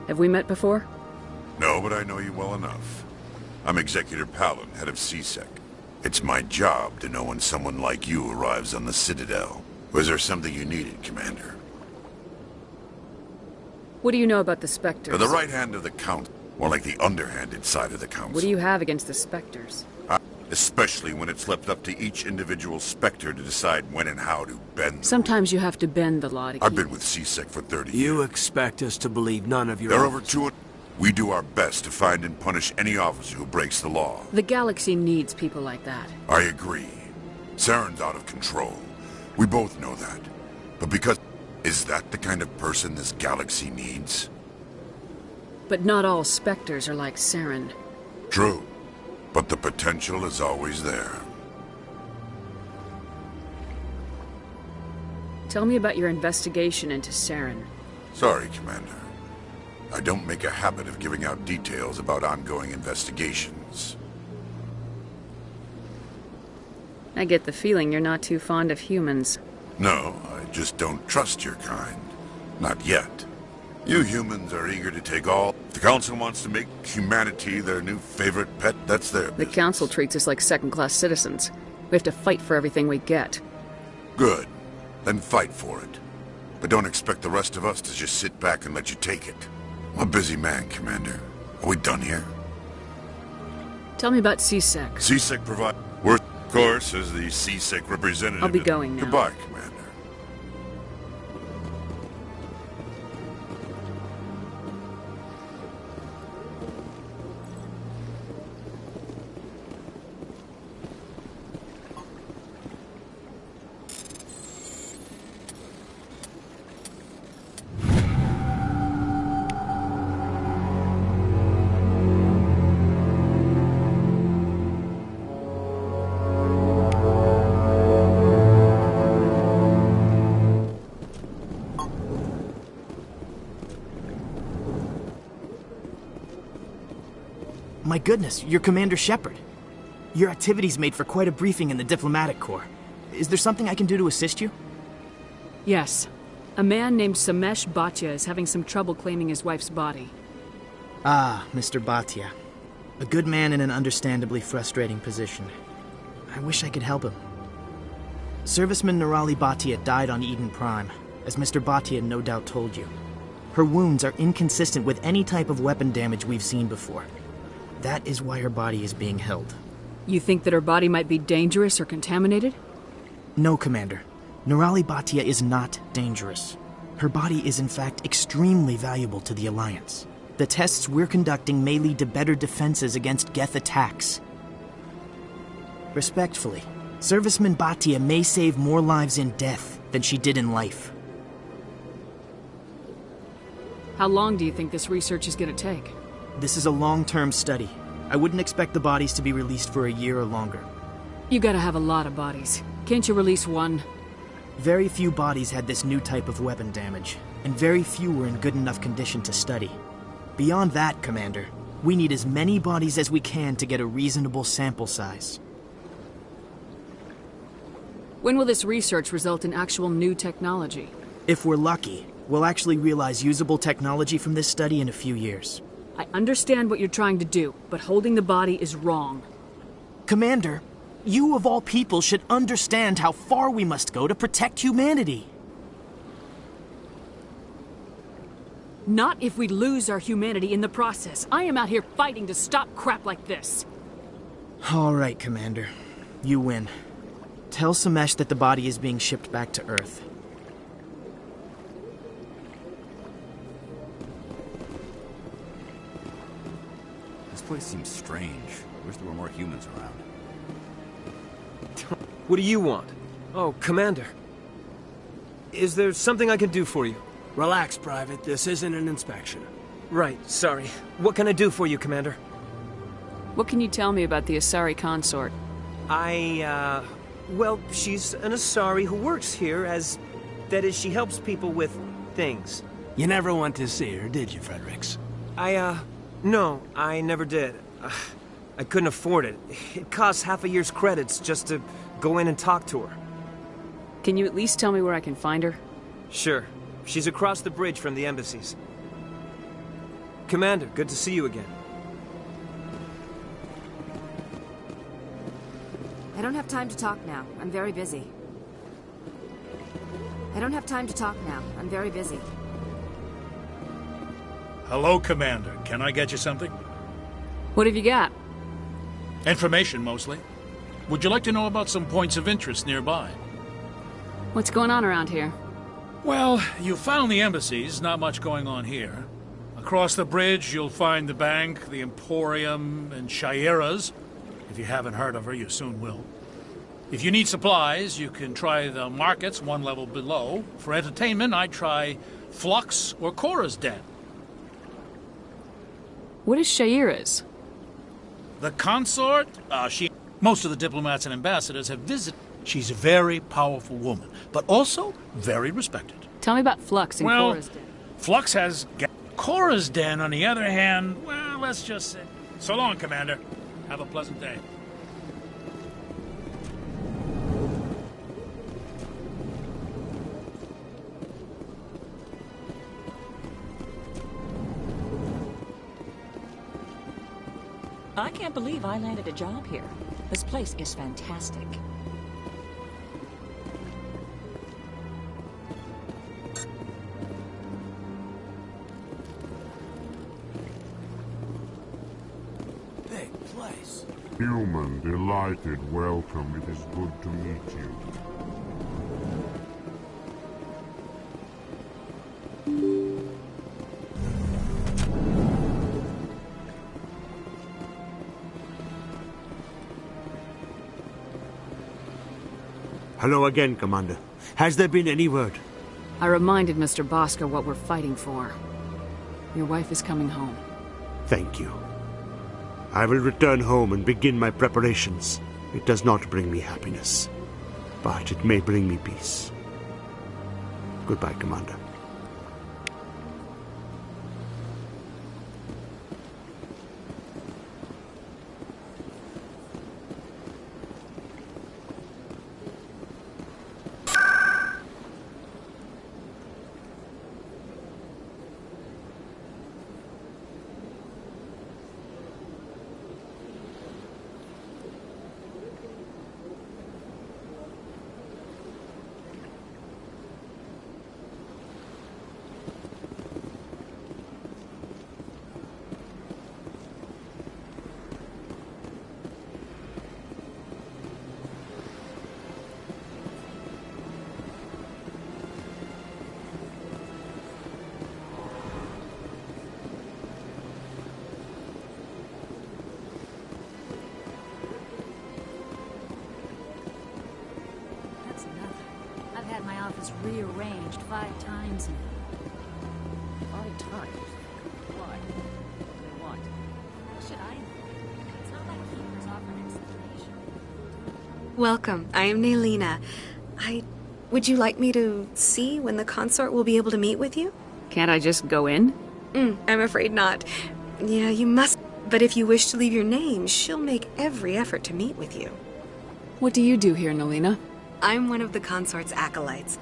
Have we met before? No, but I know you well enough. I'm Executor Palin, head of CSEC. It's my job to know when someone like you arrives on the Citadel. Was there something you needed, Commander? What do you know about the Spectres? They're the right hand of the Council, more like the underhanded side of the Council. What do you have against the Spectres? Especially when it's left up to each individual Spectre to decide when and how to bend. Sometimes you have to bend the law to I've keep... been with CSEC for 30 years. You expect us to believe none of your... There are over 200. We do our best to find and punish any officer who breaks the law. The galaxy needs people like that. I agree. Saren's out of control. We both know that. But because... Is that the kind of person this galaxy needs? But not all Spectres are like Saren. True. But the potential is always there. Tell me about your investigation into Saren. Sorry, Commander. I don't make a habit of giving out details about ongoing investigations. I get the feeling you're not too fond of humans. No, I just don't trust your kind. Not yet. You humans are eager to take all. If the Council wants to make humanity their new favorite pet, that's their business. The Council treats us like second-class citizens. We have to fight for everything we get. Good. Then fight for it. But don't expect the rest of us to just sit back and let you take it. I'm a busy man, Commander. Are we done here? Tell me about CSEC. CSEC provide... Worth, of course, as the CSEC representative... I'll be going now. Goodbye, Commander. My goodness, you're Commander Shepard. Your activities made for quite a briefing in the Diplomatic Corps. Is there something I can do to assist you? Yes. A man named Samesh Bhatia is having some trouble claiming his wife's body. Ah, Mr. Bhatia. A good man in an understandably frustrating position. I wish I could help him. Serviceman Nirali Bhatia died on Eden Prime, as Mr. Bhatia no doubt told you. Her wounds are inconsistent with any type of weapon damage we've seen before. That is why her body is being held. You think that her body might be dangerous or contaminated? No, Commander. Nurali Bhatia is not dangerous. Her body is in fact extremely valuable to the Alliance. The tests we're conducting may lead to better defenses against Geth attacks. Respectfully, Serviceman Bhatia may save more lives in death than she did in life. How long do you think this research is going to take? This is a long-term study. I wouldn't expect the bodies to be released for a year or longer. You gotta have a lot of bodies. Can't you release one? Very few bodies had this new type of weapon damage, and very few were in good enough condition to study. Beyond that, Commander, we need as many bodies as we can to get a reasonable sample size. When will this research result in actual new technology? If we're lucky, we'll actually realize usable technology from this study in a few years. I understand what you're trying to do, but holding the body is wrong. Commander, you of all people should understand how far we must go to protect humanity. Not if we lose our humanity in the process. I am out here fighting to stop crap like this. All right, Commander. You win. Tell Samesh that the body is being shipped back to Earth. This place seems strange. I wish there were more humans around. What do you want? Oh, Commander. Is there something I can do for you? Relax, Private. This isn't an inspection. Right, sorry. What can I do for you, Commander? What can you tell me about the Asari consort? Well, she's an Asari who works here as... That is, she helps people with things. You never went to see her, did you, Fredericks? No, I never did. I couldn't afford it. It costs half a year's credits just to go in and talk to her. Can you at least tell me where I can find her? Sure. She's across the bridge from the embassies. Commander, good to see you again. I don't have time to talk now. I'm very busy. Hello, Commander. Can I get you something? What have you got? Information, mostly. Would you like to know about some points of interest nearby? What's going on around here? Well, you found the embassies. Not much going on here. Across the bridge, you'll find the bank, the Emporium, and Shaira's. If you haven't heard of her, you soon will. If you need supplies, you can try the markets one level below. For entertainment, I'd try Flux or Cora's Den. What is Shaira's? The consort? Most of the diplomats and ambassadors have visited. She's a very powerful woman, but also very respected. Tell me about Flux and Cora's Den. Flux has... Cora's Den, on the other hand, well, let's just say... So long, Commander. Have a pleasant day. I can't believe I landed a job here. This place is fantastic. Big place. Human, delighted, welcome. It is good to meet you. Hello again, Commander. Has there been any word? I reminded Mr. Bosker what we're fighting for. Your wife is coming home. Thank you. I will return home and begin my preparations. It does not bring me happiness, but it may bring me peace. Goodbye, Commander. was rearranged 5 times now. 5 times? Why? What do they want? How should I know? It's not like Keeper's offered explanation. Welcome. I am Naelina. Would you like me to see when the consort will be able to meet with you? Can't I just go in? I'm afraid not. Yeah, you must. But if you wish to leave your name, she'll make every effort to meet with you. What do you do here, Naelina? I'm one of the consort's acolytes.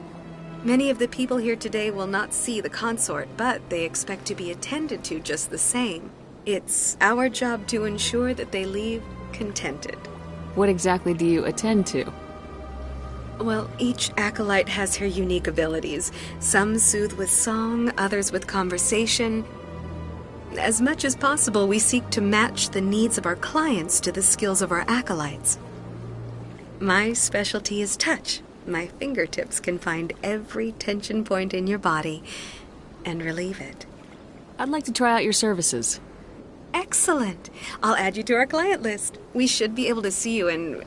Many of the people here today will not see the consort, but they expect to be attended to just the same. It's our job to ensure that they leave contented. What exactly do you attend to? Well, each acolyte has her unique abilities. Some soothe with song, others with conversation. As much as possible, we seek to match the needs of our clients to the skills of our acolytes. My specialty is touch. My fingertips can find every tension point in your body and relieve it. I'd like to try out your services. Excellent. I'll add you to our client list. We should be able to see you in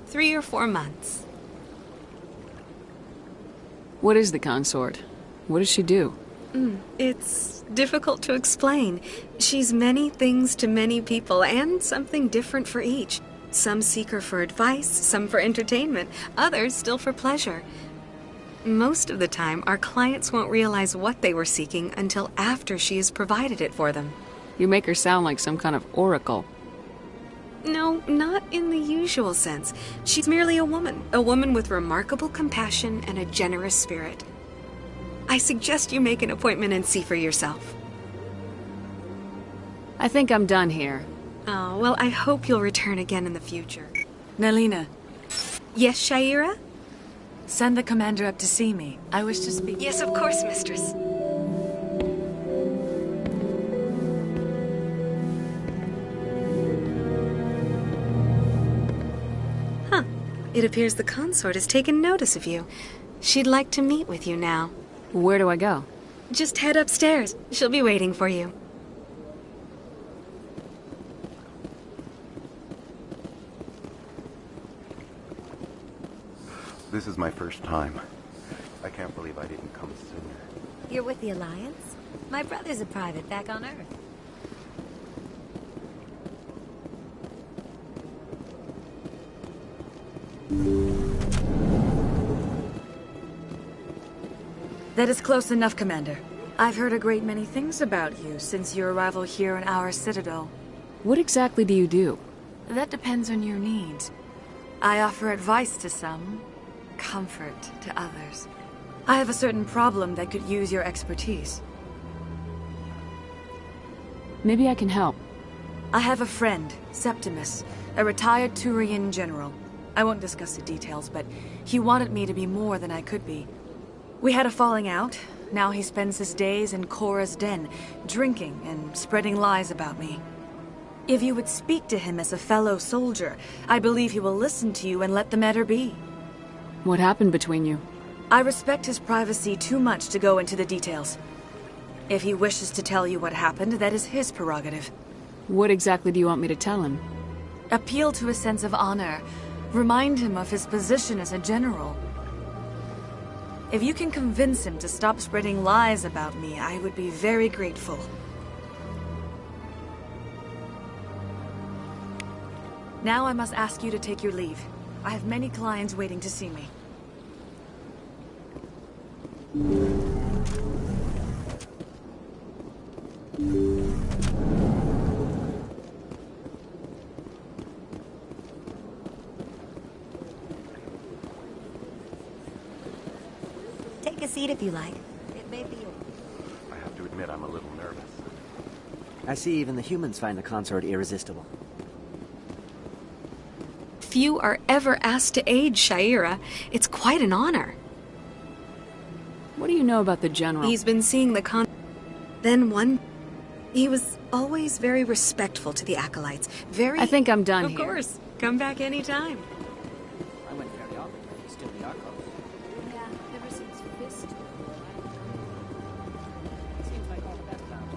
3 or 4 months. What is the consort? What does she do? It's difficult to explain. She's many things to many people, and something different for each. Some seek her for advice, some for entertainment, others still for pleasure. Most of the time, our clients won't realize what they were seeking until after she has provided it for them. You make her sound like some kind of oracle. No, not in the usual sense. She's merely a woman with remarkable compassion and a generous spirit. I suggest you make an appointment and see for yourself. I think I'm done here. Oh, well, I hope you'll return again in the future. Naelina. Yes, Sha'ira? Send the commander up to see me. I wish to speak. Yes, of course, mistress. It appears the consort has taken notice of you. She'd like to meet with you now. Where do I go? Just head upstairs. She'll be waiting for you. This is my first time. I can't believe I didn't come sooner. You're with the Alliance? My brother's a private back on Earth. That is close enough, Commander. I've heard a great many things about you since your arrival here in our citadel. What exactly do you do? That depends on your needs. I offer advice to some, comfort to others. I have a certain problem that could use your expertise. Maybe I can help. I have a friend, Septimus, a retired Turian general. I won't discuss the details, but he wanted me to be more than I could be. We had a falling out. Now he spends his days in Korra's den, drinking and spreading lies about me. If you would speak to him as a fellow soldier, I believe he will listen to you and let the matter be. What happened between you? I respect his privacy too much to go into the details. If he wishes to tell you what happened, that is his prerogative. What exactly do you want me to tell him? Appeal to his sense of honor. Remind him of his position as a general. If you can convince him to stop spreading lies about me, I would be very grateful. Now I must ask you to take your leave. I have many clients waiting to see me. Take a seat if you like. It may be I have to admit I'm a little nervous. I see even the humans find the consort irresistible. Few are ever asked to aid Sha'ira. It's quite an honor. What do you know about the general? He's been seeing the he was always very respectful to the acolytes. I think I'm done here. Of course. Come back anytime. I went very often, but you still the archive. Yeah, ever since Fist. Seems like all the best found.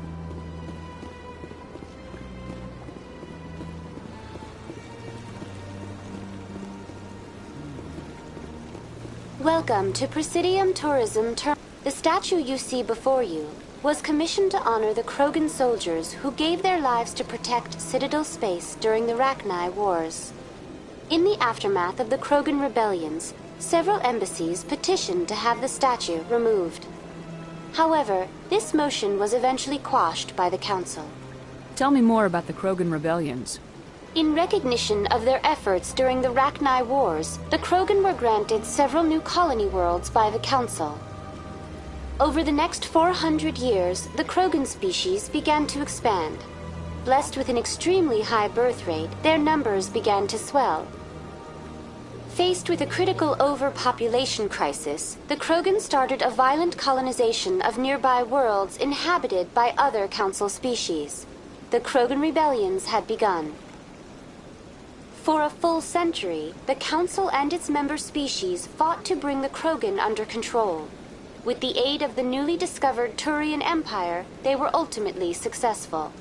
Welcome to Presidium Tourism The statue you see before you was commissioned to honor the Krogan soldiers who gave their lives to protect Citadel space during the Rachni Wars. In the aftermath of the Krogan rebellions, several embassies petitioned to have the statue removed. However, this motion was eventually quashed by the Council. Tell me more about the Krogan rebellions. In recognition of their efforts during the Rachni Wars, the Krogan were granted several new colony worlds by the Council. Over the next 400 years, the Krogan species began to expand. Blessed with an extremely high birth rate, their numbers began to swell. Faced with a critical overpopulation crisis, the Krogan started a violent colonization of nearby worlds inhabited by other Council species. The Krogan rebellions had begun. For a full century, the Council and its member species fought to bring the Krogan under control. With the aid of the newly discovered Turian Empire, they were ultimately successful.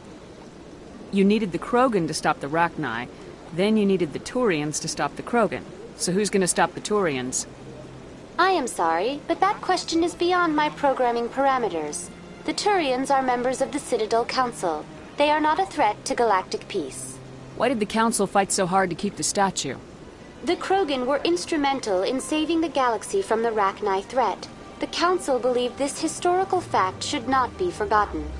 You needed the Krogan to stop the Rachni, then you needed the Turians to stop the Krogan. So who's gonna stop the Turians? I am sorry, but that question is beyond my programming parameters. The Turians are members of the Citadel Council. They are not a threat to galactic peace. Why did the Council fight so hard to keep the statue? The Krogan were instrumental in saving the galaxy from the Rachni threat. The Council believed this historical fact should not be forgotten.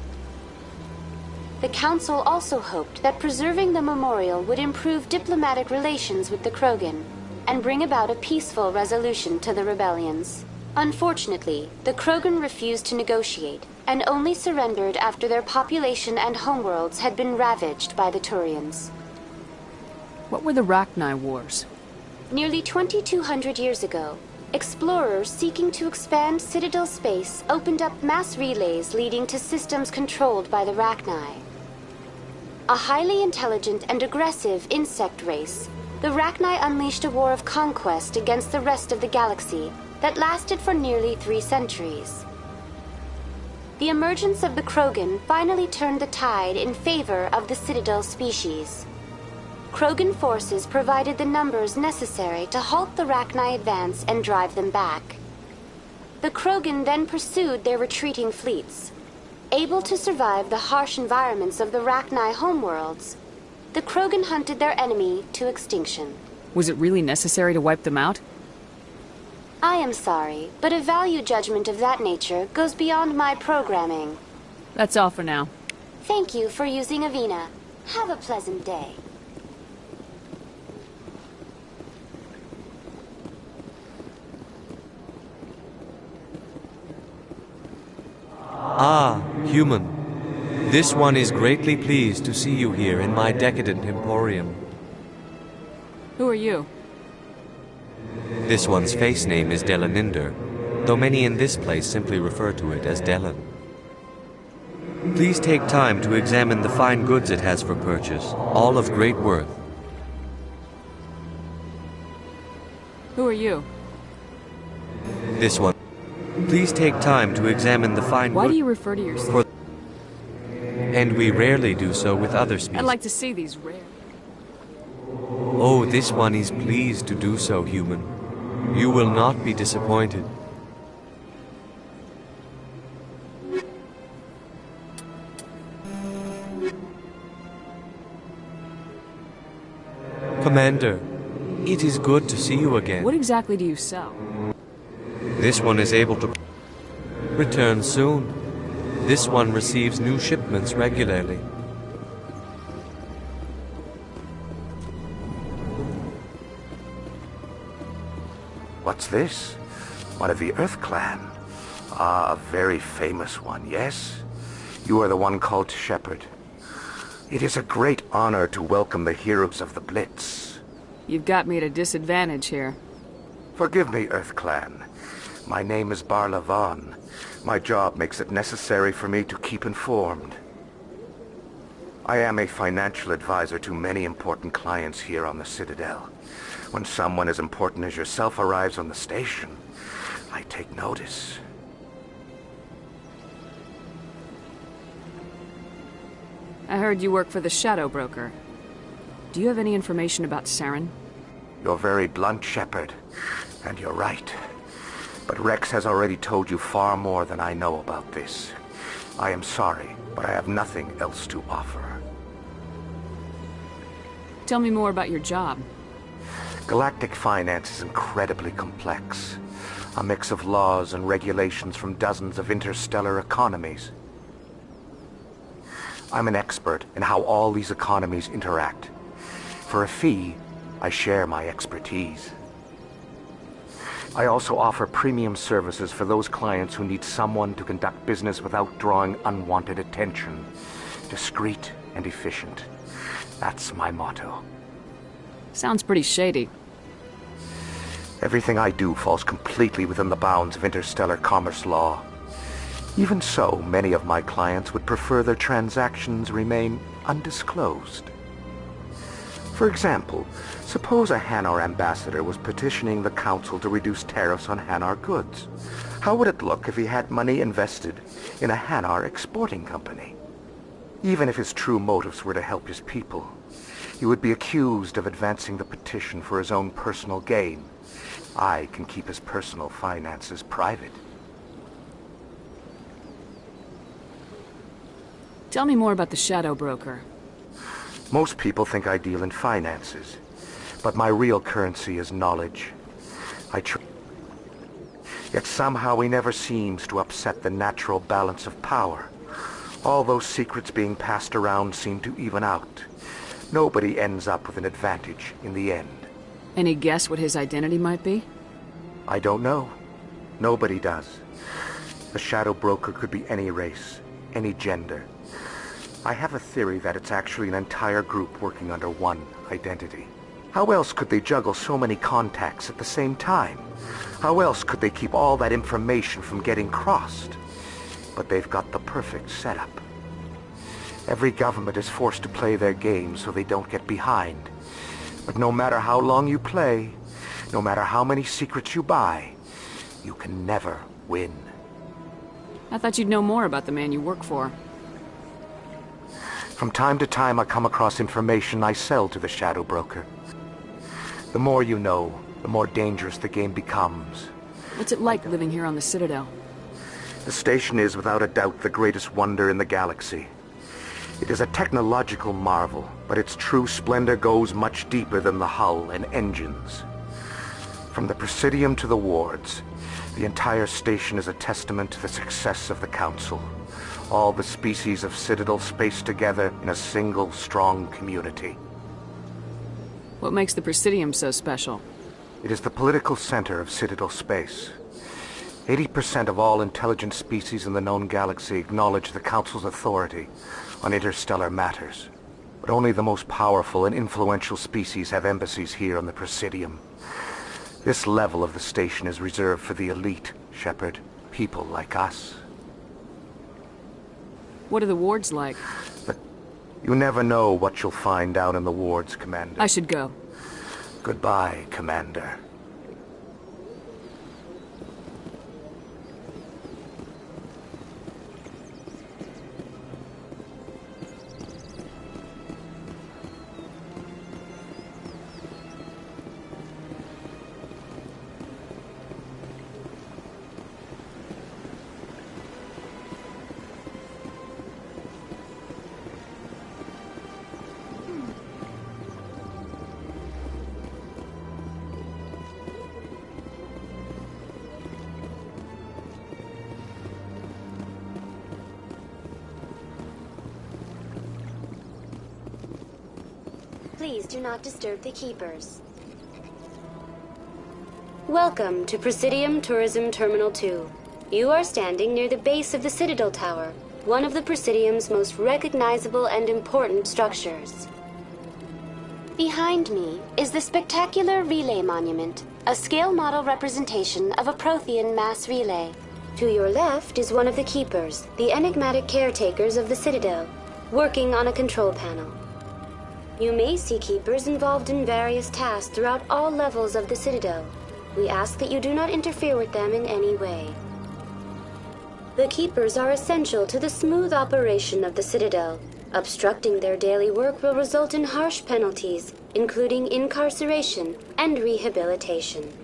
The Council also hoped that preserving the memorial would improve diplomatic relations with the Krogan and bring about a peaceful resolution to the rebellions. Unfortunately, the Krogan refused to negotiate and only surrendered after their population and homeworlds had been ravaged by the Turians. What were the Rachni Wars? Nearly 2,200 years ago, explorers seeking to expand Citadel space opened up mass relays leading to systems controlled by the Rachni. A highly intelligent and aggressive insect race, the Rachni unleashed a war of conquest against the rest of the galaxy that lasted for nearly 3 centuries. The emergence of the Krogan finally turned the tide in favor of the Citadel species. Krogan forces provided the numbers necessary to halt the Rachni advance and drive them back. The Krogan then pursued their retreating fleets. Able to survive the harsh environments of the Rachni homeworlds, the Krogan hunted their enemy to extinction. Was it really necessary to wipe them out? I am sorry, but a value judgment of that nature goes beyond my programming. That's all for now. Thank you for using Avina. Have a pleasant day. Ah, human. This one is greatly pleased to see you here in my decadent emporium. Who are you? This one's face name is Delaninder, though many in this place simply refer to it as Delan. Please take time to examine the fine goods it has for purchase, all of great worth. Who are you? This one. Please take time to examine the fine goods. Why do you refer to yourself? And we rarely do so with other species. I'd like to see these rare. Oh, this one is pleased to do so, human. You will not be disappointed. Commander, it is good to see you again. What exactly do you sell? This one is able to return soon. This one receives new shipments regularly. What's this? One of the Earth Clan. Ah, a very famous one, yes? You are the one called Shepard. It is a great honor to welcome the heroes of the Blitz. You've got me at a disadvantage here. Forgive me, Earth Clan. My name is Barla Vaughn. My job makes it necessary for me to keep informed. I am a financial advisor to many important clients here on the Citadel. When someone as important as yourself arrives on the station, I take notice. I heard you work for the Shadow Broker. Do you have any information about Saren? You're very blunt, Shepard. And you're right. But Rex has already told you far more than I know about this. I am sorry, but I have nothing else to offer. Tell me more about your job. Galactic finance is incredibly complex. A mix of laws and regulations from dozens of interstellar economies. I'm an expert in how all these economies interact. For a fee, I share my expertise. I also offer premium services for those clients who need someone to conduct business without drawing unwanted attention. Discreet and efficient. That's my motto. Sounds pretty shady. Everything I do falls completely within the bounds of interstellar commerce law. Even so, many of my clients would prefer their transactions remain undisclosed. For example, suppose a Hanar ambassador was petitioning the Council to reduce tariffs on Hanar goods. How would it look if he had money invested in a Hanar exporting company? Even if his true motives were to help his people, he would be accused of advancing the petition for his own personal gain. I can keep his personal finances private. Tell me more about the Shadow Broker. Most people think I deal in finances, but my real currency is knowledge. Yet somehow he never seems to upset the natural balance of power. All those secrets being passed around seem to even out. Nobody ends up with an advantage in the end. Any guess what his identity might be? I don't know. Nobody does. The Shadow Broker could be any race, any gender. I have a theory that it's actually an entire group working under one identity. How else could they juggle so many contacts at the same time? How else could they keep all that information from getting crossed? But they've got the perfect setup. Every government is forced to play their game so they don't get behind. But no matter how long you play, no matter how many secrets you buy, you can never win. I thought you'd know more about the man you work for. From time to time I come across information I sell to the Shadow Broker. The more you know, the more dangerous the game becomes. What's it like living here on the Citadel? The station is without a doubt the greatest wonder in the galaxy. It is a technological marvel, but its true splendor goes much deeper than the hull and engines. From the Presidium to the wards, the entire station is a testament to the success of the Council. All the species of Citadel spaced together in a single, strong community. What makes the Presidium so special? It is the political center of Citadel space. 80% of all intelligent species in the known galaxy acknowledge the Council's authority on interstellar matters. But only the most powerful and influential species have embassies here on the Presidium. This level of the station is reserved for the elite, Shepard. People like us. What are the wards like? You never know what you'll find down in the wards, Commander. I should go. Goodbye, Commander. Please do not disturb the keepers. Welcome to Presidium Tourism Terminal 2. You are standing near the base of the Citadel Tower, one of the Presidium's most recognizable and important structures. Behind me is the spectacular Relay Monument, a scale model representation of a Prothean mass relay. To your left is one of the keepers, the enigmatic caretakers of the Citadel, working on a control panel. You may see keepers involved in various tasks throughout all levels of the Citadel. We ask that you do not interfere with them in any way. The keepers are essential to the smooth operation of the Citadel. Obstructing their daily work will result in harsh penalties, including incarceration and rehabilitation.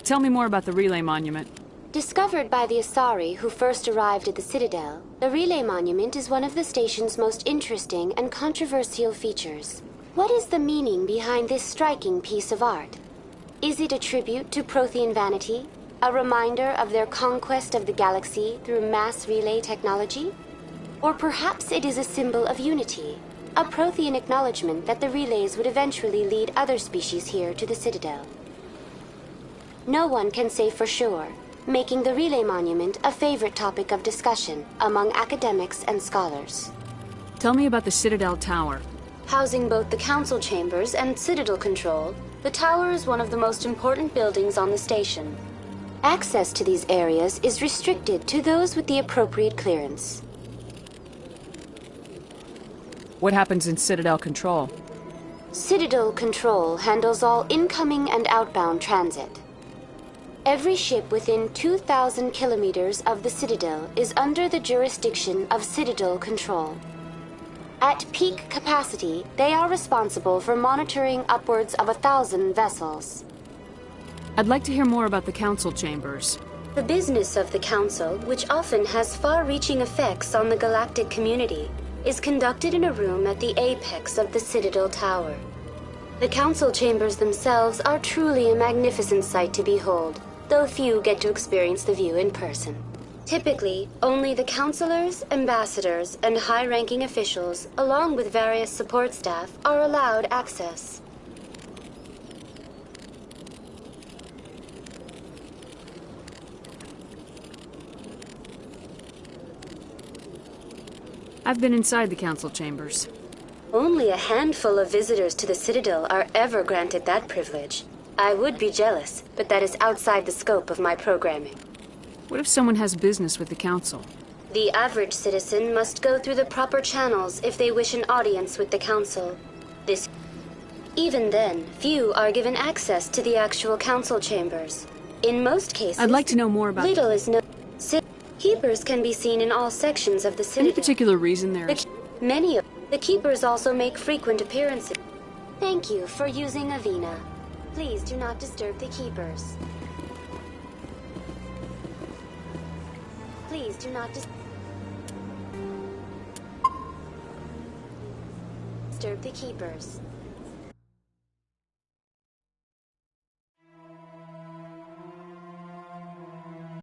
Tell me more about the relay monument. Discovered by the Asari who first arrived at the Citadel, the Relay Monument is one of the station's most interesting and controversial features. What is the meaning behind this striking piece of art? Is it a tribute to Prothean vanity? A reminder of their conquest of the galaxy through mass relay technology? Or perhaps it is a symbol of unity, a Prothean acknowledgement that the relays would eventually lead other species here to the Citadel. No one can say for sure, making the Relay Monument a favorite topic of discussion among academics and scholars. Tell me about the Citadel Tower. Housing both the council chambers and Citadel control, the tower is one of the most important buildings on the station. Access to these areas is restricted to those with the appropriate clearance. What happens in Citadel control? Citadel control handles all incoming and outbound transit. Every ship within 2,000 kilometers of the Citadel is under the jurisdiction of Citadel control. At peak capacity, they are responsible for monitoring upwards of 1,000 vessels. I'd like to hear more about the council chambers. The business of the Council, which often has far-reaching effects on the galactic community, is conducted in a room at the apex of the Citadel Tower. The Council chambers themselves are truly a magnificent sight to behold, though few get to experience the view in person. Typically, only the councilors, ambassadors, and high-ranking officials, along with various support staff, are allowed access. I've been inside the council chambers. Only a handful of visitors to the Citadel are ever granted that privilege. I would be jealous, but that is outside the scope of my programming. What if someone has business with the council? The average citizen must go through the proper channels if they wish an audience with the council. Even then, few are given access to the actual council chambers. In most cases, I'd like to know more about little is known. Keepers can be seen in all sections of the Citadel. Any particular reason there's... Many of the Keepers also make frequent appearances. Thank you for using Avina. Please do not disturb the Keepers. Please do not disturb the Keepers.